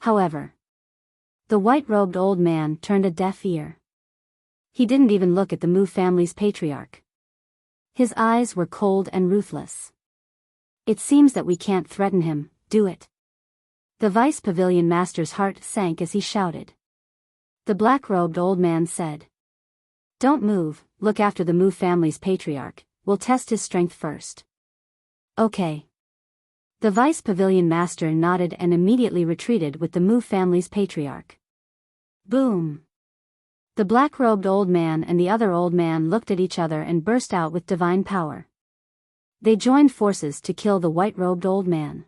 However, the white-robed old man turned a deaf ear. He didn't even look at the Mu family's patriarch. His eyes were cold and ruthless. It seems that we can't threaten him, do it. The vice pavilion master's heart sank as he shouted. The black-robed old man said. Don't move, look after the Mu family's patriarch, we'll test his strength first. Okay. The vice pavilion master nodded and immediately retreated with the Mu family's patriarch. Boom! The black-robed old man and the other old man looked at each other and burst out with divine power. They joined forces to kill the white-robed old man.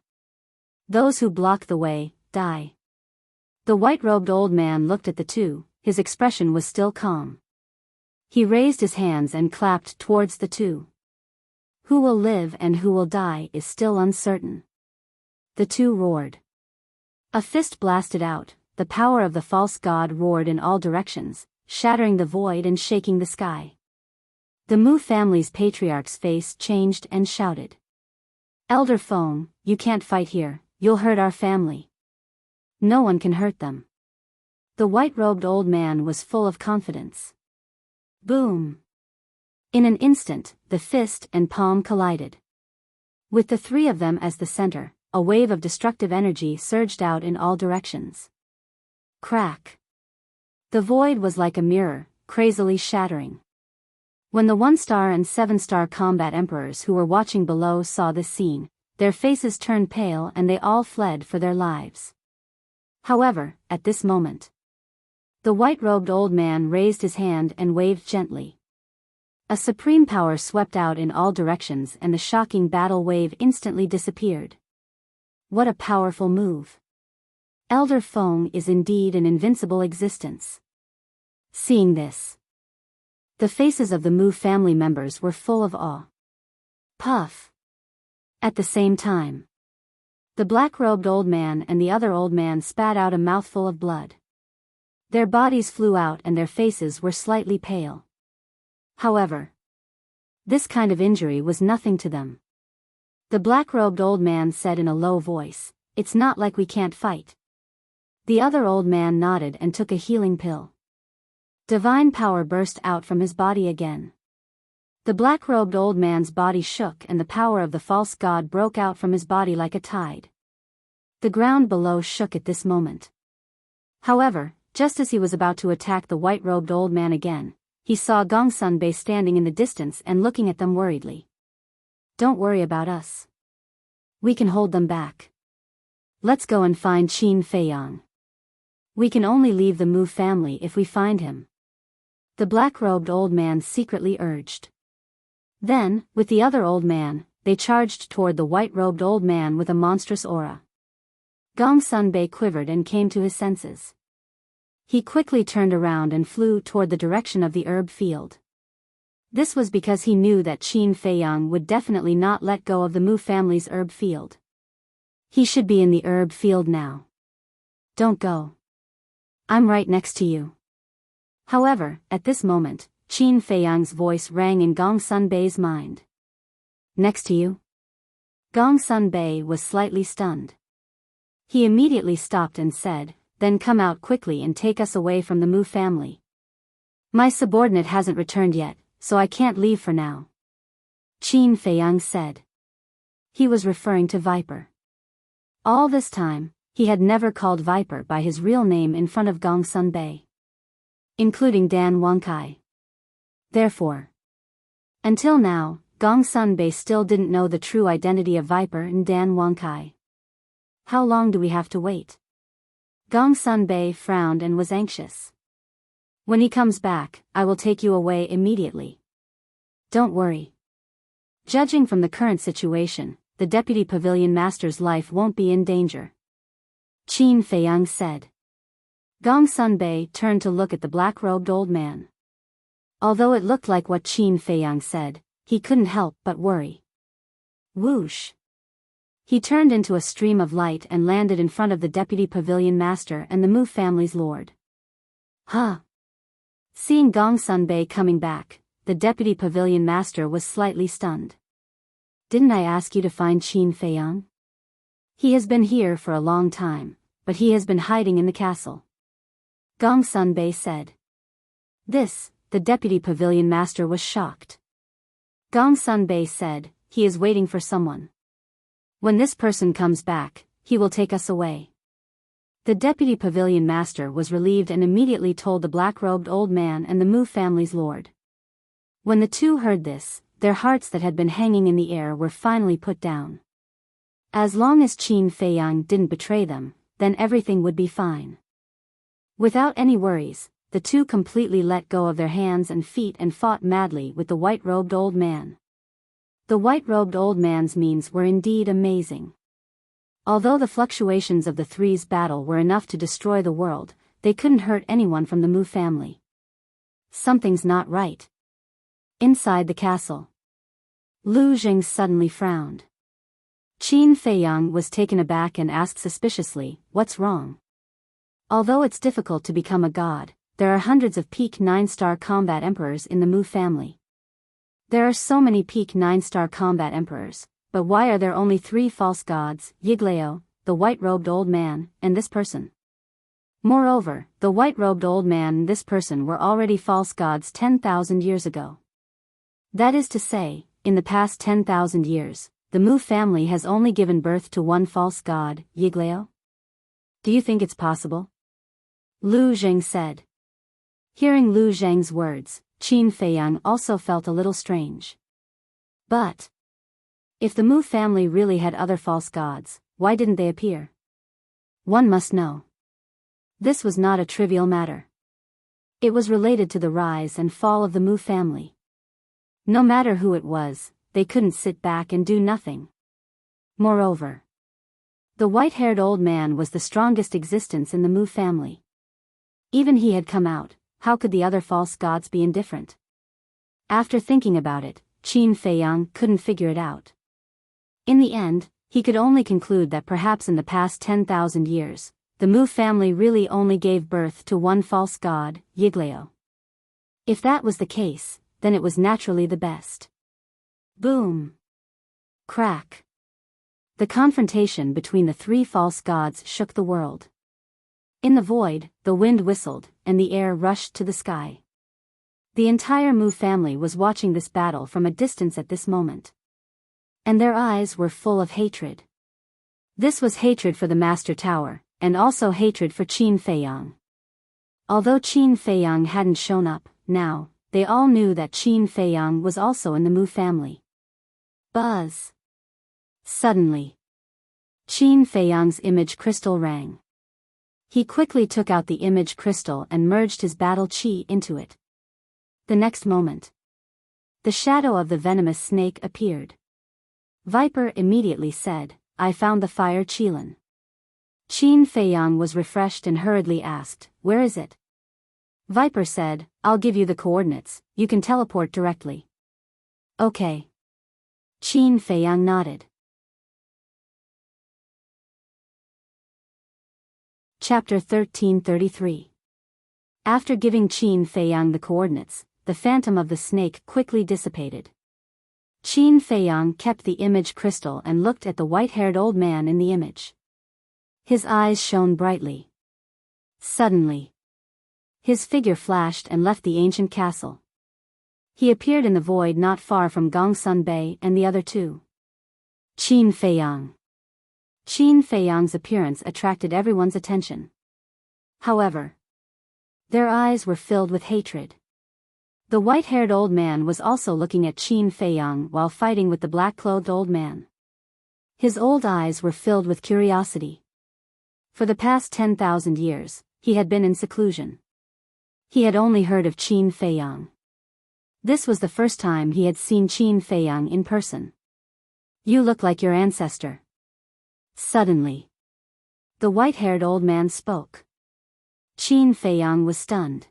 Those who block the way, die. The white-robed old man looked at the two, his expression was still calm. He raised his hands and clapped towards the two. Who will live and who will die is still uncertain. The two roared. A fist blasted out, the power of the false god roared in all directions, shattering the void and shaking the sky. The Mu family's patriarch's face changed and shouted. Elder Feng, you can't fight here, you'll hurt our family. No one can hurt them. The white-robed old man was full of confidence. Boom! In an instant, the fist and palm collided. With the three of them as the center, a wave of destructive energy surged out in all directions. Crack! The void was like a mirror, crazily shattering. When the 1-star and 7-star combat emperors who were watching below saw this scene, their faces turned pale and they all fled for their lives. However, at this moment, the white-robed old man raised his hand and waved gently. A supreme power swept out in all directions and the shocking battle wave instantly disappeared. What a powerful move! Elder Feng is indeed an invincible existence. Seeing this, the faces of the Mu family members were full of awe. Puff! At the same time, the black-robed old man and the other old man spat out a mouthful of blood. Their bodies flew out and their faces were slightly pale. However, this kind of injury was nothing to them. The black-robed old man said in a low voice, "It's not like we can't fight." The other old man nodded and took a healing pill. Divine power burst out from his body again. The black-robed old man's body shook and the power of the false god broke out from his body like a tide. The ground below shook at this moment. However, just as he was about to attack the white-robed old man again, he saw Gongsun standing in the distance and looking at them worriedly. "Don't worry about us. We can hold them back. Let's go and find Qin Feiyang. We can only leave the Mu family if we find him," the black-robed old man secretly urged. Then, with the other old man, they charged toward the white-robed old man with a monstrous aura. Gongsun quivered and came to his senses. He quickly turned around and flew toward the direction of the herb field. This was because he knew that Qin Feiyang would definitely not let go of the Mu family's herb field. He should be in the herb field now. "Don't go. I'm right next to you." However, at this moment, Qin Feiyang's voice rang in Gongsun Bei's mind. "Next to you?" Gongsun Bei was slightly stunned. He immediately stopped and said, "Then come out quickly and take us away from the Mu family. My subordinate hasn't returned yet, so I can't leave for now," Qin Feiyang said. He was referring to Viper. All this time, he had never called Viper by his real name in front of Gongsun Bei, including Dan Wangkai. Therefore, until now, Gongsun Bei still didn't know the true identity of Viper and Dan Wangkai. "How long do we have to wait?" Gongsun Bei frowned and was anxious. "When he comes back, I will take you away immediately. Don't worry. Judging from the current situation, the deputy pavilion master's life won't be in danger," Qin Feiyang said. Gongsun Bei turned to look at the black-robed old man. Although it looked like what Qin Feiyang said, he couldn't help but worry. Whoosh! He turned into a stream of light and landed in front of the deputy pavilion master and the Mu family's lord. Huh! Seeing Gongsun Bei coming back, the deputy pavilion master was slightly stunned. "Didn't I ask you to find Qin Feiyang? He has been here for a long time, but he has been hiding in the castle," Gongsun Bei said. The deputy pavilion master was shocked. Gongsun Bei said, "He is waiting for someone. When this person comes back, he will take us away." The deputy pavilion master was relieved and immediately told the black-robed old man and the Mu family's lord. When the two heard this, their hearts that had been hanging in the air were finally put down. As long as Qin Feiyang didn't betray them, then everything would be fine. Without any worries, the two completely let go of their hands and feet and fought madly with the white-robed old man. The white-robed old man's means were indeed amazing. Although the fluctuations of the three's battle were enough to destroy the world, they couldn't hurt anyone from the Mu family. Something's not right. Inside the castle, Lu Jing suddenly frowned. Qin Feiyang was taken aback and asked suspiciously, "What's wrong?" Although it's difficult to become a god, there are hundreds of peak 9-star combat emperors in the Mu family. There are so many peak 9-star combat emperors, but why are there only 3 false gods, Yiglao, the white-robed old man, and this person? Moreover, the white-robed old man and this person were already false gods 10,000 years ago. That is to say, in the past 10,000 years, the Mu family has only given birth to one false god, Yiglao? Do you think it's possible? Lu Jing said. Hearing Lu Zheng's words, Qin Feiyang also felt a little strange. But if the Mu family really had other false gods, why didn't they appear? One must know. This was not a trivial matter. It was related to the rise and fall of the Mu family. No matter who it was, they couldn't sit back and do nothing. Moreover, the white-haired old man was the strongest existence in the Mu family. Even he had come out, how could the other false gods be indifferent? After thinking about it, Qin Feiyang couldn't figure it out. In the end, he could only conclude that perhaps in the past 10,000 years, the Mu family really only gave birth to one false god, Yiglao. If that was the case, then it was naturally the best. Boom! Crack! The confrontation between the 3 false gods shook the world. In the void, the wind whistled, and the air rushed to the sky. The entire Mu family was watching this battle from a distance at this moment. And their eyes were full of hatred. This was hatred for the Master Tower, and also hatred for Qin Feiyang. Although Qin Feiyang hadn't shown up, now, they all knew that Qin Feiyang was also in the Mu family. Buzz! Suddenly, Qin Feiyang's image crystal rang. He quickly took out the image crystal and merged his battle chi into it. The next moment, the shadow of the venomous snake appeared. Viper immediately said, "I found the fire Qilin." Qin Feiyang was refreshed and hurriedly asked, "Where is it?" Viper said, "I'll give you the coordinates, you can teleport directly." Okay. Qin Feiyang nodded. Chapter 1333. After giving Qin Feiyang the coordinates, the phantom of the snake quickly dissipated. Qin Feiyang kept the image crystal and looked at the white-haired old man in the image. His eyes shone brightly. Suddenly, his figure flashed and left the ancient castle. He appeared in the void not far from Gongsun Bei and the other two. Qin Feiyang. Qin Feiyang's appearance attracted everyone's attention. However, their eyes were filled with hatred. The white-haired old man was also looking at Qin Feiyang while fighting with the black-clothed old man. His old eyes were filled with curiosity. For the past 10,000 years, he had been in seclusion. He had only heard of Qin Feiyang. This was the first time he had seen Qin Feiyang in person. "You look like your ancestor." Suddenly, the white-haired old man spoke. Qin Feiyang was stunned.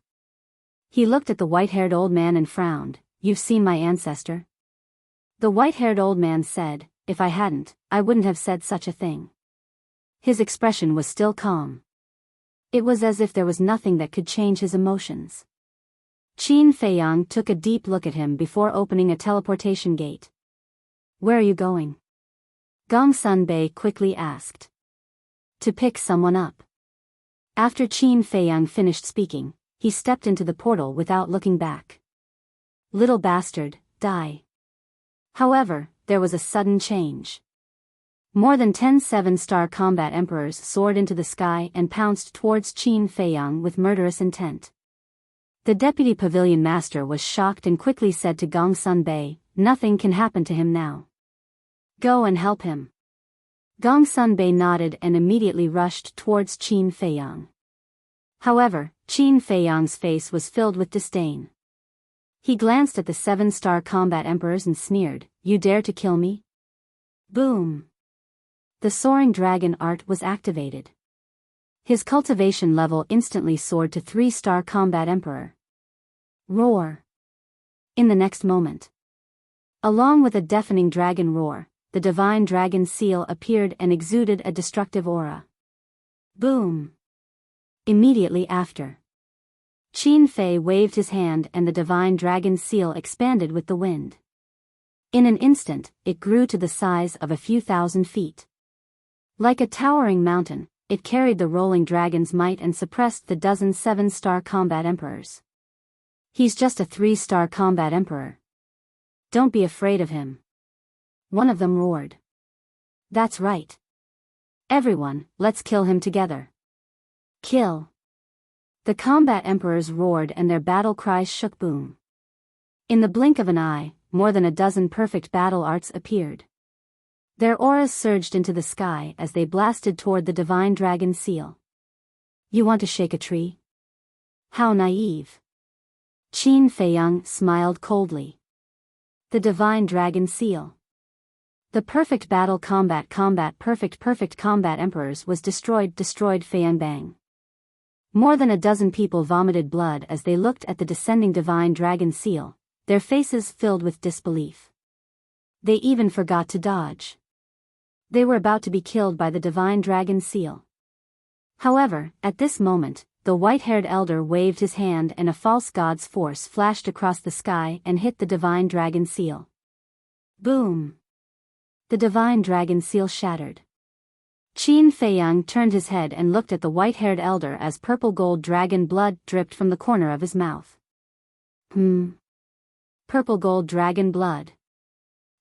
He looked at the white-haired old man and frowned. "You've seen my ancestor?" The white-haired old man said, "If I hadn't, I wouldn't have said such a thing." His expression was still calm. It was as if there was nothing that could change his emotions. Qin Feiyang took a deep look at him before opening a teleportation gate. "Where are you going?" Gongsun Bei quickly asked. "To pick someone up." After Qin Feiyang finished speaking, he stepped into the portal without looking back. "Little bastard, die." However, there was a sudden change. More than 10 seven-star combat emperors soared into the sky and pounced towards Qin Feiyang with murderous intent. The deputy pavilion master was shocked and quickly said to Gongsun Bei, "Nothing can happen to him now. Go and help him." Gongsun Bei nodded and immediately rushed towards Qin Feiyang. However, Qin Feiyang's face was filled with disdain. He glanced at the 7-star combat emperors and sneered, "You dare to kill me?" Boom! The soaring dragon art was activated. His cultivation level instantly soared to 3-star combat emperor. Roar! In the next moment, along with a deafening dragon roar, the divine dragon seal appeared and exuded a destructive aura. Boom! Immediately after, Qin Fei waved his hand and the divine dragon seal expanded with the wind. In an instant, it grew to the size of a few thousand feet. Like a towering mountain, it carried the rolling dragon's might and suppressed the dozen 7-star combat emperors. "He's just a 3-star combat emperor. Don't be afraid of him." One of them roared. "That's right. Everyone, let's kill him together." Kill! The combat emperors roared and their battle cries shook. Boom! In the blink of an eye, more than a dozen perfect battle arts appeared. Their auras surged into the sky as they blasted toward the divine dragon seal. "You want to shake a tree? How naive." Qin Feiyang smiled coldly. The divine dragon seal. The perfect battle combat perfect combat emperors was destroyed Feiyang bang. More than a dozen people vomited blood as they looked at the descending divine dragon seal, their faces filled with disbelief. They even forgot to dodge. They were about to be killed by the divine dragon seal. However, at this moment, the white-haired elder waved his hand and a false god's force flashed across the sky and hit the divine dragon seal. Boom! The divine dragon seal shattered. Qin Feiyang turned his head and looked at the white-haired elder as purple-gold dragon blood dripped from the corner of his mouth. Purple gold dragon blood.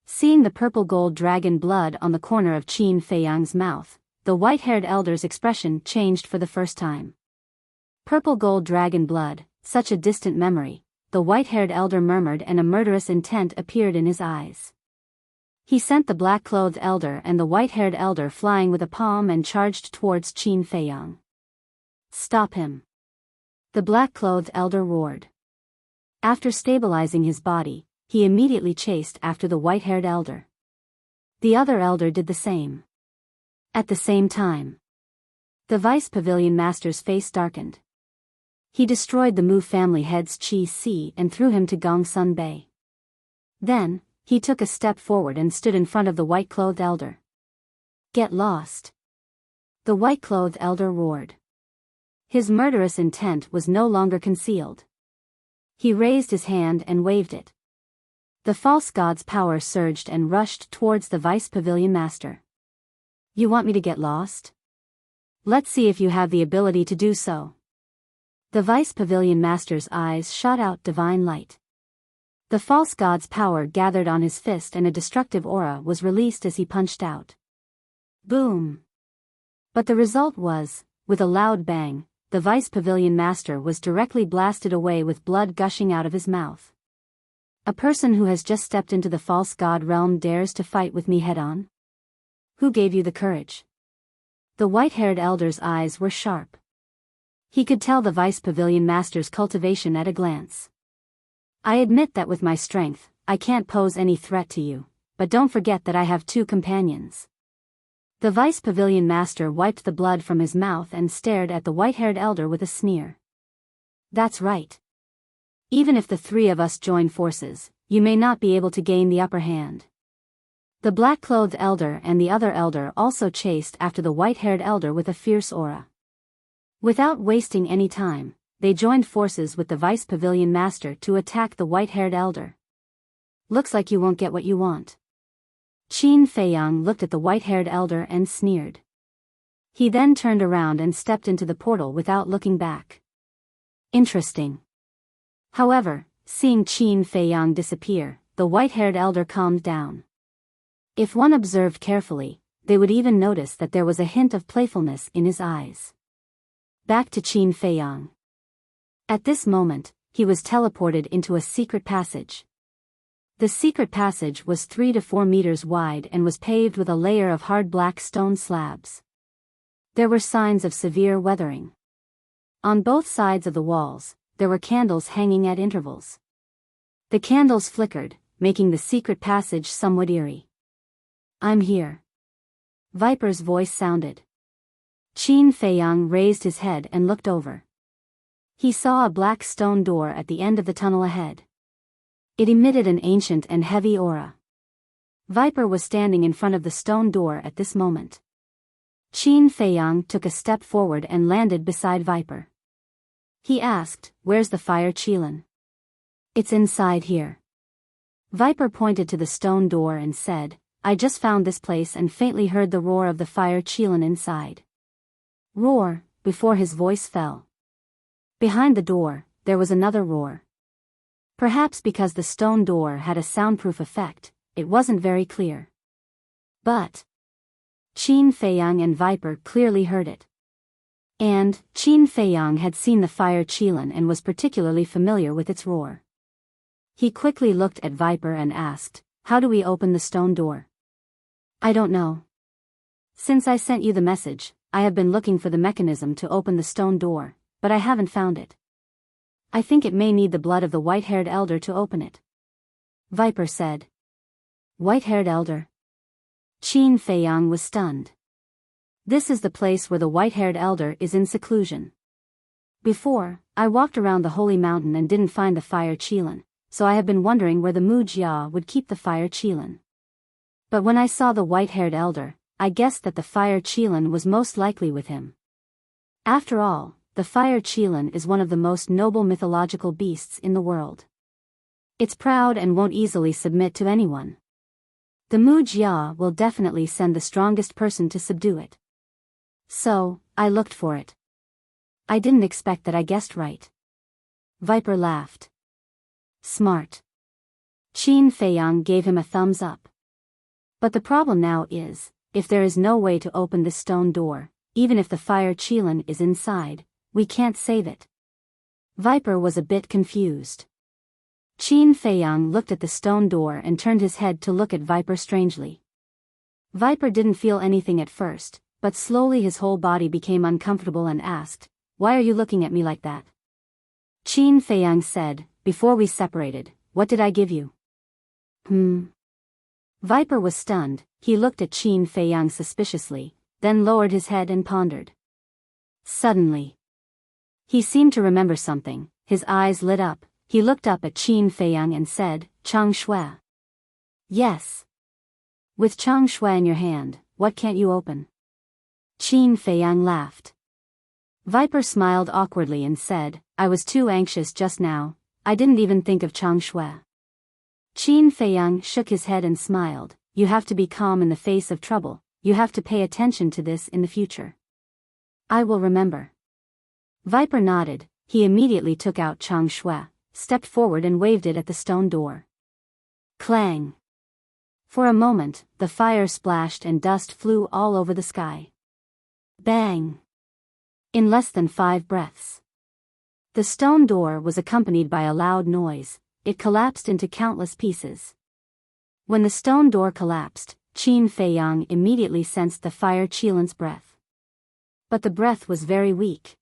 Seeing the purple gold dragon blood on the corner of Qin Feiyang's mouth, the white-haired elder's expression changed for the first time. Purple gold dragon blood, such a distant memory, the white-haired elder murmured, and a murderous intent appeared in his eyes. He sent the black-clothed elder and the white-haired elder flying with a palm and charged towards Qin Feiyang. "Stop him!" the black-clothed elder roared. After stabilizing his body, he immediately chased after the white-haired elder. The other elder did the same. At the same time, the vice pavilion master's face darkened. He destroyed the Mu family head's Qi Si and threw him to Gongsun Bay. Then, he took a step forward and stood in front of the white-clothed elder. "Get lost!" the white-clothed elder roared. His murderous intent was no longer concealed. He raised his hand and waved it. The false god's power surged and rushed towards the vice pavilion master. "You want me to get lost? Let's see if you have the ability to do so." The vice pavilion master's eyes shot out divine light. The false god's power gathered on his fist and a destructive aura was released as he punched out. Boom! But the result was, with a loud bang, the vice pavilion master was directly blasted away with blood gushing out of his mouth. "A person who has just stepped into the false god realm dares to fight with me head-on? Who gave you the courage?" The white-haired elder's eyes were sharp. He could tell the vice pavilion master's cultivation at a glance. "I admit that with my strength, I can't pose any threat to you, but don't forget that I have 2 companions." The vice pavilion master wiped the blood from his mouth and stared at the white-haired elder with a sneer. "That's right. Even if the 3 of us join forces, you may not be able to gain the upper hand." The black-clothed elder and the other elder also chased after the white-haired elder with a fierce aura. Without wasting any time, they joined forces with the vice pavilion master to attack the white-haired elder. "Looks like you won't get what you want." Qin Feiyang looked at the white-haired elder and sneered. He then turned around and stepped into the portal without looking back. Interesting. However, seeing Qin Feiyang disappear, the white-haired elder calmed down. If one observed carefully, they would even notice that there was a hint of playfulness in his eyes. Back to Qin Feiyang. At this moment, he was teleported into a secret passage. The secret passage was 3 to 4 meters wide and was paved with a layer of hard black stone slabs. There were signs of severe weathering. On both sides of the walls, there were candles hanging at intervals. The candles flickered, making the secret passage somewhat eerie. "I'm here." Viper's voice sounded. Qin Feiyang raised his head and looked over. He saw a black stone door at the end of the tunnel ahead. It emitted an ancient and heavy aura. Viper was standing in front of the stone door at this moment. Qin Feiyang took a step forward and landed beside Viper. He asked, "Where's the fire Qilin?" "It's inside here." Viper pointed to the stone door and said, "I just found this place and faintly heard the roar of the fire Qilin inside." Roar, before his voice fell. Behind the door, there was another roar. Perhaps because the stone door had a soundproof effect, it wasn't very clear. But Qin Feiyang and Viper clearly heard it. And Qin Feiyang had seen the fire Qilin and was particularly familiar with its roar. He quickly looked at Viper and asked, "How do we open the stone door?" "I don't know. Since I sent you the message, I have been looking for the mechanism to open the stone door, but I haven't found it. I think it may need the blood of the white-haired elder to open it." Viper said. "White-haired elder?" Qin Feiyang was stunned. This is the place where the white-haired elder is in seclusion. Before, I walked around the holy mountain and didn't find the fire Qilin, so I have been wondering where the Mujia would keep the fire Qilin. But when I saw the white-haired elder, I guessed that the fire Qilin was most likely with him. After all, the fire Qilin is one of the most noble mythological beasts in the world. It's proud and won't easily submit to anyone. The Mujia will definitely send the strongest person to subdue it. So, I looked for it. I didn't expect that I guessed right. Viper laughed. Smart. Qin Feiyang gave him a thumbs up. But the problem now is, if there is no way to open this stone door, even if the fire Qilin is inside, we can't save it. Viper was a bit confused. Qin Feiyang looked at the stone door and turned his head to look at Viper strangely. Viper didn't feel anything at first, but slowly his whole body became uncomfortable and asked, "Why are you looking at me like that?" Qin Feiyang said, "Before we separated, what did I give you?" Viper was stunned. He looked at Qin Feiyang suspiciously, then lowered his head and pondered. Suddenly, he seemed to remember something. His eyes lit up. He looked up at Qin Feiyang and said, "Chang Shui." "Yes. With Chang Shui in your hand, what can't you open?" Qin Feiyang laughed. Viper smiled awkwardly and said, "I was too anxious just now, I didn't even think of Chang Shui." Qin Feiyang shook his head and smiled. "You have to be calm in the face of trouble, you have to pay attention to this in the future." "I will remember." Viper nodded. He immediately took out Chang Shui, stepped forward and waved it at the stone door. Clang! For a moment, the fire splashed and dust flew all over the sky. Bang! In less than 5 breaths. The stone door was accompanied by a loud noise. It collapsed into countless pieces. When the stone door collapsed, Qin Feiyang immediately sensed the fire Qilin's breath. But the breath was very weak.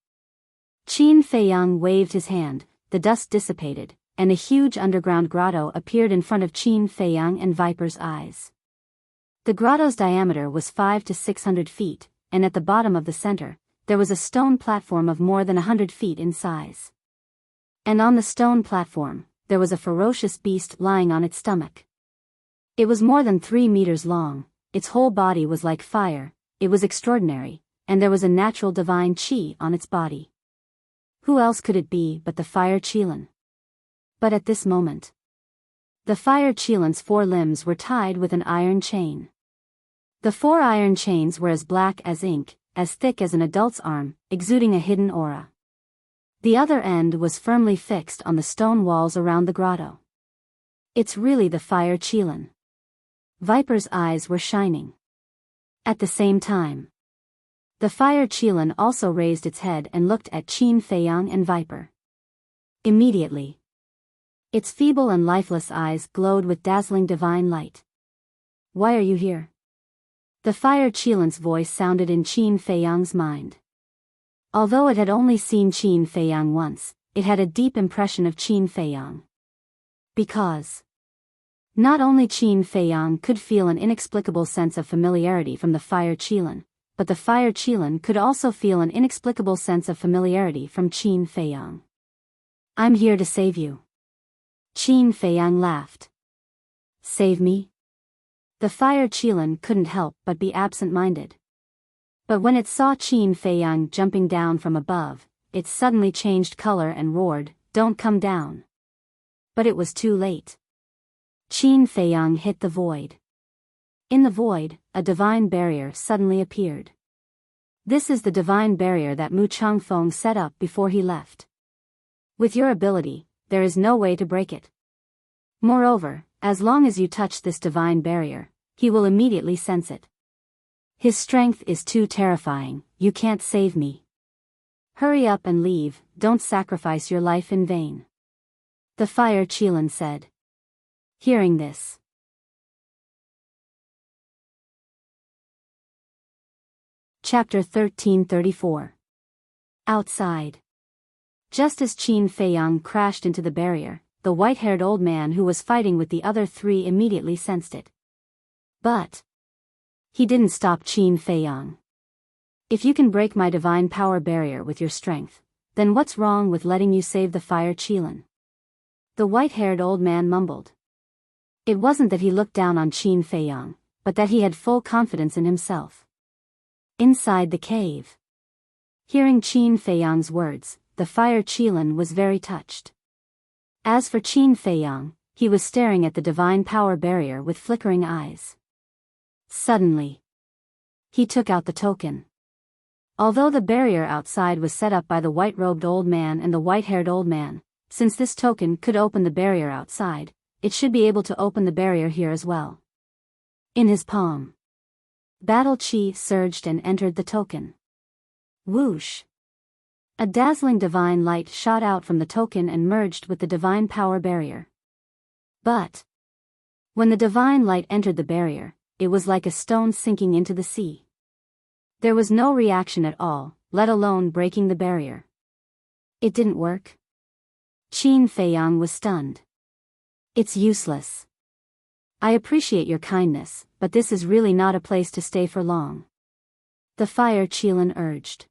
Qin Feiyang waved his hand, the dust dissipated, and a huge underground grotto appeared in front of Qin Feiyang and Viper's eyes. The grotto's diameter was 500 to 600 feet, and at the bottom of the center, there was a stone platform of more than 100 feet in size. And on the stone platform, there was a ferocious beast lying on its stomach. It was more than 3 meters long, its whole body was like fire, it was extraordinary, and there was a natural divine qi on its body. Who else could it be but the fire Qilin? But at this moment, the fire Qilin's 4 limbs were tied with an iron chain. The 4 iron chains were as black as ink, as thick as an adult's arm, exuding a hidden aura. The other end was firmly fixed on the stone walls around the grotto. "It's really the fire Qilin." Viper's eyes were shining. At the same time, the fire Qilin also raised its head and looked at Qin Feiyang and Viper. Immediately, its feeble and lifeless eyes glowed with dazzling divine light. "Why are you here?" The fire Qilin's voice sounded in Qin Feiyang's mind. Although it had only seen Qin Feiyang once, it had a deep impression of Qin Feiyang. Because not only Qin Feiyang could feel an inexplicable sense of familiarity from the fire Qilin, but the fire Qilin could also feel an inexplicable sense of familiarity from Qin Feiyang. "I'm here to save you." Qin Feiyang laughed. "Save me?" The fire Qilin couldn't help but be absent-minded. But when it saw Qin Feiyang jumping down from above, it suddenly changed color and roared, "Don't come down." But it was too late. Qin Feiyang hit the void. In the void, a divine barrier suddenly appeared. This is the divine barrier that Mu Changfeng set up before he left. With your ability, there is no way to break it. Moreover, as long as you touch this divine barrier, he will immediately sense it. His strength is too terrifying, you can't save me. Hurry up and leave, don't sacrifice your life in vain. The fire Qilin said. Hearing this, Chapter 1334. Outside. Just as Qin Feiyang crashed into the barrier, the white-haired old man who was fighting with the other 3 immediately sensed it. But he didn't stop Qin Feiyang. "If you can break my divine power barrier with your strength, then what's wrong with letting you save the fire Qilin?" The white-haired old man mumbled. It wasn't that he looked down on Qin Feiyang, but that he had full confidence in himself. Inside the cave. Hearing Qin Feiyang's words, the fire Qilin was very touched. As for Qin Feiyang, he was staring at the divine power barrier with flickering eyes. Suddenly, he took out the token. Although the barrier outside was set up by the white-robed old man and the white-haired old man, since this token could open the barrier outside, it should be able to open the barrier here as well. In his palm, battle chi surged and entered the token. Whoosh! A dazzling divine light shot out from the token and merged with the divine power barrier. But when the divine light entered the barrier, it was like a stone sinking into the sea. There was no reaction at all, let alone breaking the barrier. It didn't work. Qin Feiyang was stunned. It's useless. I appreciate your kindness, but this is really not a place to stay for long. The Fire Qilin urged.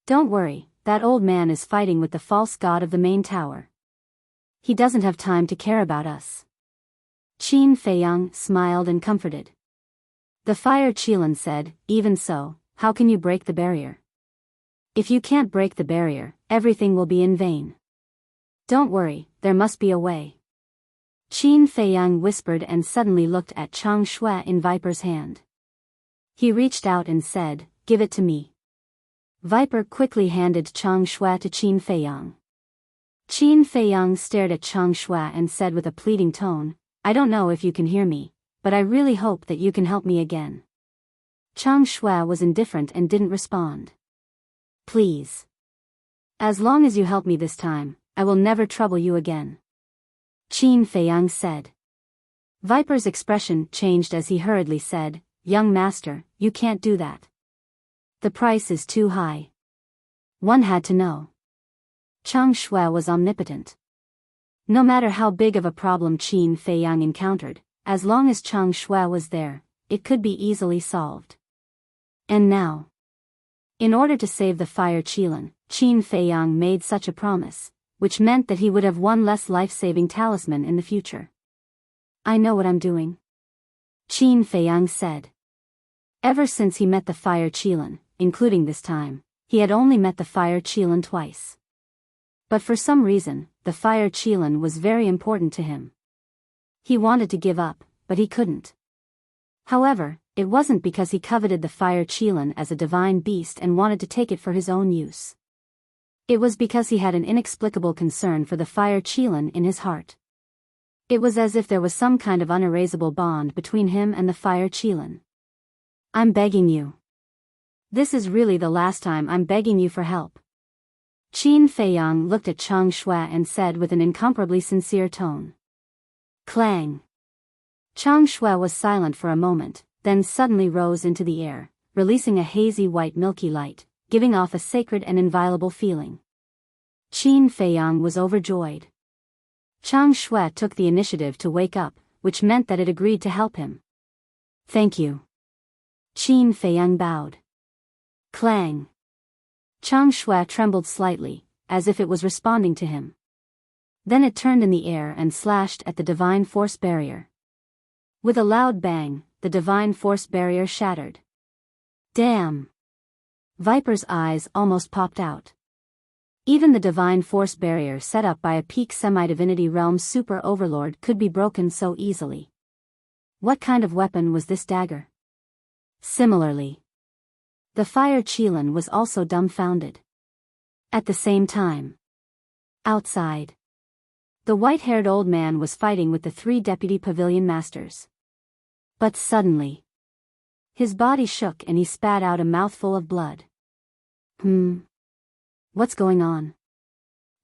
Don't worry, that old man is fighting with the false god of the main tower. He doesn't have time to care about us. Qin Feiyang smiled and comforted. The Fire Qilin said, even so, how can you break the barrier? If you can't break the barrier, everything will be in vain. Don't worry, there must be a way. Qin Feiyang whispered and suddenly looked at Chang Shui in Viper's hand. He reached out and said, give it to me. Viper quickly handed Chang Shui to Qin Feiyang. Qin Feiyang stared at Chang Shui and said with a pleading tone, I don't know if you can hear me, but I really hope that you can help me again. Chang Shui was indifferent and didn't respond. Please. As long as you help me this time, I will never trouble you again. Qin Feiyang said. Viper's expression changed as he hurriedly said, young master, you can't do that. The price is too high. One had to know. Chang Shui was omnipotent. No matter how big of a problem Qin Feiyang encountered, as long as Chang Shui was there, it could be easily solved. And now, in order to save the Fire Qilin, Qin Feiyang made such a promise, which meant that he would have one less life-saving talisman in the future. I know what I'm doing. Qin Feiyang said. Ever since he met the Fire Qilin, including this time, he had only met the Fire Qilin twice. But for some reason, the Fire Qilin was very important to him. He wanted to give up, but he couldn't. However, it wasn't because he coveted the Fire Qilin as a divine beast and wanted to take it for his own use. It was because he had an inexplicable concern for the Fire Qilin in his heart. It was as if there was some kind of unerasable bond between him and the Fire Qilin. I'm begging you. This is really the last time I'm begging you for help. Qin Feiyang looked at Chang Shui and said with an incomparably sincere tone. Clang. Chang Shui was silent for a moment, then suddenly rose into the air, releasing a hazy white milky light, giving off a sacred and inviolable feeling. Qin Feiyang was overjoyed. Chang Shui took the initiative to wake up, which meant that it agreed to help him. Thank you. Qin Feiyang bowed. Clang. Chang Shui trembled slightly, as if it was responding to him. Then it turned in the air and slashed at the divine force barrier. With a loud bang, the divine force barrier shattered. Damn! Viper's eyes almost popped out. Even the divine force barrier set up by a peak semi-divinity realm super overlord could be broken so easily. What kind of weapon was this dagger? Similarly, the Fire Qilin was also dumbfounded. At the same time, outside, the white-haired old man was fighting with the 3 deputy pavilion masters. But suddenly, his body shook and he spat out a mouthful of blood. What's going on?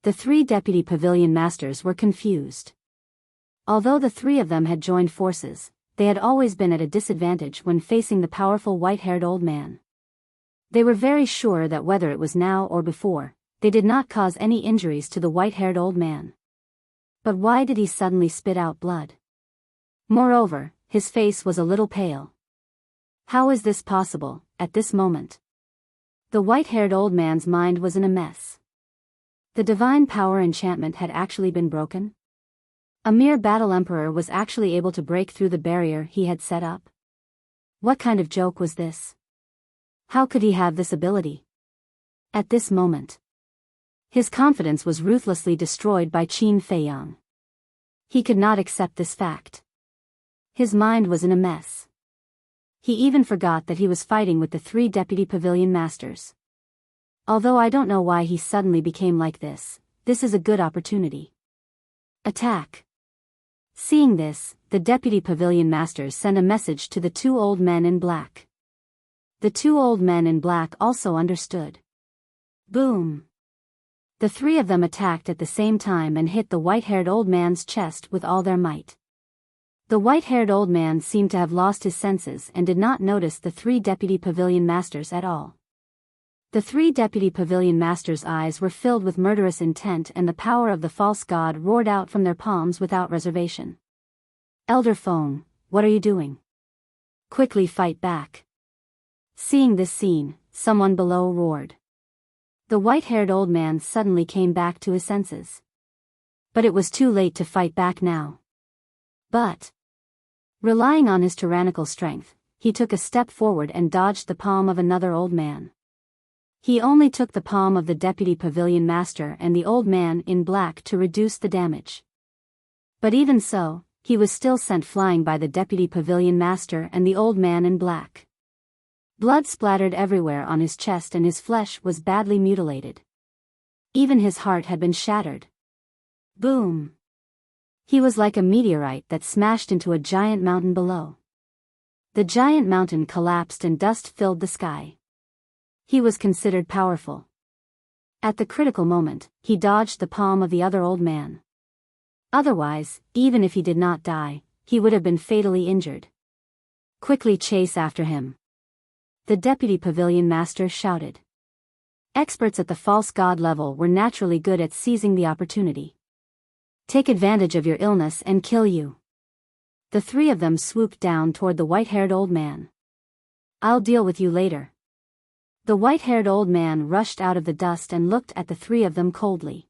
The 3 deputy pavilion masters were confused. Although the 3 of them had joined forces, they had always been at a disadvantage when facing the powerful white-haired old man. They were very sure that whether it was now or before, they did not cause any injuries to the white-haired old man. But why did he suddenly spit out blood? Moreover, his face was a little pale. How is this possible, at this moment? The white-haired old man's mind was in a mess. The divine power enchantment had actually been broken? A mere battle emperor was actually able to break through the barrier he had set up? What kind of joke was this? How could he have this ability? At this moment, his confidence was ruthlessly destroyed by Qin Feiyang. He could not accept this fact. His mind was in a mess. He even forgot that he was fighting with the 3 deputy pavilion masters. Although I don't know why he suddenly became like this This is a good opportunity. Attack. Seeing this, the deputy pavilion masters sent a message to the two old men in black. The two old men in black also understood. Boom! The three of them attacked at the same time and hit the white-haired old man's chest with all their might. The white-haired old man seemed to have lost his senses and did not notice the three deputy pavilion masters at all. The three deputy pavilion masters' eyes were filled with murderous intent, and the power of the false god roared out from their palms without reservation. Elder phone, what are you doing? Quickly fight back. Seeing this scene, someone below roared. The white-haired old man suddenly came back to his senses. But it was too late to fight back now. But, relying on his tyrannical strength, he took a step forward and dodged the palm of another old man. He only took the palm of the deputy pavilion master and the old man in black to reduce the damage. But even so, he was still sent flying by the deputy pavilion master and the old man in black. Blood splattered everywhere on his chest and his flesh was badly mutilated. Even his heart had been shattered. Boom! He was like a meteorite that smashed into a giant mountain below. The giant mountain collapsed and dust filled the sky. He was considered powerful. At the critical moment, he dodged the palm of the other old man. Otherwise, even if he did not die, he would have been fatally injured. Quickly chase after him. The deputy pavilion master shouted. Experts at the false god level were naturally good at seizing the opportunity. Take advantage of your illness and kill you. The three of them swooped down toward the white-haired old man. I'll deal with you later. The white-haired old man rushed out of the dust and looked at the three of them coldly.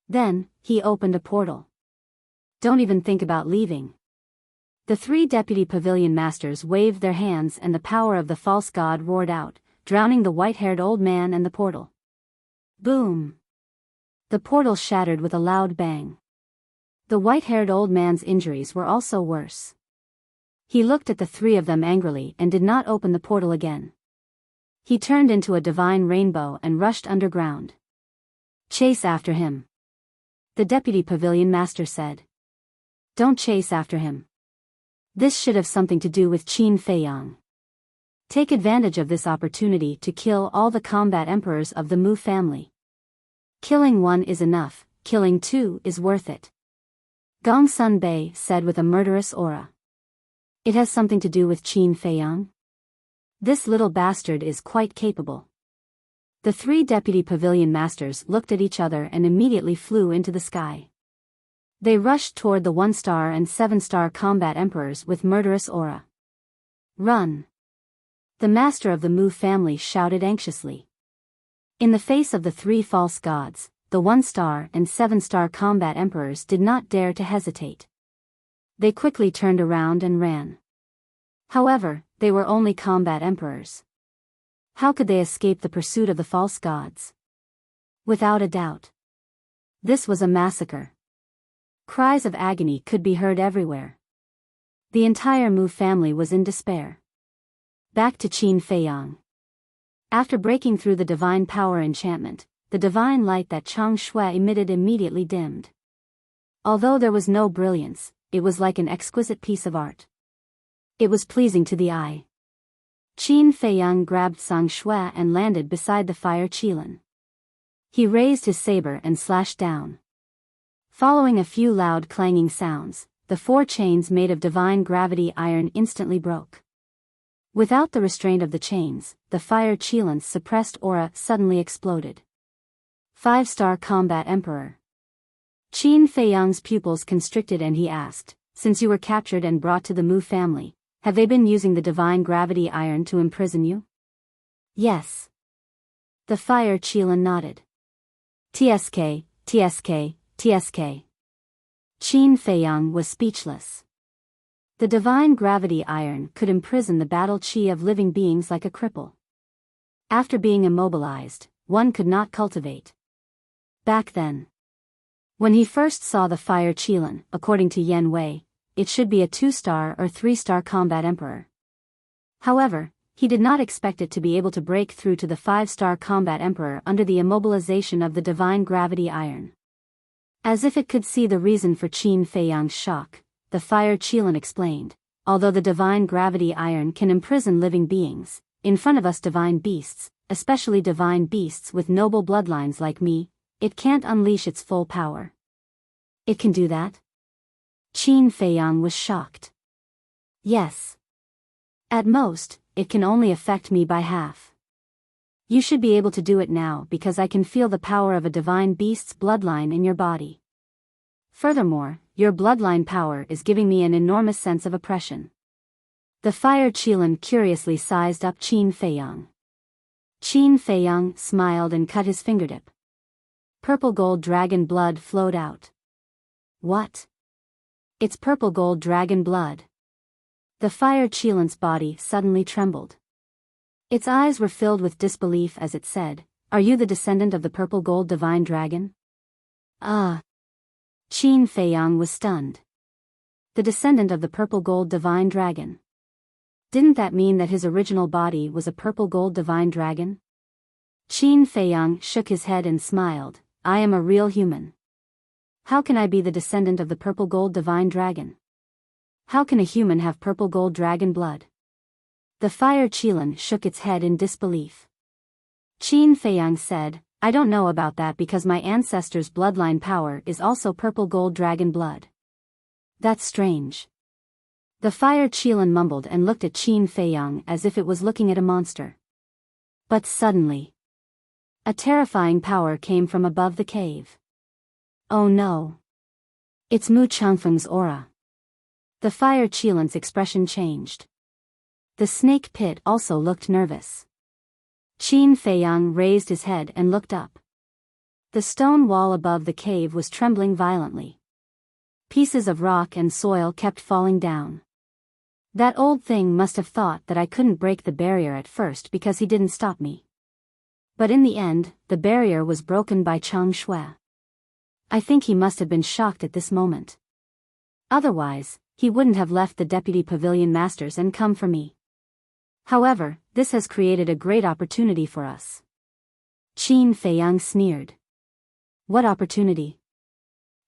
Then, he opened a portal. Don't even think about leaving. The three deputy pavilion masters waved their hands and the power of the false god roared out, drowning the white-haired old man and the portal. Boom! The portal shattered with a loud bang. The white-haired old man's injuries were also worse. He looked at the three of them angrily and did not open the portal again. He turned into a divine rainbow and rushed underground. Chase after him. The deputy pavilion master said. Don't chase after him. This should have something to do with Qin Feiyang. Take advantage of this opportunity to kill all the combat emperors of the Mu family. Killing one is enough, killing two is worth it. Gong Sun Bei said with a murderous aura. It has something to do with Qin Feiyang? This little bastard is quite capable. The three deputy pavilion masters looked at each other and immediately flew into the sky. They rushed toward the 1-star and 7-star combat emperors with murderous aura. Run! The master of the Mu family shouted anxiously. In the face of the three false gods, the 1-star and 7-star combat emperors did not dare to hesitate. They quickly turned around and ran. However, they were only combat emperors. How could they escape the pursuit of the false gods? Without a doubt. This was a massacre. Cries of agony could be heard everywhere. The entire Mu family was in despair. Back to Qin Feiyang. After breaking through the divine power enchantment, the divine light that Chang Shui emitted immediately dimmed. Although there was no brilliance, it was like an exquisite piece of art. It was pleasing to the eye. Qin Feiyang grabbed Sang Shui and landed beside the fire Qilin. He raised his saber and slashed down. Following a few loud clanging sounds, the 4 chains made of divine gravity iron instantly broke. Without the restraint of the chains, the fire Qilin's suppressed aura suddenly exploded. 5-star combat emperor. Qin Feiyang's pupils constricted and he asked, since you were captured and brought to the Mu family, have they been using the divine gravity iron to imprison you? Yes. The fire Qilin nodded. TSK, TSK, TSK. Qin Feiyang was speechless. The divine gravity iron could imprison the battle chi of living beings like a cripple. After being immobilized, one could not cultivate. Back then, when he first saw the fire Qilin, according to Yen Wei, it should be a 2-star or 3-star combat emperor. However, He did not expect it to be able to break through to the 5-star combat emperor under the immobilization of the divine gravity iron. As if it could see the reason for Qin Feiyang's shock, the fire Qilin explained, although the divine gravity iron can imprison living beings, in front of us divine beasts, especially divine beasts with noble bloodlines like me, it can't unleash its full power. It can do that? Qin Feiyang was shocked. Yes. At most, it can only affect me by half. You should be able to do it now because I can feel the power of a divine beast's bloodline in your body. Furthermore, your bloodline power is giving me an enormous sense of oppression. The fire Qilin curiously sized up Qin Feiyang. Qin Feiyang smiled and cut his fingertip. Purple gold dragon blood flowed out. What? It's purple gold dragon blood. The fire Qilin's body suddenly trembled. Its eyes were filled with disbelief as it said, "Are you the descendant of the purple gold divine dragon?" Qin Feiyang was stunned. The descendant of the purple gold divine dragon. Didn't that mean that his original body was a purple gold divine dragon? Qin Feiyang shook his head and smiled, "I am a real human. How can I be the descendant of the purple gold divine dragon? How can a human have purple gold dragon blood?" The fire Qilin shook its head in disbelief. Qin Feiyang said, "I don't know about that because my ancestors' bloodline power is also purple gold dragon blood." That's strange. The fire Qilin mumbled and looked at Qin Feiyang as if it was looking at a monster. But suddenly, a terrifying power came from above the cave. Oh no. It's Mu Changfeng's aura. The fire Qilin's expression changed. The snake pit also looked nervous. Qin Feiyang raised his head and looked up. The stone wall above the cave was trembling violently. Pieces of rock and soil kept falling down. That old thing must have thought that I couldn't break the barrier at first because he didn't stop me. But in the end, the barrier was broken by Chang Shui. I think he must have been shocked at this moment. Otherwise, he wouldn't have left the deputy pavilion masters and come for me. However, this has created a great opportunity for us. Qin Feiyang sneered. What opportunity?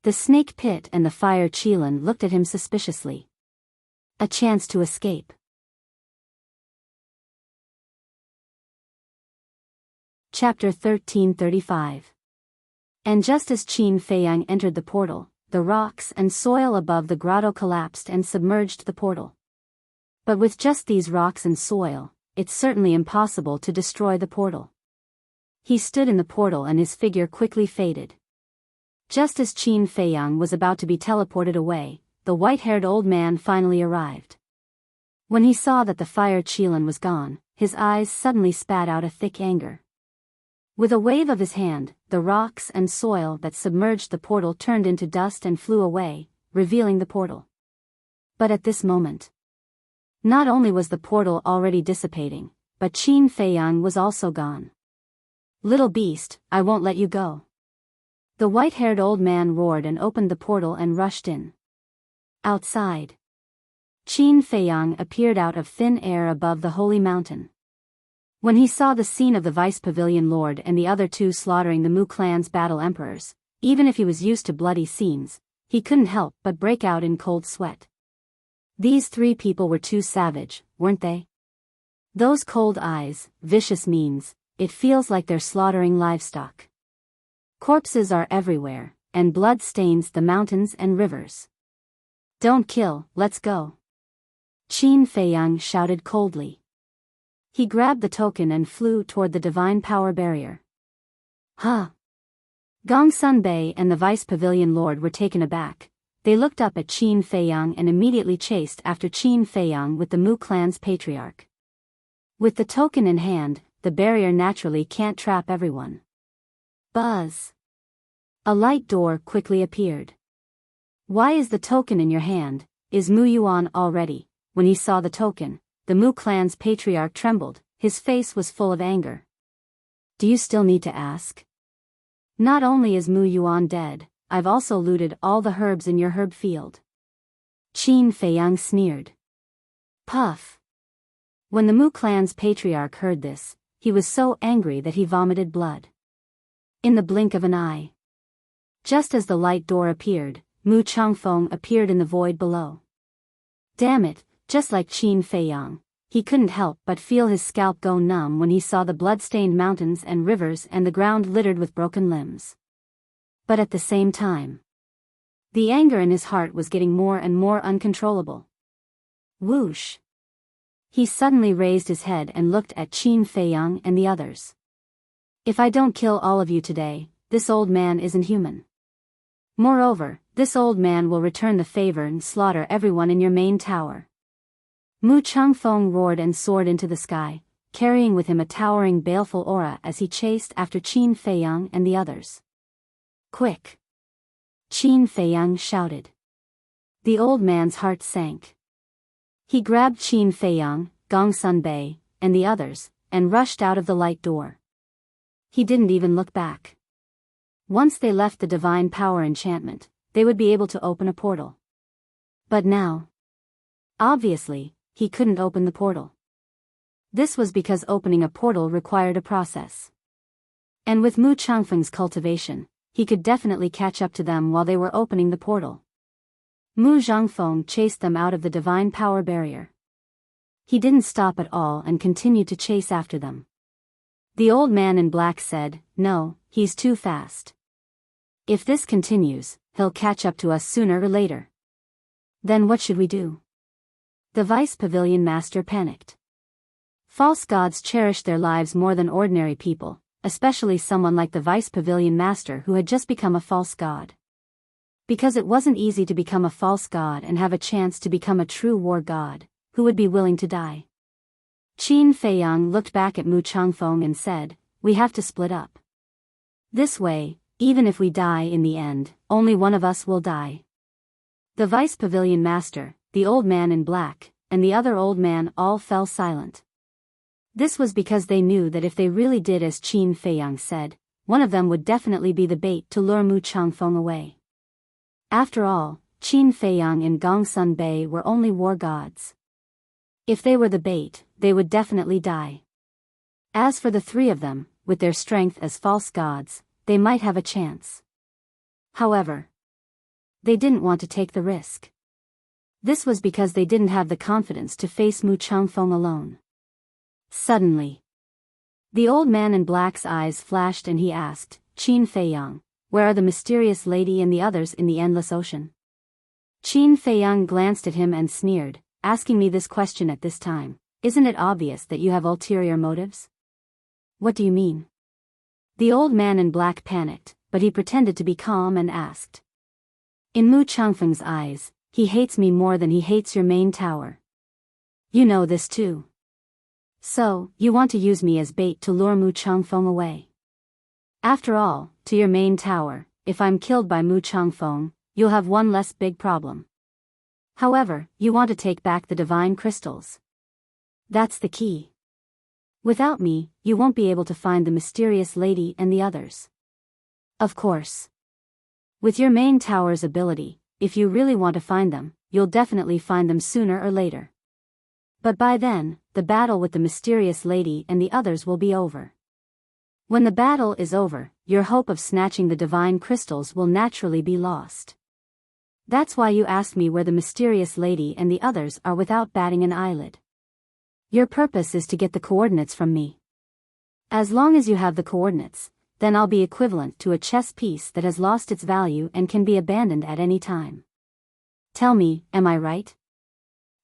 The snake pit and the fire Qilin looked at him suspiciously. A chance to escape. Chapter 1335. And just as Qin Feiyang entered the portal, the rocks and soil above the grotto collapsed and submerged the portal. But with just these rocks and soil, it's certainly impossible to destroy the portal. He stood in the portal and his figure quickly faded. Just as Qin Feiyang was about to be teleported away, the white-haired old man finally arrived. When he saw that the fire Qilin was gone, his eyes suddenly spat out a thick anger. With a wave of his hand, the rocks and soil that submerged the portal turned into dust and flew away, revealing the portal. But at this moment, not only was the portal already dissipating, but Qin Feiyang was also gone. "Little beast, I won't let you go." The white-haired old man roared and opened the portal and rushed in. Outside, Qin Feiyang appeared out of thin air above the holy mountain. When he saw the scene of the vice pavilion lord and the other two slaughtering the Mu clan's battle emperors, even if he was used to bloody scenes, he couldn't help but break out in cold sweat. These three people were too savage, weren't they? Those cold eyes, vicious means, it feels like they're slaughtering livestock. Corpses are everywhere, and blood stains the mountains and rivers. "Don't kill, let's go." Qin Feiyang shouted coldly. He grabbed the token and flew toward the divine power barrier. Huh! Gongsun Bei and the vice pavilion lord were taken aback. They looked up at Qin Feiyang and immediately chased after Qin Feiyang with the Mu clan's patriarch. With the token in hand, the barrier naturally can't trap everyone. Buzz! A light door quickly appeared. "Why is the token in your hand? Is Mu Yuan all ready?" When he saw the token, the Mu clan's patriarch trembled, his face was full of anger. "Do you still need to ask? Not only is Mu Yuan dead, I've also looted all the herbs in your herb field." Qin Feiyang sneered. Puff! When the Mu clan's patriarch heard this, he was so angry that he vomited blood. In the blink of an eye. Just as the light door appeared, Mu Changfeng appeared in the void below. Damn it, just like Qin Feiyang, he couldn't help but feel his scalp go numb when he saw the blood-stained mountains and rivers and the ground littered with broken limbs. But at the same time, the anger in his heart was getting more and more uncontrollable. Whoosh! He suddenly raised his head and looked at Qin Feiyang and the others. If I don't kill all of you today, this old man isn't human. Moreover, this old man will return the favor and slaughter everyone in your main tower. Mu Changfeng roared and soared into the sky, carrying with him a towering baleful aura as he chased after Qin Feiyang and the others. Quick! Qin Feiyang shouted. The old man's heart sank. He grabbed Qin Feiyang, Gongsun Bei, and the others, and rushed out of the light door. He didn't even look back. Once they left the divine power enchantment, they would be able to open a portal. But now, obviously, he couldn't open the portal. This was because opening a portal required a process. And with Mu Changfeng's cultivation, he could definitely catch up to them while they were opening the portal. Mu Zhangfeng chased them out of the divine power barrier. He didn't stop at all and continued to chase after them. The old man in black said, "No, he's too fast. If this continues, he'll catch up to us sooner or later." Then what should we do? The Vice Pavilion Master panicked. False gods cherish their lives more than ordinary people, especially someone like the Vice Pavilion Master who had just become a false god. Because it wasn't easy to become a false god and have a chance to become a true war god, who would be willing to die? Qin Feiyang looked back at Mu Changfeng and said, "We have to split up. This way, even if we die in the end, only one of us will die." The Vice Pavilion Master, the old man in black, and the other old man all fell silent. This was because they knew that if they really did as Qin Feiyang said, one of them would definitely be the bait to lure Mu Changfeng away. After all, Qin Feiyang and Gongsun Bei were only war gods. If they were the bait, they would definitely die. As for the three of them, with their strength as false gods, they might have a chance. However, they didn't want to take the risk. This was because they didn't have the confidence to face Mu Changfeng alone. Suddenly, the old man in black's eyes flashed and he asked, "Qin Feiyang, where are the mysterious lady and the others in the endless ocean?" Qin Feiyang glanced at him and sneered, "Asking me this question at this time, isn't it obvious that you have ulterior motives?" "What do you mean?" The old man in black panicked, but he pretended to be calm and asked. "In Mu Changfeng's eyes, he hates me more than he hates your main tower. You know this too. So, you want to use me as bait to lure Mu Changfeng away. After all, to your main tower, if I'm killed by Mu Changfeng, you'll have one less big problem. However, you want to take back the divine crystals. That's the key. Without me, you won't be able to find the mysterious lady and the others. Of course. With your main tower's ability, if you really want to find them, you'll definitely find them sooner or later. But by then, the battle with the mysterious lady and the others will be over. When the battle is over, your hope of snatching the divine crystals will naturally be lost. That's why you asked me where the mysterious lady and the others are without batting an eyelid. Your purpose is to get the coordinates from me. As long as you have the coordinates, then I'll be equivalent to a chess piece that has lost its value and can be abandoned at any time. Tell me, am I right?"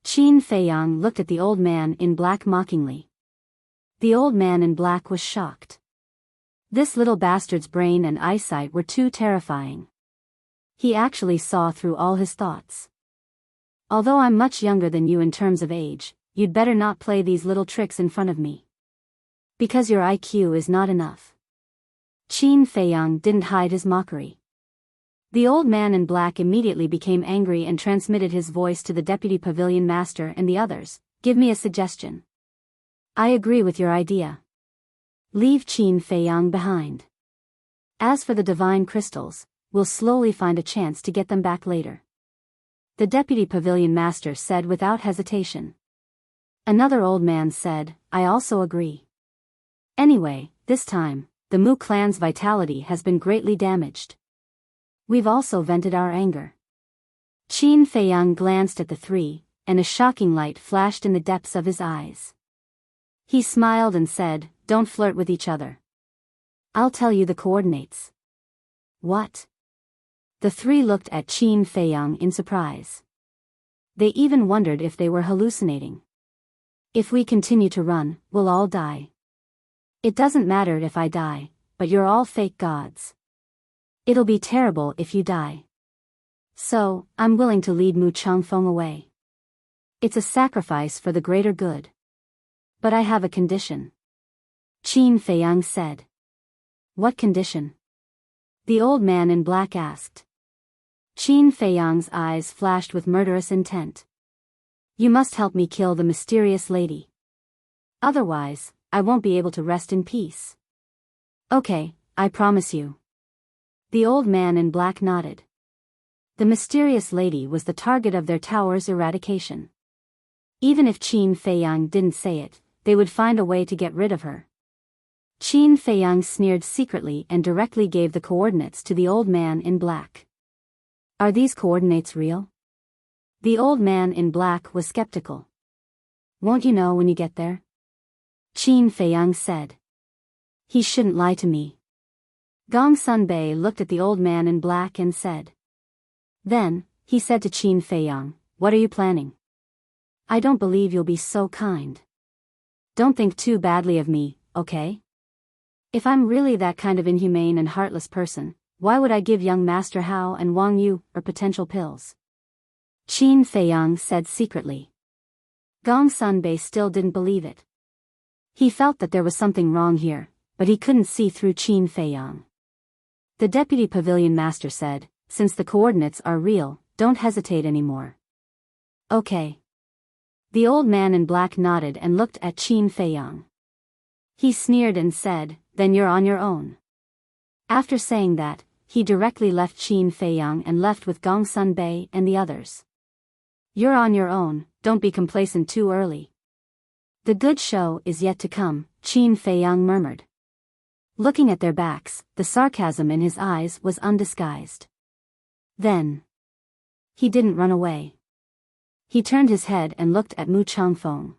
Qin Feiyang looked at the old man in black mockingly. The old man in black was shocked. This little bastard's brain and eyesight were too terrifying. He actually saw through all his thoughts. "Although I'm much younger than you in terms of age, you'd better not play these little tricks in front of me. Because your IQ is not enough." Qin Feiyang didn't hide his mockery. The old man in black immediately became angry and transmitted his voice to the Deputy Pavilion Master and the others, "Give me a suggestion. I agree with your idea. Leave Qin Feiyang behind. As for the divine crystals, we'll slowly find a chance to get them back later." The Deputy Pavilion Master said without hesitation. Another old man said, I also agree. Anyway, this time, the Mu clan's vitality has been greatly damaged. We've also vented our anger. Qin Feiyang glanced at the three, and a shocking light flashed in the depths of his eyes. He smiled and said, don't flirt with each other. I'll tell you the coordinates. What? The three looked at Qin Feiyang in surprise. They even wondered if they were hallucinating. If we continue to run, we'll all die. It doesn't matter if I die, but you're all fake gods. It'll be terrible if you die. So, I'm willing to lead Mu Changfeng away. It's a sacrifice for the greater good. But I have a condition. Qin Feiyang said. What condition? The old man in black asked. Qin Feiyang's eyes flashed with murderous intent. You must help me kill the mysterious lady. Otherwise, I won't be able to rest in peace. Okay, I promise you. The old man in black nodded. The mysterious lady was the target of their tower's eradication. Even if Qin Feiyang didn't say it, they would find a way to get rid of her. Qin Feiyang sneered secretly and directly gave the coordinates to the old man in black. Are these coordinates real? The old man in black was skeptical. Won't you know when you get there? Qin Feiyang said. He shouldn't lie to me. Gong Sunbei looked at the old man in black and said. Then, he said to Qin Feiyang, what are you planning? I don't believe you'll be so kind. Don't think too badly of me, okay? If I'm really that kind of inhumane and heartless person, why would I give young Master Hao and Wang Yu or potential pills? Qin Feiyang said secretly. Gong Sunbei still didn't believe it. He felt that there was something wrong here, but he couldn't see through Qin Feiyang. The deputy pavilion master said, since the coordinates are real, don't hesitate anymore. Okay. The old man in black nodded and looked at Qin Feiyang. He sneered and said, then you're on your own. After saying that, he directly left Qin Feiyang and left with Gong Sunbei and the others. You're on your own, don't be complacent too early. The good show is yet to come, Qin Feiyang murmured. Looking at their backs, the sarcasm in his eyes was undisguised. Then. He didn't run away. He turned his head and looked at Mu Changfeng.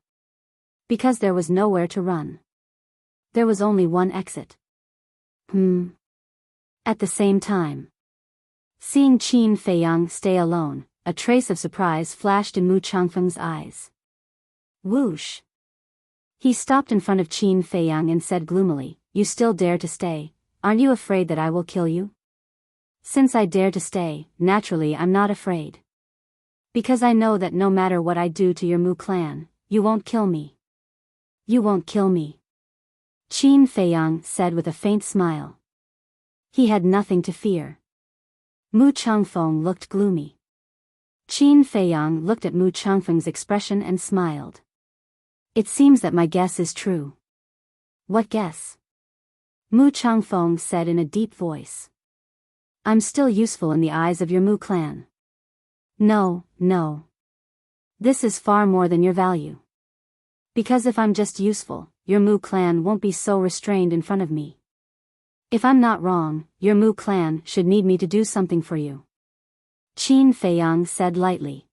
Because there was nowhere to run. There was only one exit. At the same time. Seeing Qin Feiyang stay alone, a trace of surprise flashed in Mu Changfeng's eyes. Whoosh! He stopped in front of Qin Feiyang and said gloomily, you still dare to stay, aren't you afraid that I will kill you? Since I dare to stay, naturally I'm not afraid. Because I know that no matter what I do to your Mu clan, you won't kill me. You won't kill me. Qin Feiyang said with a faint smile. He had nothing to fear. Mu Changfeng looked gloomy. Qin Feiyang looked at Mu Changfeng's expression and smiled. It seems that my guess is true. What guess? Mu Changfeng said in a deep voice. I'm still useful in the eyes of your Mu clan. No. This is far more than your value. Because if I'm just useful, your Mu clan won't be so restrained in front of me. If I'm not wrong, your Mu clan should need me to do something for you. Qin Feiyang said lightly.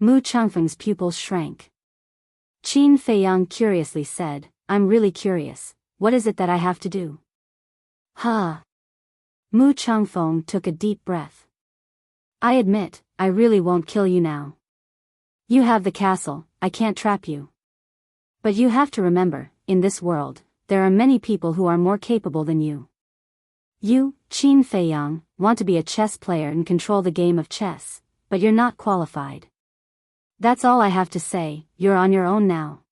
Mu Changfeng's pupils shrank. Qin Feiyang curiously said, I'm really curious, what is it that I have to do? Mu Changfeng took a deep breath. I admit, I really won't kill you now. You have the castle, I can't trap you. But you have to remember, in this world, there are many people who are more capable than you. You, Qin Feiyang, want to be a chess player and control the game of chess, but you're not qualified. That's all I have to say, you're on your own now.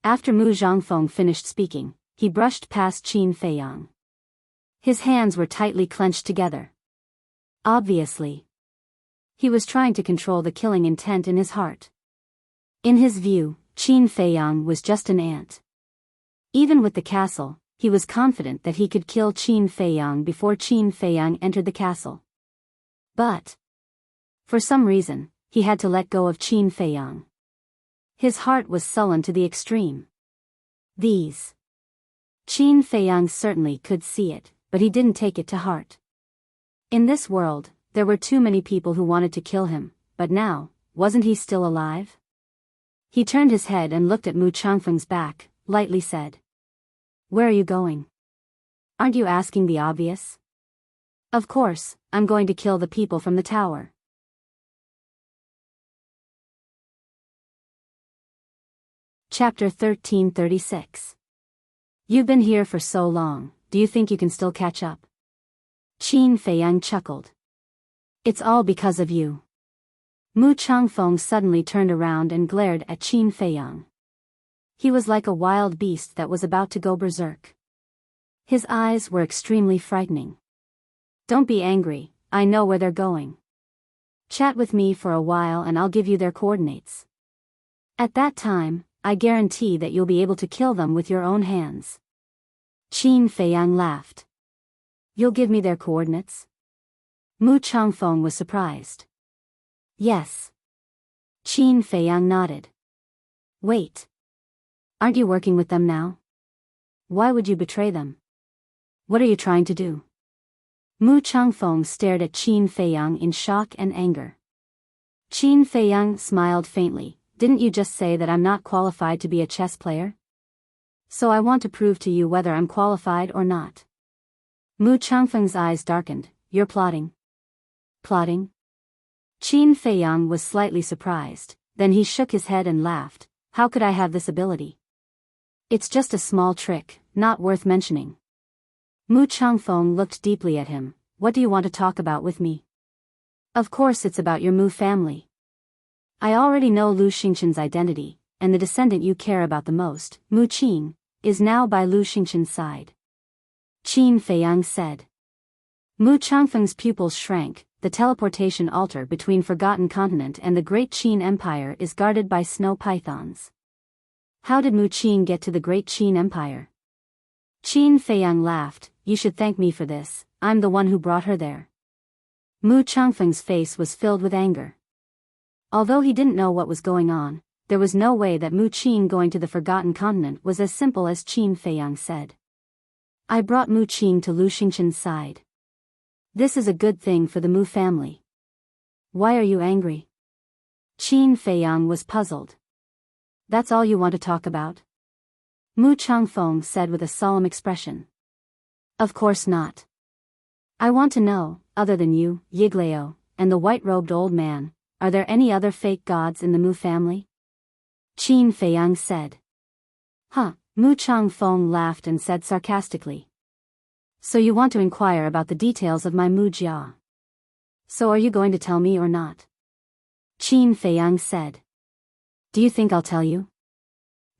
After Mu Zhangfeng finished speaking, he brushed past Qin Feiyang. His hands were tightly clenched together. Obviously. He was trying to control the killing intent in his heart. In his view, Qin Feiyang was just an ant. Even with the castle, he was confident that he could kill Qin Feiyang before Qin Feiyang entered the castle. But, for some reason, he had to let go of Qin Feiyang. His heart was sullen to the extreme. These. Qin Feiyang certainly could see it, but he didn't take it to heart. In this world, there were too many people who wanted to kill him, but now, wasn't he still alive? He turned his head and looked at Mu Changfeng's back, lightly said. Where are you going? Aren't you asking the obvious? Of course, I'm going to kill the people from the tower. Chapter 1336. You've been here for so long, do you think you can still catch up? Qin Feiyang chuckled. It's all because of you. Mu Changfeng suddenly turned around and glared at Qin Feiyang. He was like a wild beast that was about to go berserk. His eyes were extremely frightening. Don't be angry, I know where they're going. Chat with me for a while and I'll give you their coordinates. At that time, I guarantee that you'll be able to kill them with your own hands. Qin Feiyang laughed. You'll give me their coordinates? Mu Changfeng was surprised. Yes. Qin Feiyang nodded. Wait. Aren't you working with them now? Why would you betray them? What are you trying to do? Mu Changfeng stared at Qin Feiyang in shock and anger. Qin Feiyang smiled faintly. Didn't you just say that I'm not qualified to be a chess player? So I want to prove to you whether I'm qualified or not. Mu Changfeng's eyes darkened. You're plotting. Plotting? Qin Feiyang was slightly surprised, then he shook his head and laughed. How could I have this ability? It's just a small trick, not worth mentioning. Mu Changfeng looked deeply at him. What do you want to talk about with me? Of course it's about your Mu family. I already know Lu Xingchen's identity, and the descendant you care about the most, Mu Qin, is now by Lu Xingchen's side. Qin Feiyang said. Mu Changfeng's pupils shrank. The teleportation altar between Forgotten Continent and the Great Qin Empire is guarded by snow pythons. How did Mu Qin get to the Great Qin Empire? Qin Feiyang laughed. You should thank me for this, I'm the one who brought her there. Mu Changfeng's face was filled with anger. Although he didn't know what was going on, there was no way that Mu Qin going to the Forgotten Continent was as simple as Qin Feiyang said. I brought Mu Qin to Lu Xingchen's side. This is a good thing for the Mu family. Why are you angry? Qin Feiyang was puzzled. That's all you want to talk about? Mu Changfeng said with a solemn expression. Of course not. I want to know, other than you, Yiglao, and the white-robed old man, are there any other fake gods in the Mu family? Qin Feiyang said. Huh, Mu Changfeng laughed and said sarcastically. So you want to inquire about the details of my Mu Jia. So are you going to tell me or not? Qin Feiyang said. Do you think I'll tell you?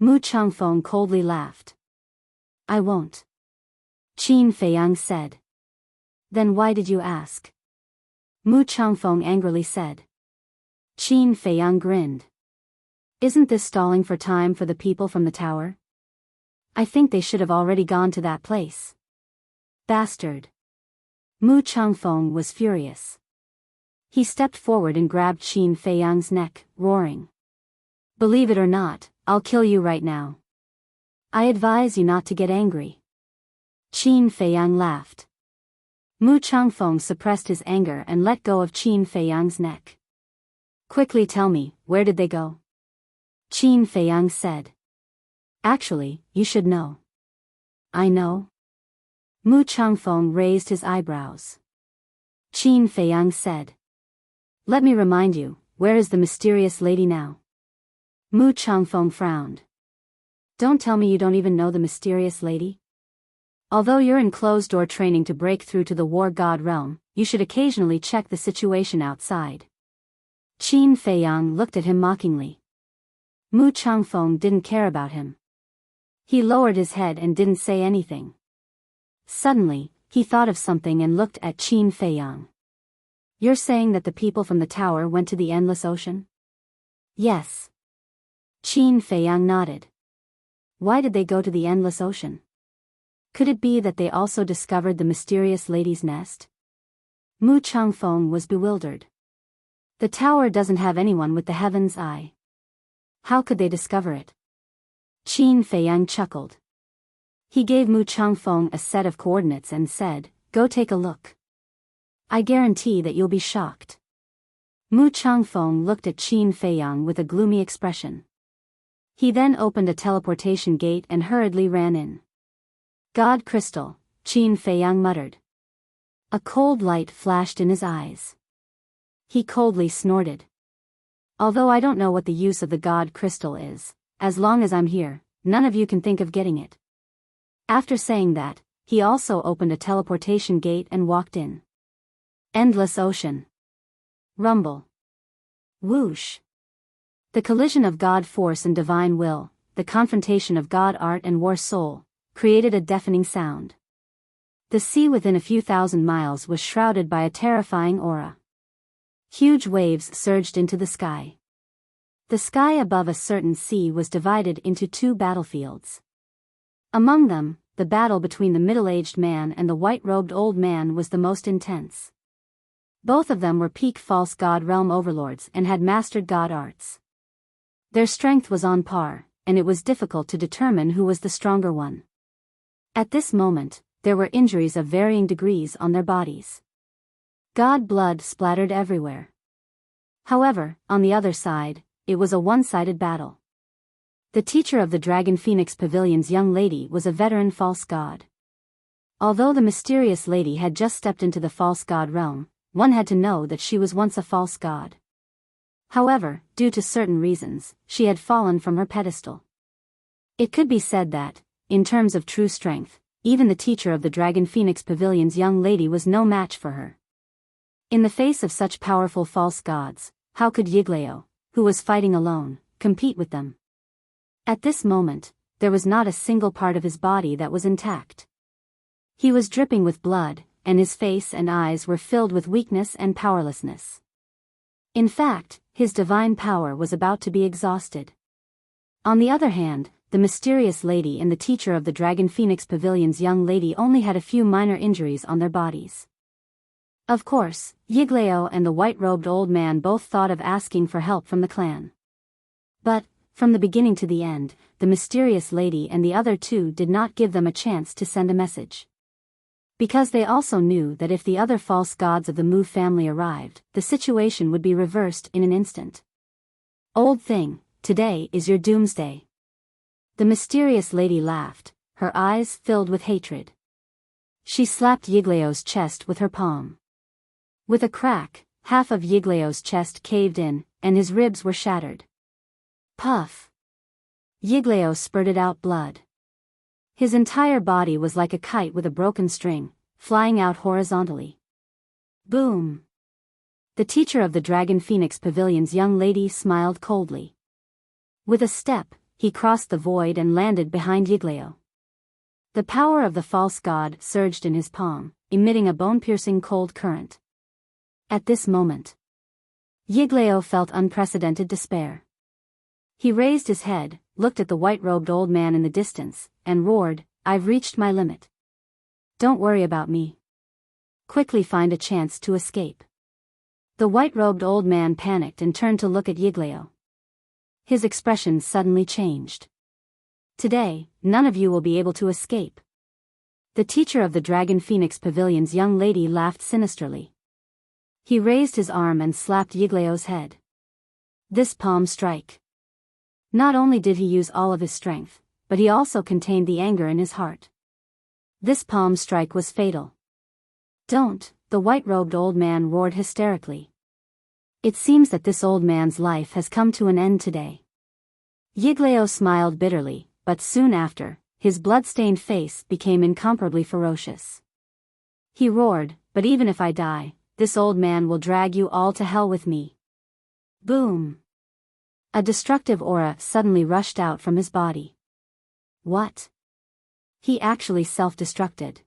Mu Changfeng coldly laughed. I won't. Qin Feiyang said. Then why did you ask? Mu Changfeng angrily said. Qin Feiyang grinned. Isn't this stalling for time for the people from the tower? I think they should have already gone to that place. Bastard. Mu Changfeng was furious. He stepped forward and grabbed Qin Feiyang's neck, roaring. Believe it or not, I'll kill you right now. I advise you not to get angry. Qin Feiyang laughed. Mu Changfeng suppressed his anger and let go of Qin Feiyang's neck. Quickly tell me, where did they go? Qin Feiyang said. Actually, you should know. I know. Mu Changfeng raised his eyebrows. Qin Feiyang said. Let me remind you, where is the mysterious lady now? Mu Changfeng frowned. Don't tell me you don't even know the mysterious lady? Although you're in closed-door training to break through to the war god realm, you should occasionally check the situation outside. Qin Feiyang looked at him mockingly. Mu Changfeng didn't care about him. He lowered his head and didn't say anything. Suddenly, he thought of something and looked at Qin Feiyang. You're saying that the people from the tower went to the Endless Ocean? Yes. Qin Feiyang nodded. Why did they go to the Endless Ocean? Could it be that they also discovered the mysterious lady's nest? Mu Changfeng was bewildered. The tower doesn't have anyone with the heaven's eye. How could they discover it? Qin Feiyang chuckled. He gave Mu Changfeng a set of coordinates and said, "Go take a look. I guarantee that you'll be shocked." Mu Changfeng looked at Qin Feiyang with a gloomy expression. He then opened a teleportation gate and hurriedly ran in. "God crystal," Qin Feiyang muttered. A cold light flashed in his eyes. He coldly snorted. "Although I don't know what the use of the God crystal is, as long as I'm here, none of you can think of getting it." After saying that, he also opened a teleportation gate and walked in. Endless ocean. Rumble. Whoosh. The collision of God force and divine will, the confrontation of God art and war soul, created a deafening sound. The sea within a few thousand miles was shrouded by a terrifying aura. Huge waves surged into the sky. The sky above a certain sea was divided into two battlefields. Among them, the battle between the middle-aged man and the white-robed old man was the most intense. Both of them were peak false god realm overlords and had mastered god arts. Their strength was on par, and it was difficult to determine who was the stronger one. At this moment, there were injuries of varying degrees on their bodies. God blood splattered everywhere. However, on the other side, it was a one-sided battle. The teacher of the Dragon Phoenix Pavilion's young lady was a veteran false god. Although the mysterious lady had just stepped into the false god realm, one had to know that she was once a false god. However, due to certain reasons, she had fallen from her pedestal. It could be said that, in terms of true strength, even the teacher of the Dragon Phoenix Pavilion's young lady was no match for her. In the face of such powerful false gods, how could Yiglao, who was fighting alone, compete with them? At this moment, there was not a single part of his body that was intact. He was dripping with blood, and his face and eyes were filled with weakness and powerlessness. In fact, his divine power was about to be exhausted. On the other hand, the mysterious lady and the teacher of the Dragon Phoenix Pavilion's young lady only had a few minor injuries on their bodies. Of course, Yiglao and the white-robed old man both thought of asking for help from the clan. But, from the beginning to the end, the mysterious lady and the other two did not give them a chance to send a message. Because they also knew that if the other false gods of the Mu family arrived, the situation would be reversed in an instant. "Old thing, today is your doomsday." The mysterious lady laughed, her eyes filled with hatred. She slapped Yiglao's chest with her palm. With a crack, half of Yiglao's chest caved in, and his ribs were shattered. Puff! Yiglao spurted out blood. His entire body was like a kite with a broken string, flying out horizontally. Boom! The teacher of the Dragon Phoenix Pavilion's young lady smiled coldly. With a step, he crossed the void and landed behind Yiglao. The power of the false god surged in his palm, emitting a bone-piercing cold current. At this moment, Yiglao felt unprecedented despair. He raised his head, looked at the white-robed old man in the distance, and roared, "I've reached my limit. Don't worry about me. Quickly find a chance to escape." The white-robed old man panicked and turned to look at Yiglao. His expression suddenly changed. "Today, none of you will be able to escape." The teacher of the Dragon Phoenix Pavilion's young lady laughed sinisterly. He raised his arm and slapped Yiglao's head. This palm strike. Not only did he use all of his strength, but he also contained the anger in his heart. This palm strike was fatal. "Don't," the white-robed old man roared hysterically. "It seems that this old man's life has come to an end today." Yiglao smiled bitterly, but soon after, his blood-stained face became incomparably ferocious. He roared, "But even if I die, this old man will drag you all to hell with me." Boom! A destructive aura suddenly rushed out from his body. What? He actually self-destructed.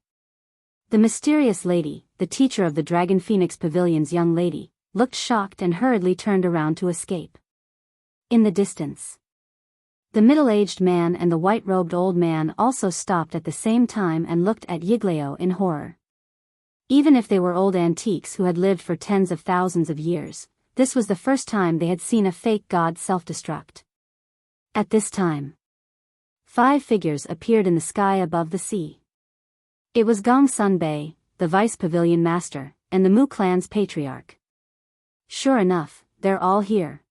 The mysterious lady, the teacher of the Dragon Phoenix Pavilion's young lady, looked shocked and hurriedly turned around to escape. In the distance, the middle-aged man and the white-robed old man also stopped at the same time and looked at Yiglao in horror. Even if they were old antiques who had lived for tens of thousands of years, this was the first time they had seen a fake god self-destruct. At this time, 5 figures appeared in the sky above the sea. It was Gong Sunbei, the vice pavilion master, and the Mu clan's patriarch. Sure enough, they're all here.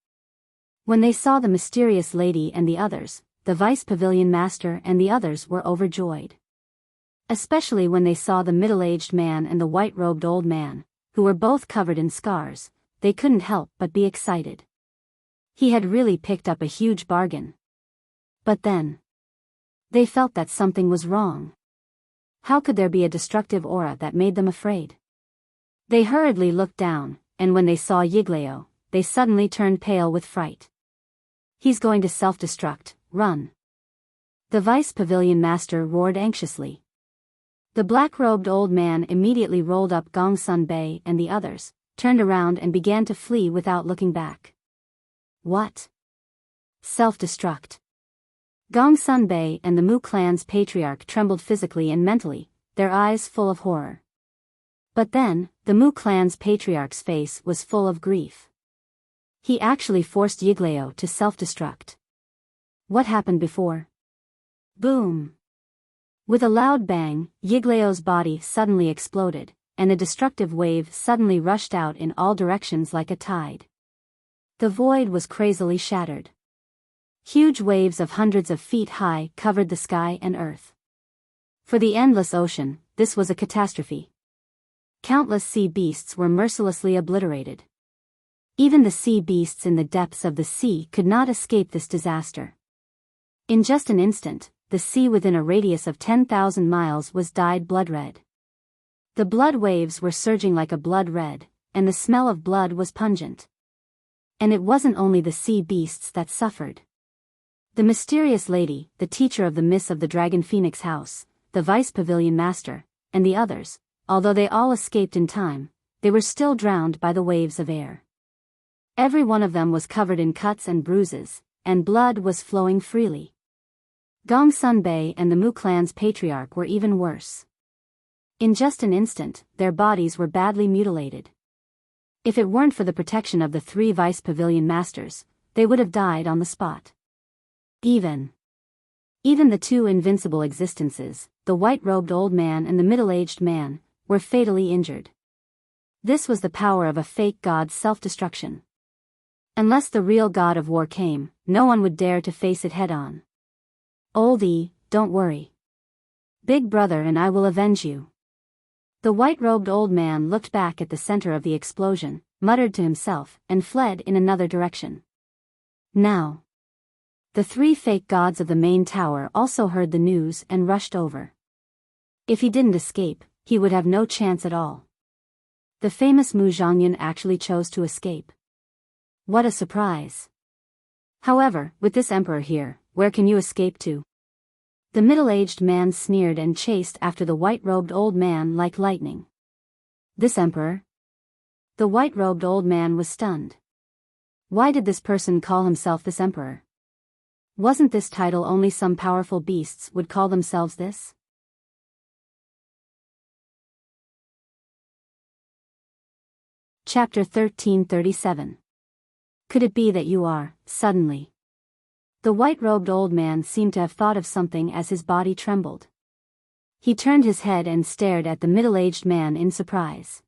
When they saw the mysterious lady and the others, the vice pavilion master and the others were overjoyed. Especially when they saw the middle-aged man and the white-robed old man, who were both covered in scars, they couldn't help but be excited. He had really picked up a huge bargain. But then, they felt that something was wrong. How could there be a destructive aura that made them afraid? They hurriedly looked down, and when they saw Yiglao, they suddenly turned pale with fright. He's going to self-destruct, run. The vice pavilion master roared anxiously. The black-robed old man immediately rolled up Gong Sunbei and the others, turned around and began to flee without looking back. What? Self-destruct. Gong Sunbei and the Mu clan's patriarch trembled physically and mentally, their eyes full of horror. But then, the Mu clan's patriarch's face was full of grief. He actually forced Yiglao to self-destruct. What happened before? Boom! With a loud bang, Yiglao's body suddenly exploded, and a destructive wave suddenly rushed out in all directions like a tide. The void was crazily shattered. Huge waves of hundreds of feet high covered the sky and earth. For the endless ocean, this was a catastrophe. Countless sea beasts were mercilessly obliterated. Even the sea beasts in the depths of the sea could not escape this disaster. In just an instant, the sea within a radius of 10,000 miles was dyed blood-red. The blood waves were surging like a blood red, and the smell of blood was pungent. And it wasn't only the sea beasts that suffered. The mysterious lady, the teacher of the Miss of the Dragon Phoenix House, the vice pavilion master, and the others, although they all escaped in time, they were still drowned by the waves of air. Every one of them was covered in cuts and bruises, and blood was flowing freely. Gong Sunbei and the Mu clan's patriarch were even worse. In just an instant, their bodies were badly mutilated. If it weren't for the protection of the 3 vice pavilion masters, they would have died on the spot. Even the 2 invincible existences, the white-robed old man and the middle-aged man, were fatally injured. This was the power of a fake god's self-destruction. Unless the real god of war came, no one would dare to face it head-on. Oldie, don't worry. Big brother and I will avenge you. The white-robed old man looked back at the center of the explosion, muttered to himself, and fled in another direction. Now, the 3 fake gods of the main tower also heard the news and rushed over. If he didn't escape, he would have no chance at all. The famous Mu Zhongyun actually chose to escape. What a surprise. However, with this emperor here, where can you escape to? The middle-aged man sneered and chased after the white-robed old man like lightning. This emperor? The white-robed old man was stunned. Why did this person call himself this emperor? Wasn't this title only some powerful beasts would call themselves this? Chapter 1337. Could it be that you are, suddenly? The white-robed old man seemed to have thought of something as his body trembled. He turned his head and stared at the middle-aged man in surprise.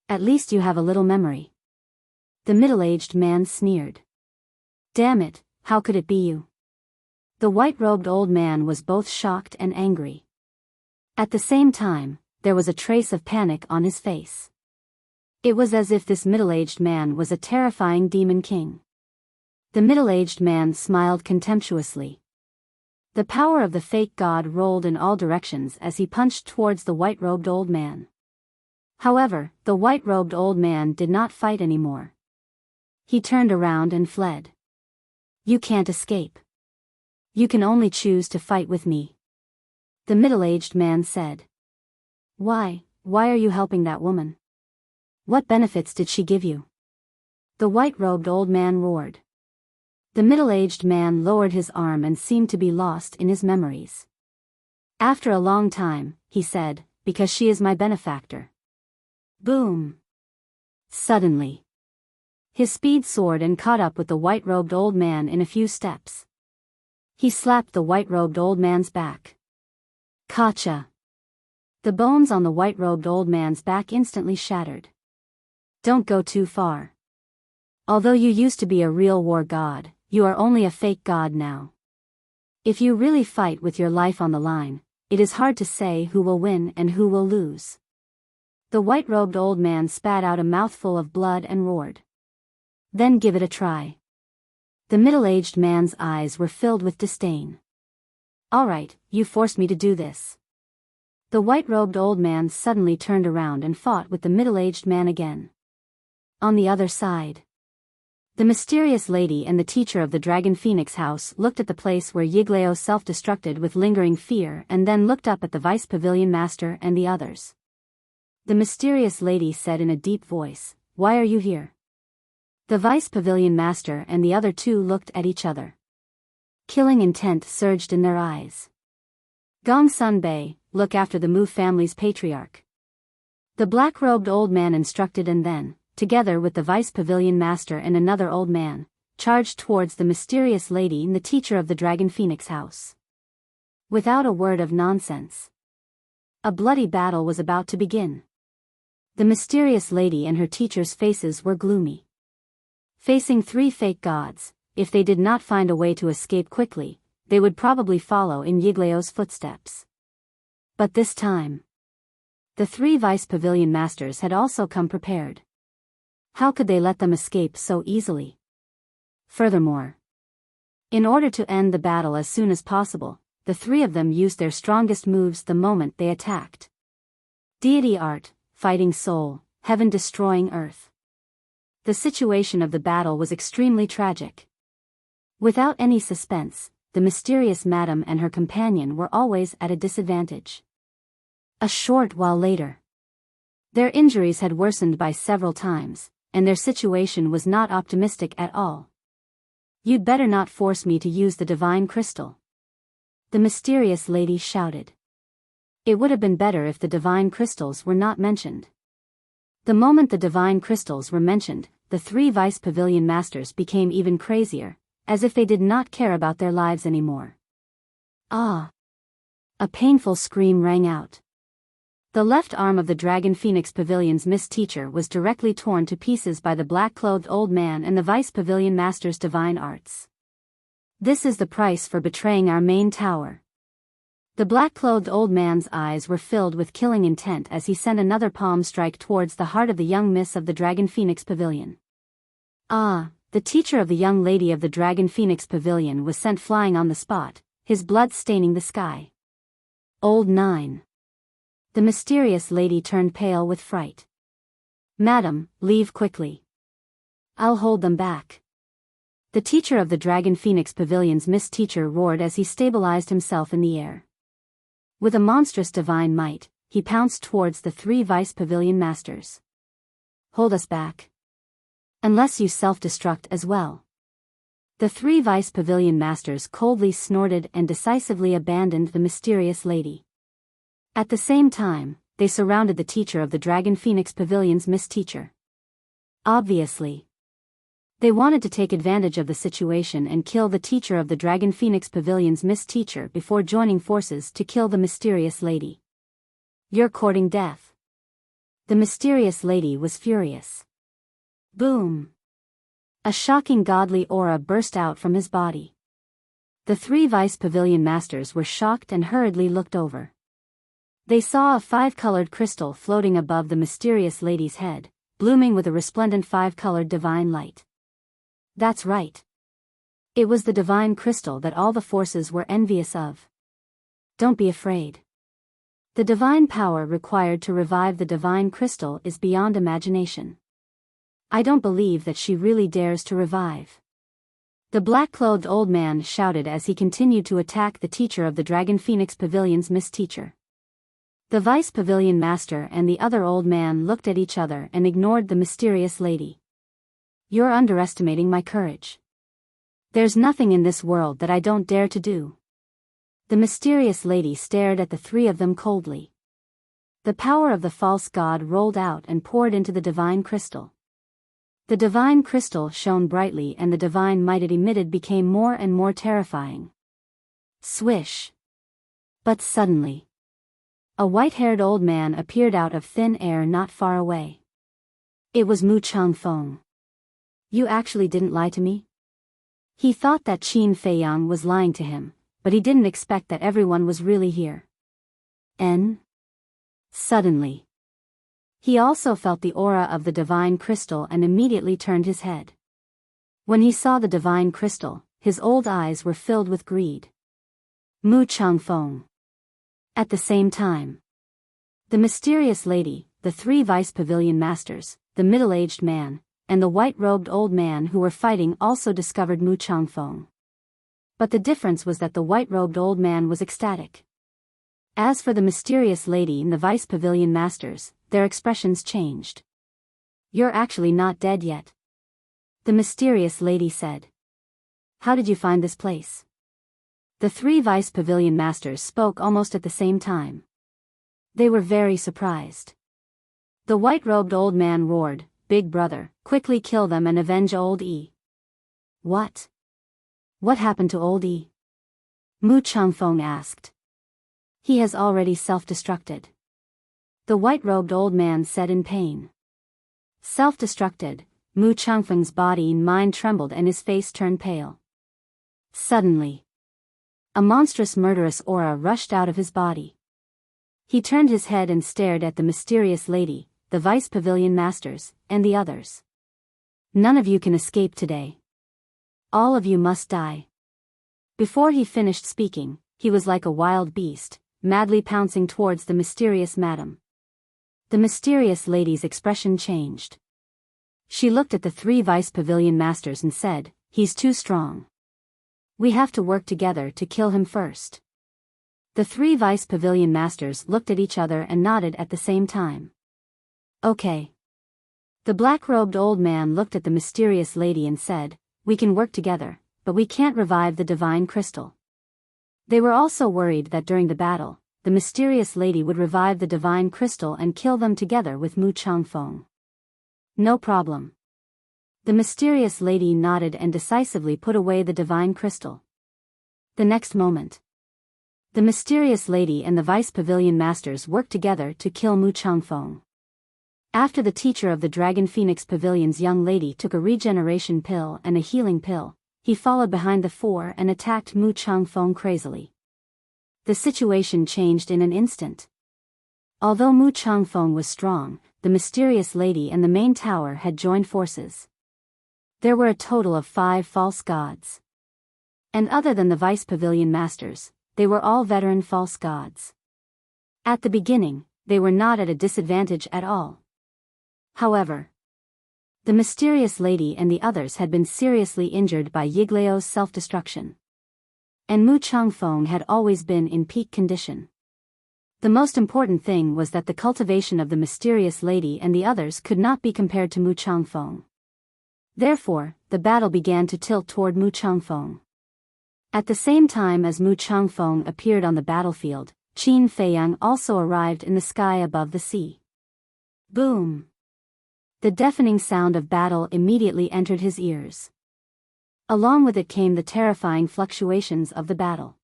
At least you have a little memory. The middle-aged man sneered. Damn it, how could it be you? The white-robed old man was both shocked and angry. At the same time, there was a trace of panic on his face. It was as if this middle-aged man was a terrifying demon king. The middle-aged man smiled contemptuously. The power of the fake god rolled in all directions as he punched towards the white-robed old man. However, the white-robed old man did not fight anymore. He turned around and fled. You can't escape. You can only choose to fight with me. The middle-aged man said. Why are you helping that woman? What benefits did she give you? The white-robed old man roared. The middle-aged man lowered his arm and seemed to be lost in his memories. After a long time, he said, because she is my benefactor. Boom! Suddenly, his speed soared and caught up with the white-robed old man in a few steps. He slapped the white-robed old man's back. Gotcha! The bones on the white-robed old man's back instantly shattered. Don't go too far. Although you used to be a real war god, you are only a fake god now. If you really fight with your life on the line, it is hard to say who will win and who will lose. The white-robed old man spat out a mouthful of blood and roared. Then give it a try. The middle-aged man's eyes were filled with disdain. All right, you forced me to do this. The white-robed old man suddenly turned around and fought with the middle-aged man again. On the other side, the mysterious lady and the teacher of the Dragon Phoenix house looked at the place where Yiglao self-destructed with lingering fear and then looked up at the vice pavilion master and the others. The mysterious lady said in a deep voice, "Why are you here?" The vice pavilion master and the other two looked at each other. Killing intent surged in their eyes. Gong Sun Bei, look after the Mu family's patriarch. The black-robed old man instructed and then, together with the vice pavilion master and another old man, charged towards the mysterious lady and the teacher of the Dragon Phoenix house. Without a word of nonsense, a bloody battle was about to begin. The mysterious lady and her teacher's faces were gloomy. Facing three fake gods, if they did not find a way to escape quickly, they would probably follow in Yiglao's footsteps. But this time, the three vice pavilion masters had also come prepared. How could they let them escape so easily? Furthermore, in order to end the battle as soon as possible, the three of them used their strongest moves the moment they attacked. Deity art, fighting soul, heaven destroying earth. The situation of the battle was extremely tragic. Without any suspense, the mysterious madam and her companion were always at a disadvantage. A short while later, their injuries had worsened by several times, and their situation was not optimistic at all. You'd better not force me to use the divine crystal, the mysterious lady shouted. It would have been better if the divine crystals were not mentioned. The moment the divine crystals were mentioned, the three vice pavilion masters became even crazier, as if they did not care about their lives anymore. Ah! A painful scream rang out. The left arm of the Dragon Phoenix Pavilion's Miss Teacher was directly torn to pieces by the black-clothed old man and the Vice Pavilion Master's divine arts. This is the price for betraying our main tower. The black-clothed old man's eyes were filled with killing intent as he sent another palm strike towards the heart of the young miss of the Dragon Phoenix Pavilion. Ah! The teacher of the young lady of the Dragon Phoenix Pavilion was sent flying on the spot, his blood staining the sky. Old 9. The mysterious lady turned pale with fright. Madam, leave quickly. I'll hold them back. The teacher of the Dragon Phoenix Pavilion's Miss Teacher roared as he stabilized himself in the air. With a monstrous divine might, he pounced towards the three Vice Pavilion Masters. Hold us back. Unless you self-destruct as well. The three Vice Pavilion Masters coldly snorted and decisively abandoned the mysterious lady. At the same time, they surrounded the teacher of the Dragon Phoenix Pavilion's Miss Teacher. Obviously, they wanted to take advantage of the situation and kill the teacher of the Dragon Phoenix Pavilion's Miss Teacher before joining forces to kill the mysterious lady. You're courting death. The mysterious lady was furious. Boom! A shocking godly aura burst out from his body. The three Vice Pavilion Masters were shocked and hurriedly looked over. They saw a five-colored crystal floating above the mysterious lady's head, blooming with a resplendent five-colored divine light. That's right. It was the divine crystal that all the forces were envious of. Don't be afraid. The divine power required to revive the divine crystal is beyond imagination. I don't believe that she really dares to revive. The black-clothed old man shouted as he continued to attack the teacher of the Dragon Phoenix Pavilion's Miss Teacher. The Vice Pavilion Master and the other old man looked at each other and ignored the mysterious lady. You're underestimating my courage. There's nothing in this world that I don't dare to do. The mysterious lady stared at the three of them coldly. The power of the false god rolled out and poured into the divine crystal. The divine crystal shone brightly and the divine might it emitted became more and more terrifying. Swish. But suddenly, a white-haired old man appeared out of thin air not far away. It was Mu Changfeng. You actually didn't lie to me? He thought that Qin Feiyang was lying to him, but he didn't expect that everyone was really here. Suddenly, he also felt the aura of the divine crystal and immediately turned his head. When he saw the divine crystal, his old eyes were filled with greed. Mu Changfeng. At the same time, the mysterious lady, the three vice pavilion masters, the middle-aged man, and the white-robed old man who were fighting also discovered Mu Changfeng. But the difference was that the white-robed old man was ecstatic. As for the mysterious lady and the vice pavilion masters, their expressions changed. You're actually not dead yet, the mysterious lady said. How did you find this place? The three vice pavilion masters spoke almost at the same time. They were very surprised. The white-robed old man roared, Big brother, quickly kill them and avenge old E. What? What happened to old E? Mu Changfeng asked. He has already self-destructed. The white-robed old man said in pain. Self-destructed, Mu Changfeng's body and mind trembled and his face turned pale. Suddenly, a monstrous murderous aura rushed out of his body. He turned his head and stared at the mysterious lady, the vice pavilion masters, and the others. None of you can escape today. All of you must die. Before he finished speaking, he was like a wild beast, madly pouncing towards the mysterious madam. The mysterious lady's expression changed. She looked at the three vice pavilion masters and said, He's too strong. We have to work together to kill him first. The three vice pavilion masters looked at each other and nodded at the same time. Okay. The black-robed old man looked at the mysterious lady and said, We can work together, but we can't revive the divine crystal. They were also worried that during the battle, the mysterious lady would revive the divine crystal and kill them together with Mu Changfeng. No problem. The mysterious lady nodded and decisively put away the divine crystal. The next moment, the mysterious lady and the vice pavilion masters worked together to kill Mu Changfeng. After the teacher of the Dragon Phoenix Pavilion's young lady took a regeneration pill and a healing pill, he followed behind the four and attacked Mu Changfeng crazily. The situation changed in an instant. Although Mu Changfeng was strong, the mysterious lady and the main tower had joined forces. There were a total of 5 false gods. And other than the vice pavilion masters, they were all veteran false gods. At the beginning, they were not at a disadvantage at all. However, the mysterious lady and the others had been seriously injured by Yigleo's self-destruction. And Mu Changfeng had always been in peak condition. The most important thing was that the cultivation of the mysterious lady and the others could not be compared to Mu Changfeng. Therefore, the battle began to tilt toward Mu Changfeng. At the same time as Mu Changfeng appeared on the battlefield, Qin Feiyang also arrived in the sky above the sea. Boom! The deafening sound of battle immediately entered his ears. Along with it came the terrifying fluctuations of the battle.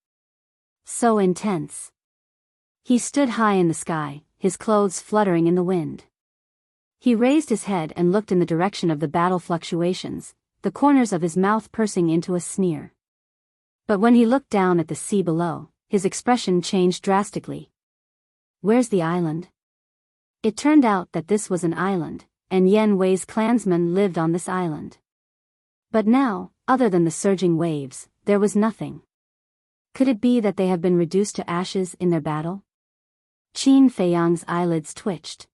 So intense. He stood high in the sky, his clothes fluttering in the wind. He raised his head and looked in the direction of the battle fluctuations, the corners of his mouth pursing into a sneer. But when he looked down at the sea below, his expression changed drastically. Where's the island? It turned out that this was an island, and Yan Wei's clansmen lived on this island. But now, other than the surging waves, there was nothing. Could it be that they have been reduced to ashes in their battle? Qin Feiyang's eyelids twitched.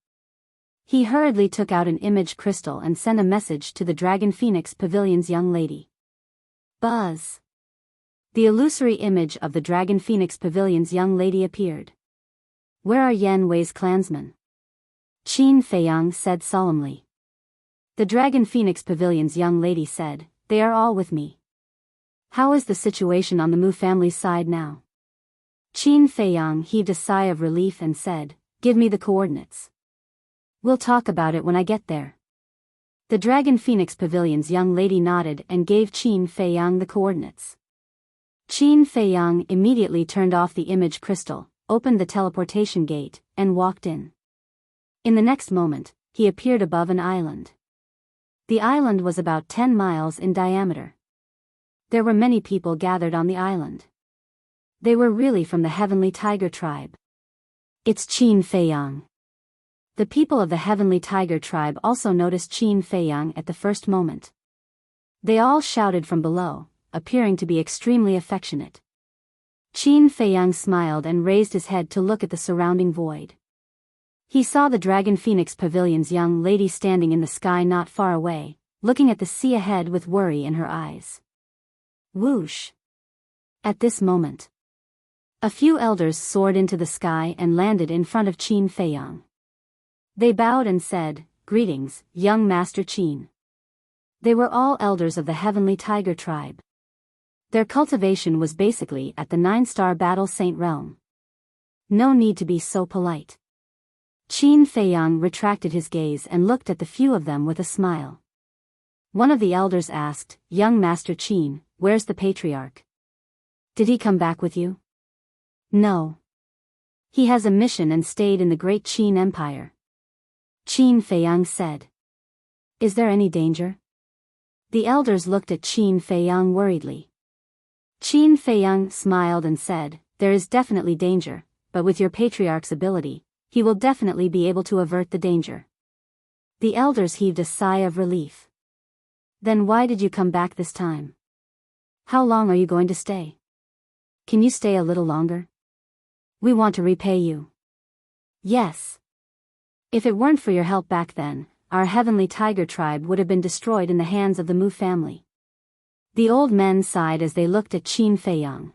He hurriedly took out an image crystal and sent a message to the Dragon Phoenix Pavilion's young lady. Buzz! The illusory image of the Dragon Phoenix Pavilion's young lady appeared. Where are Yan Wei's clansmen? Qin Feiyang said solemnly. The Dragon Phoenix Pavilion's young lady said, They are all with me. How is the situation on the Mu family's side now? Qin Feiyang heaved a sigh of relief and said, Give me the coordinates. We'll talk about it when I get there. The Dragon Phoenix Pavilion's young lady nodded and gave Qin Feiyang the coordinates. Qin Feiyang immediately turned off the image crystal, opened the teleportation gate, and walked in. In the next moment, he appeared above an island. The island was about 10 miles in diameter. There were many people gathered on the island. They were really from the Heavenly Tiger tribe. It's Qin Feiyang. The people of the Heavenly Tiger tribe also noticed Qin Feiyang at the first moment. They all shouted from below, appearing to be extremely affectionate. Qin Feiyang smiled and raised his head to look at the surrounding void. He saw the Dragon Phoenix Pavilion's young lady standing in the sky not far away, looking at the sea ahead with worry in her eyes. Whoosh! At this moment, a few elders soared into the sky and landed in front of Qin Feiyang. They bowed and said, "Greetings, young Master Qin." They were all elders of the Heavenly Tiger tribe. Their cultivation was basically at the 9-star Battle Saint realm. No need to be so polite. Qin Feiyang retracted his gaze and looked at the few of them with a smile. One of the elders asked, "Young Master Qin, where's the patriarch? Did he come back with you?" "No. He has a mission and stayed in the great Qin Empire," Qin Feiyang said. "Is there any danger?" The elders looked at Qin Feiyang worriedly. Qin Feiyang smiled and said, "There is definitely danger, but with your patriarch's ability, he will definitely be able to avert the danger." The elders heaved a sigh of relief. "Then why did you come back this time? How long are you going to stay? Can you stay a little longer? We want to repay you." "Yes. If it weren't for your help back then, our Heavenly Tiger tribe would have been destroyed in the hands of the Mu family." The old men sighed as they looked at Qin Feiyang.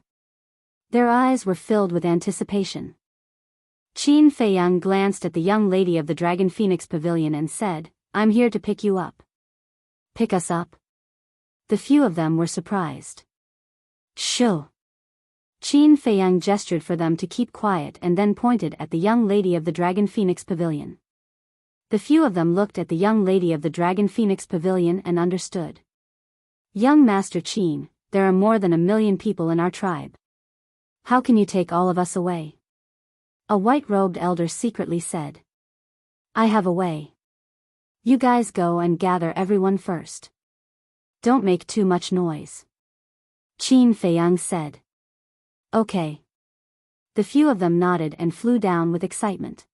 Their eyes were filled with anticipation. Qin Feiyang glanced at the young lady of the Dragon Phoenix Pavilion and said, "I'm here to pick you up." "Pick us up?" The few of them were surprised. "Shoo!" Qin Feiyang gestured for them to keep quiet and then pointed at the young lady of the Dragon Phoenix Pavilion. The few of them looked at the young lady of the Dragon Phoenix Pavilion and understood. "Young Master Qin, there are more than 1,000,000 people in our tribe. How can you take all of us away?" A white-robed elder secretly said. "I have a way. You guys go and gather everyone first. Don't make too much noise," Qin Feiyang said. "Okay." The few of them nodded and flew down with excitement.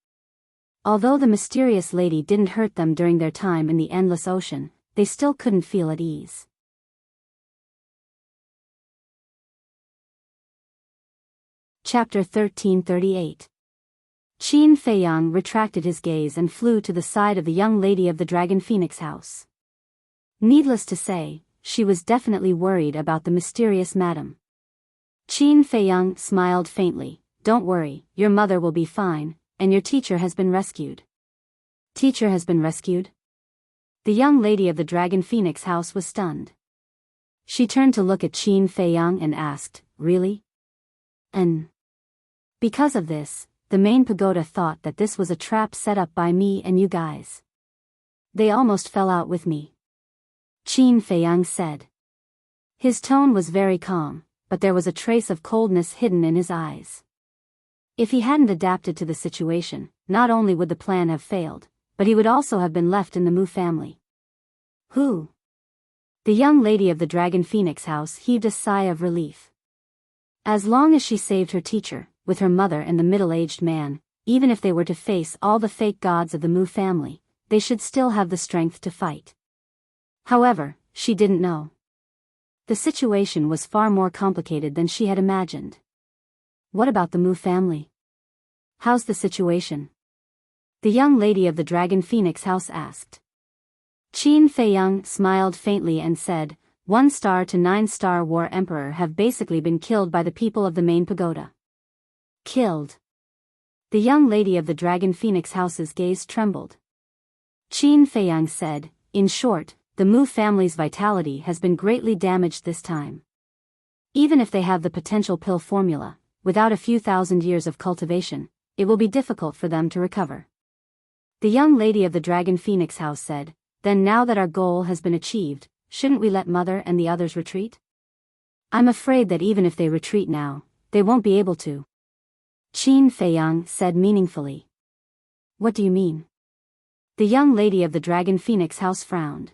Although the mysterious lady didn't hurt them during their time in the endless ocean, they still couldn't feel at ease. Chapter 1338. Qin Feiyang retracted his gaze and flew to the side of the young lady of the Dragon Phoenix house. Needless to say, she was definitely worried about the mysterious madam. Qin Feiyang smiled faintly. "Don't worry, your mother will be fine, and your teacher has been rescued." "Teacher has been rescued?" The young lady of the Dragon Phoenix house was stunned. She turned to look at Qin Feiyang and asked, "Really?" "And because of this, the main pagoda thought that this was a trap set up by me and you guys. They almost fell out with me," Qin Feiyang said. His tone was very calm, but there was a trace of coldness hidden in his eyes. If he hadn't adapted to the situation, not only would the plan have failed, but he would also have been left in the Mu family. "Who?" The young lady of the Dragon Phoenix house heaved a sigh of relief. As long as she saved her teacher, with her mother and the middle-aged man, even if they were to face all the fake gods of the Mu family, they should still have the strength to fight. However, she didn't know. The situation was far more complicated than she had imagined. "What about the Mu family? How's the situation?" the young lady of the Dragon Phoenix house asked. Qin Feiyang smiled faintly and said, 1-star to 9-star War Emperor have basically been killed by the people of the main pagoda." "Killed?" The young lady of the Dragon Phoenix house's gaze trembled. Qin Feiyang said, "In short, the Mu family's vitality has been greatly damaged this time. Even if they have the potential pill formula, without a few thousand years of cultivation, it will be difficult for them to recover." The young lady of the Dragon Phoenix house said, "Then now that our goal has been achieved, shouldn't we let Mother and the others retreat?" I'm afraid that even if they retreat now, they won't be able to. Qin Feiyang said meaningfully. What do you mean? The young lady of the Dragon Phoenix House frowned.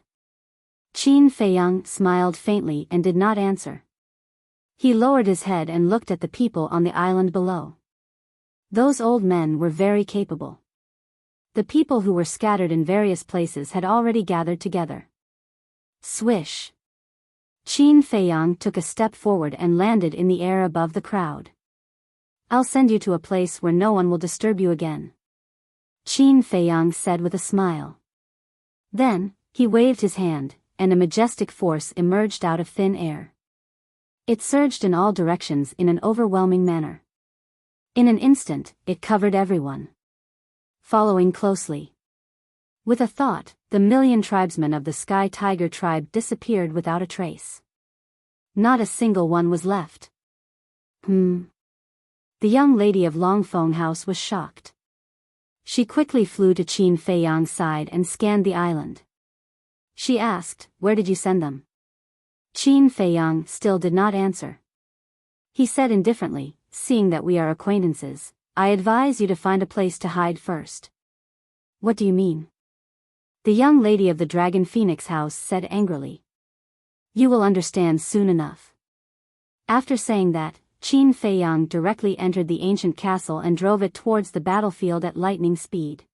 Qin Feiyang smiled faintly and did not answer. He lowered his head and looked at the people on the island below. Those old men were very capable. The people who were scattered in various places had already gathered together. Swish. Qin Feiyang took a step forward and landed in the air above the crowd. I'll send you to a place where no one will disturb you again. Qin Feiyang said with a smile. Then, he waved his hand, and a majestic force emerged out of thin air. It surged in all directions in an overwhelming manner. In an instant, it covered everyone. Following closely. With a thought, the million tribesmen of the Sky Tiger tribe disappeared without a trace. Not a single one was left. The young lady of Longfeng House was shocked. She quickly flew to Qin Feiyang's side and scanned the island. She asked, "Where did you send them?" Qin Feiyang still did not answer. He said indifferently, "Seeing that we are acquaintances, I advise you to find a place to hide first." What do you mean? The young lady of the Dragon Phoenix House said angrily. You will understand soon enough. After saying that, Qin Feiyang directly entered the ancient castle and drove it towards the battlefield at lightning speed.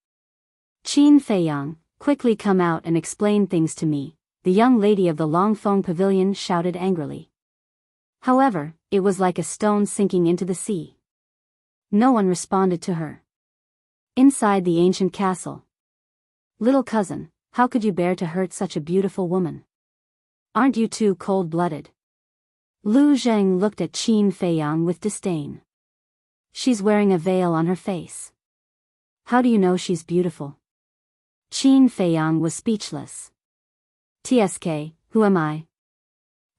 Qin Feiyang, quickly come out and explain things to me, the young lady of the Longfeng Pavilion shouted angrily. However, it was like a stone sinking into the sea. No one responded to her. Inside the ancient castle. Little cousin, how could you bear to hurt such a beautiful woman? Aren't you too cold-blooded? Lu Zheng looked at Qin Feiyang with disdain. She's wearing a veil on her face. How do you know she's beautiful? Qin Feiyang was speechless. TSK, who am I?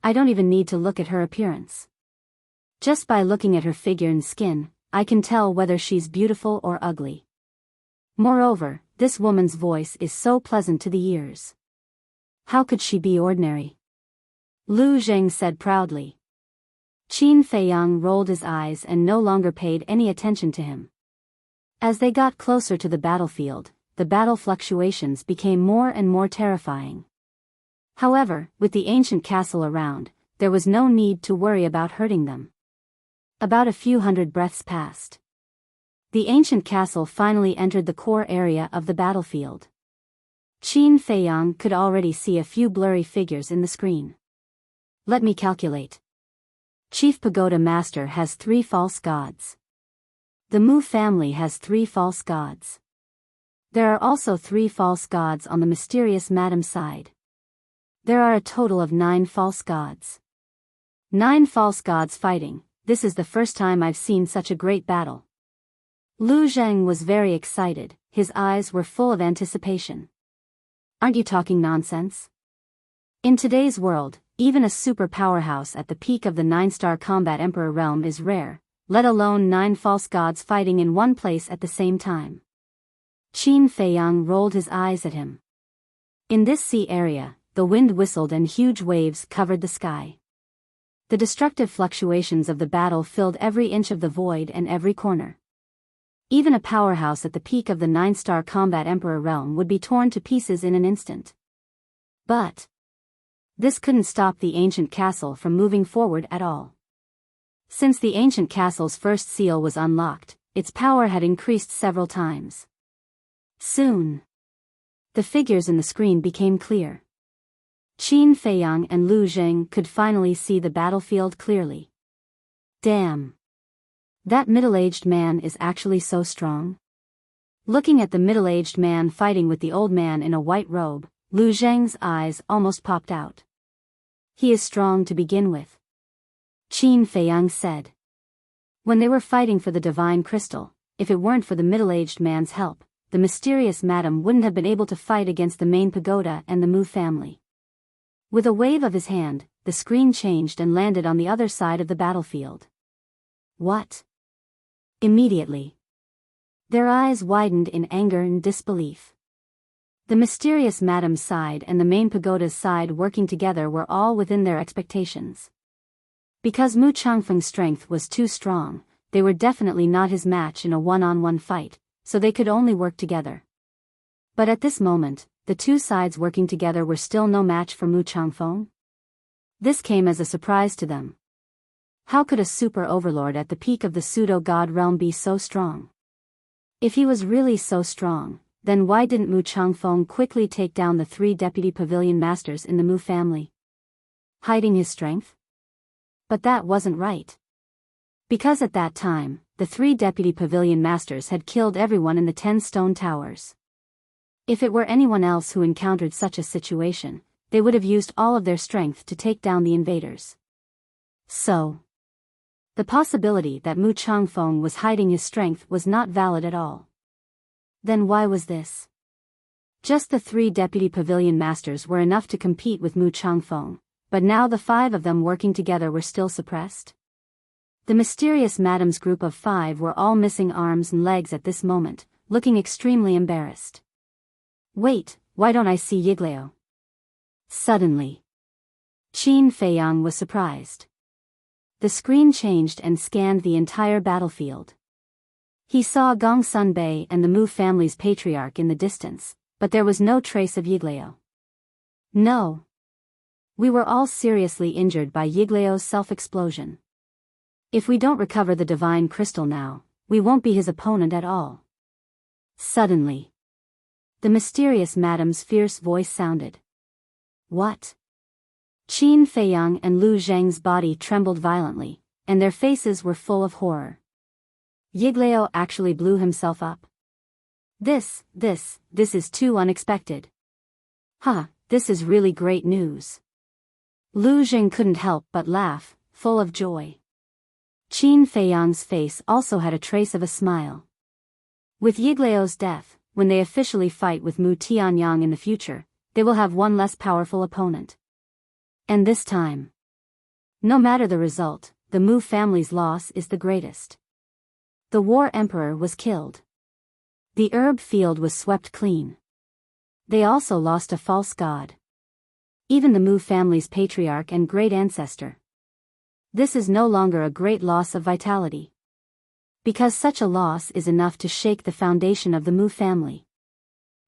I don't even need to look at her appearance. Just by looking at her figure and skin, I can tell whether she's beautiful or ugly. Moreover, this woman's voice is so pleasant to the ears. How could she be ordinary? Lu Zheng said proudly. Qin Feiyang rolled his eyes and no longer paid any attention to him. As they got closer to the battlefield, the battle fluctuations became more and more terrifying. However, with the ancient castle around, there was no need to worry about hurting them. About a few hundred breaths passed. The ancient castle finally entered the core area of the battlefield. Qin Feiyang could already see a few blurry figures in the screen. Let me calculate. Chief Pagoda Master has 3 false gods. The Mu family has 3 false gods. There are also 3 false gods on the mysterious Madam side. There are a total of 9 false gods. 9 false gods fighting, this is the first time I've seen such a great battle. Lu Zheng was very excited, his eyes were full of anticipation. Aren't you talking nonsense? In today's world, even a super powerhouse at the peak of the 9-star combat emperor realm is rare, let alone 9 false gods fighting in one place at the same time. Qin Feiyang rolled his eyes at him. In this sea area, the wind whistled and huge waves covered the sky. The destructive fluctuations of the battle filled every inch of the void and every corner. Even a powerhouse at the peak of the 9-star combat emperor realm would be torn to pieces in an instant. But this couldn't stop the ancient castle from moving forward at all. Since the ancient castle's first seal was unlocked, its power had increased several times. Soon, the figures in the screen became clear. Qin Feiyang and Lu Zheng could finally see the battlefield clearly. Damn! That middle-aged man is actually so strong. Looking at the middle-aged man fighting with the old man in a white robe, Lu Zheng's eyes almost popped out. He is strong to begin with. Qin Feiyang said. When they were fighting for the divine crystal, if it weren't for the middle-aged man's help, the mysterious madam wouldn't have been able to fight against the main pagoda and the Mu family. With a wave of his hand, the screen changed and landed on the other side of the battlefield. What? Immediately, their eyes widened in anger and disbelief. The mysterious madam's side and the main pagoda's side working together were all within their expectations. Because Mu Changfeng's strength was too strong, they were definitely not his match in a one-on-one fight, so they could only work together. But at this moment, the two sides working together were still no match for Mu Changfeng. This came as a surprise to them. How could a super overlord at the peak of the pseudo-god realm be so strong? If he was really so strong, then why didn't Mu Changfeng quickly take down the 3 deputy pavilion masters in the Mu family? Hiding his strength? But that wasn't right. Because at that time, the 3 deputy pavilion masters had killed everyone in the 10 stone towers. If it were anyone else who encountered such a situation, they would have used all of their strength to take down the invaders. So, the possibility that Mu Changfeng was hiding his strength was not valid at all. Then why was this? Just the 3 deputy pavilion masters were enough to compete with Mu Changfeng, but now the 5 of them working together were still suppressed? The mysterious madam's group of 5 were all missing arms and legs at this moment, looking extremely embarrassed. Wait, why don't I see Yiglao? Suddenly, Qin Feiyang was surprised. The screen changed and scanned the entire battlefield. He saw Gong Sunbei and the Mu family's patriarch in the distance, but there was no trace of Yiglao. No. We were all seriously injured by Yiglao's self-explosion. If we don't recover the divine crystal now, we won't be his opponent at all. Suddenly, the mysterious madam's fierce voice sounded. What? Qin Feiyang and Lu Zheng's body trembled violently, and their faces were full of horror. Yiglao actually blew himself up. This is too unexpected. This is really great news. Lu Zheng couldn't help but laugh, full of joy. Qin Feiyang's face also had a trace of a smile. With Yiglao's death, when they officially fight with Mu Tianyang in the future, they will have one less powerful opponent. And this time, no matter the result, the Mu family's loss is the greatest. The War Emperor was killed. The herb field was swept clean. They also lost a false god. Even the Mu family's patriarch and great ancestor. This is no longer a great loss of vitality. Because such a loss is enough to shake the foundation of the Mu family.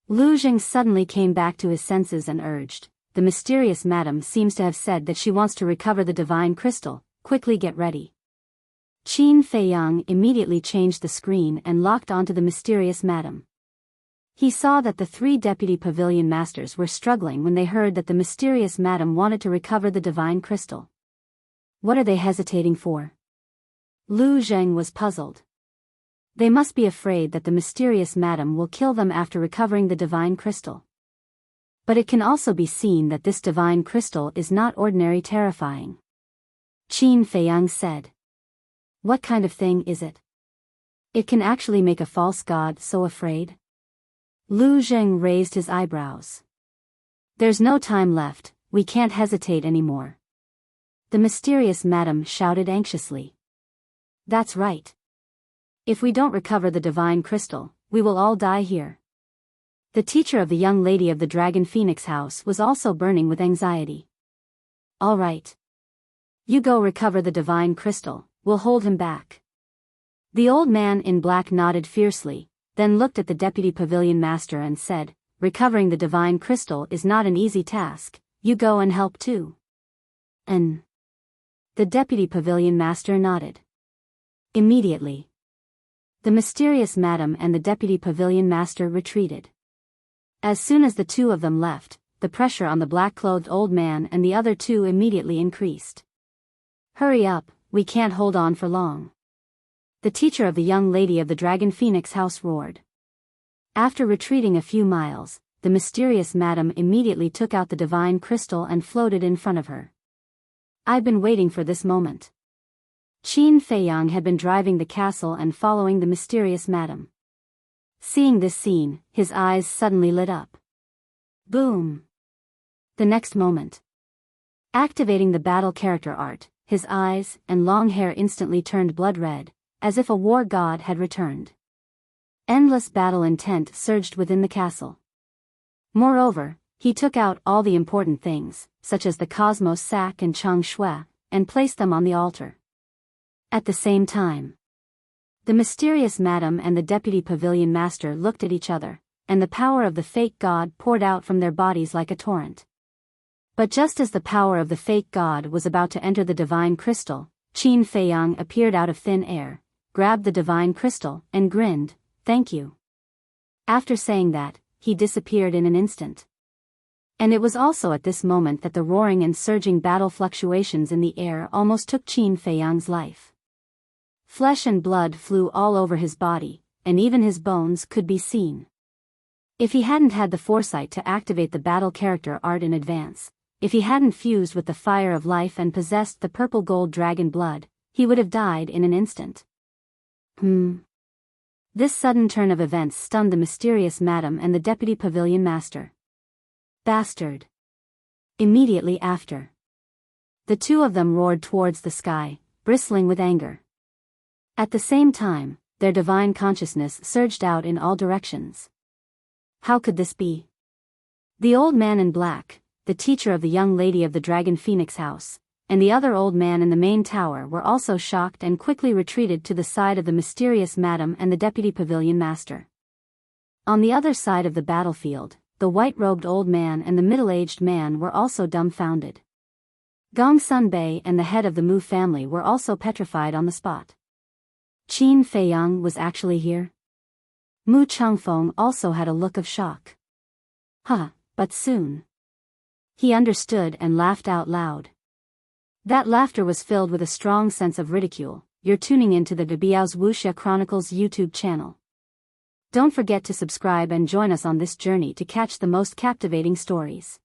Lu Zheng suddenly came back to his senses and urged, the mysterious madam seems to have said that she wants to recover the divine crystal, quickly get ready. Qin Feiyang immediately changed the screen and locked onto the mysterious madam. He saw that the 3 deputy pavilion masters were struggling when they heard that the mysterious madam wanted to recover the divine crystal. What are they hesitating for? Lu Zheng was puzzled. They must be afraid that the mysterious madam will kill them after recovering the divine crystal. But it can also be seen that this divine crystal is not ordinary terrifying. Qin Feiyang said. What kind of thing is it? It can actually make a false god so afraid? Lu Zheng raised his eyebrows. There's no time left, we can't hesitate anymore. The mysterious madam shouted anxiously. That's right. If we don't recover the divine crystal, we will all die here. The teacher of the young lady of the Dragon Phoenix house was also burning with anxiety. All right. You go recover the divine crystal, we'll hold him back. The old man in black nodded fiercely, then looked at the deputy pavilion master and said, recovering the divine crystal is not an easy task, you go and help too. And the deputy pavilion master nodded. Immediately, the mysterious madam and the deputy pavilion master retreated. As soon as the 2 of them left, the pressure on the black-clothed old man and the other 2 immediately increased. Hurry up, we can't hold on for long. The teacher of the young lady of the Dragon Phoenix house roared. After retreating a few miles, the mysterious madam immediately took out the divine crystal and floated in front of her. I've been waiting for this moment. Qin Feiyang had been driving the castle and following the mysterious madam. Seeing this scene, his eyes suddenly lit up. Boom! The next moment, activating the battle character art, his eyes and long hair instantly turned blood red, as if a war god had returned. Endless battle intent surged within the castle. Moreover, he took out all the important things, such as the Cosmos Sack and Chang Shui, and placed them on the altar. At the same time, the mysterious madam and the deputy pavilion master looked at each other, and the power of the fake god poured out from their bodies like a torrent. But just as the power of the fake god was about to enter the divine crystal, Qin Feiyang appeared out of thin air, grabbed the divine crystal, and grinned, "Thank you." After saying that, he disappeared in an instant. And it was also at this moment that the roaring and surging battle fluctuations in the air almost took Qin Feiyang's life. Flesh and blood flew all over his body, and even his bones could be seen. If he hadn't had the foresight to activate the battle character art in advance, if he hadn't fused with the fire of life and possessed the purple gold dragon blood, he would have died in an instant. This sudden turn of events stunned the mysterious madam and the deputy pavilion master. Bastard! Immediately after, the two of them roared towards the sky, bristling with anger. At the same time, their divine consciousness surged out in all directions. How could this be? The old man in black, the teacher of the young lady of the Dragon Phoenix house, and the other old man in the main tower were also shocked and quickly retreated to the side of the mysterious madam and the deputy pavilion master. On the other side of the battlefield, the white-robed old man and the middle-aged man were also dumbfounded. Gong Sun Bei and the head of the Mu family were also petrified on the spot. Qin Feiyang was actually here? Mu Changfeng also had a look of shock. But soon he understood and laughed out loud. That laughter was filled with a strong sense of ridicule. You're tuning into the Biyao's Wuxia Chronicles YouTube channel. Don't forget to subscribe and join us on this journey to catch the most captivating stories.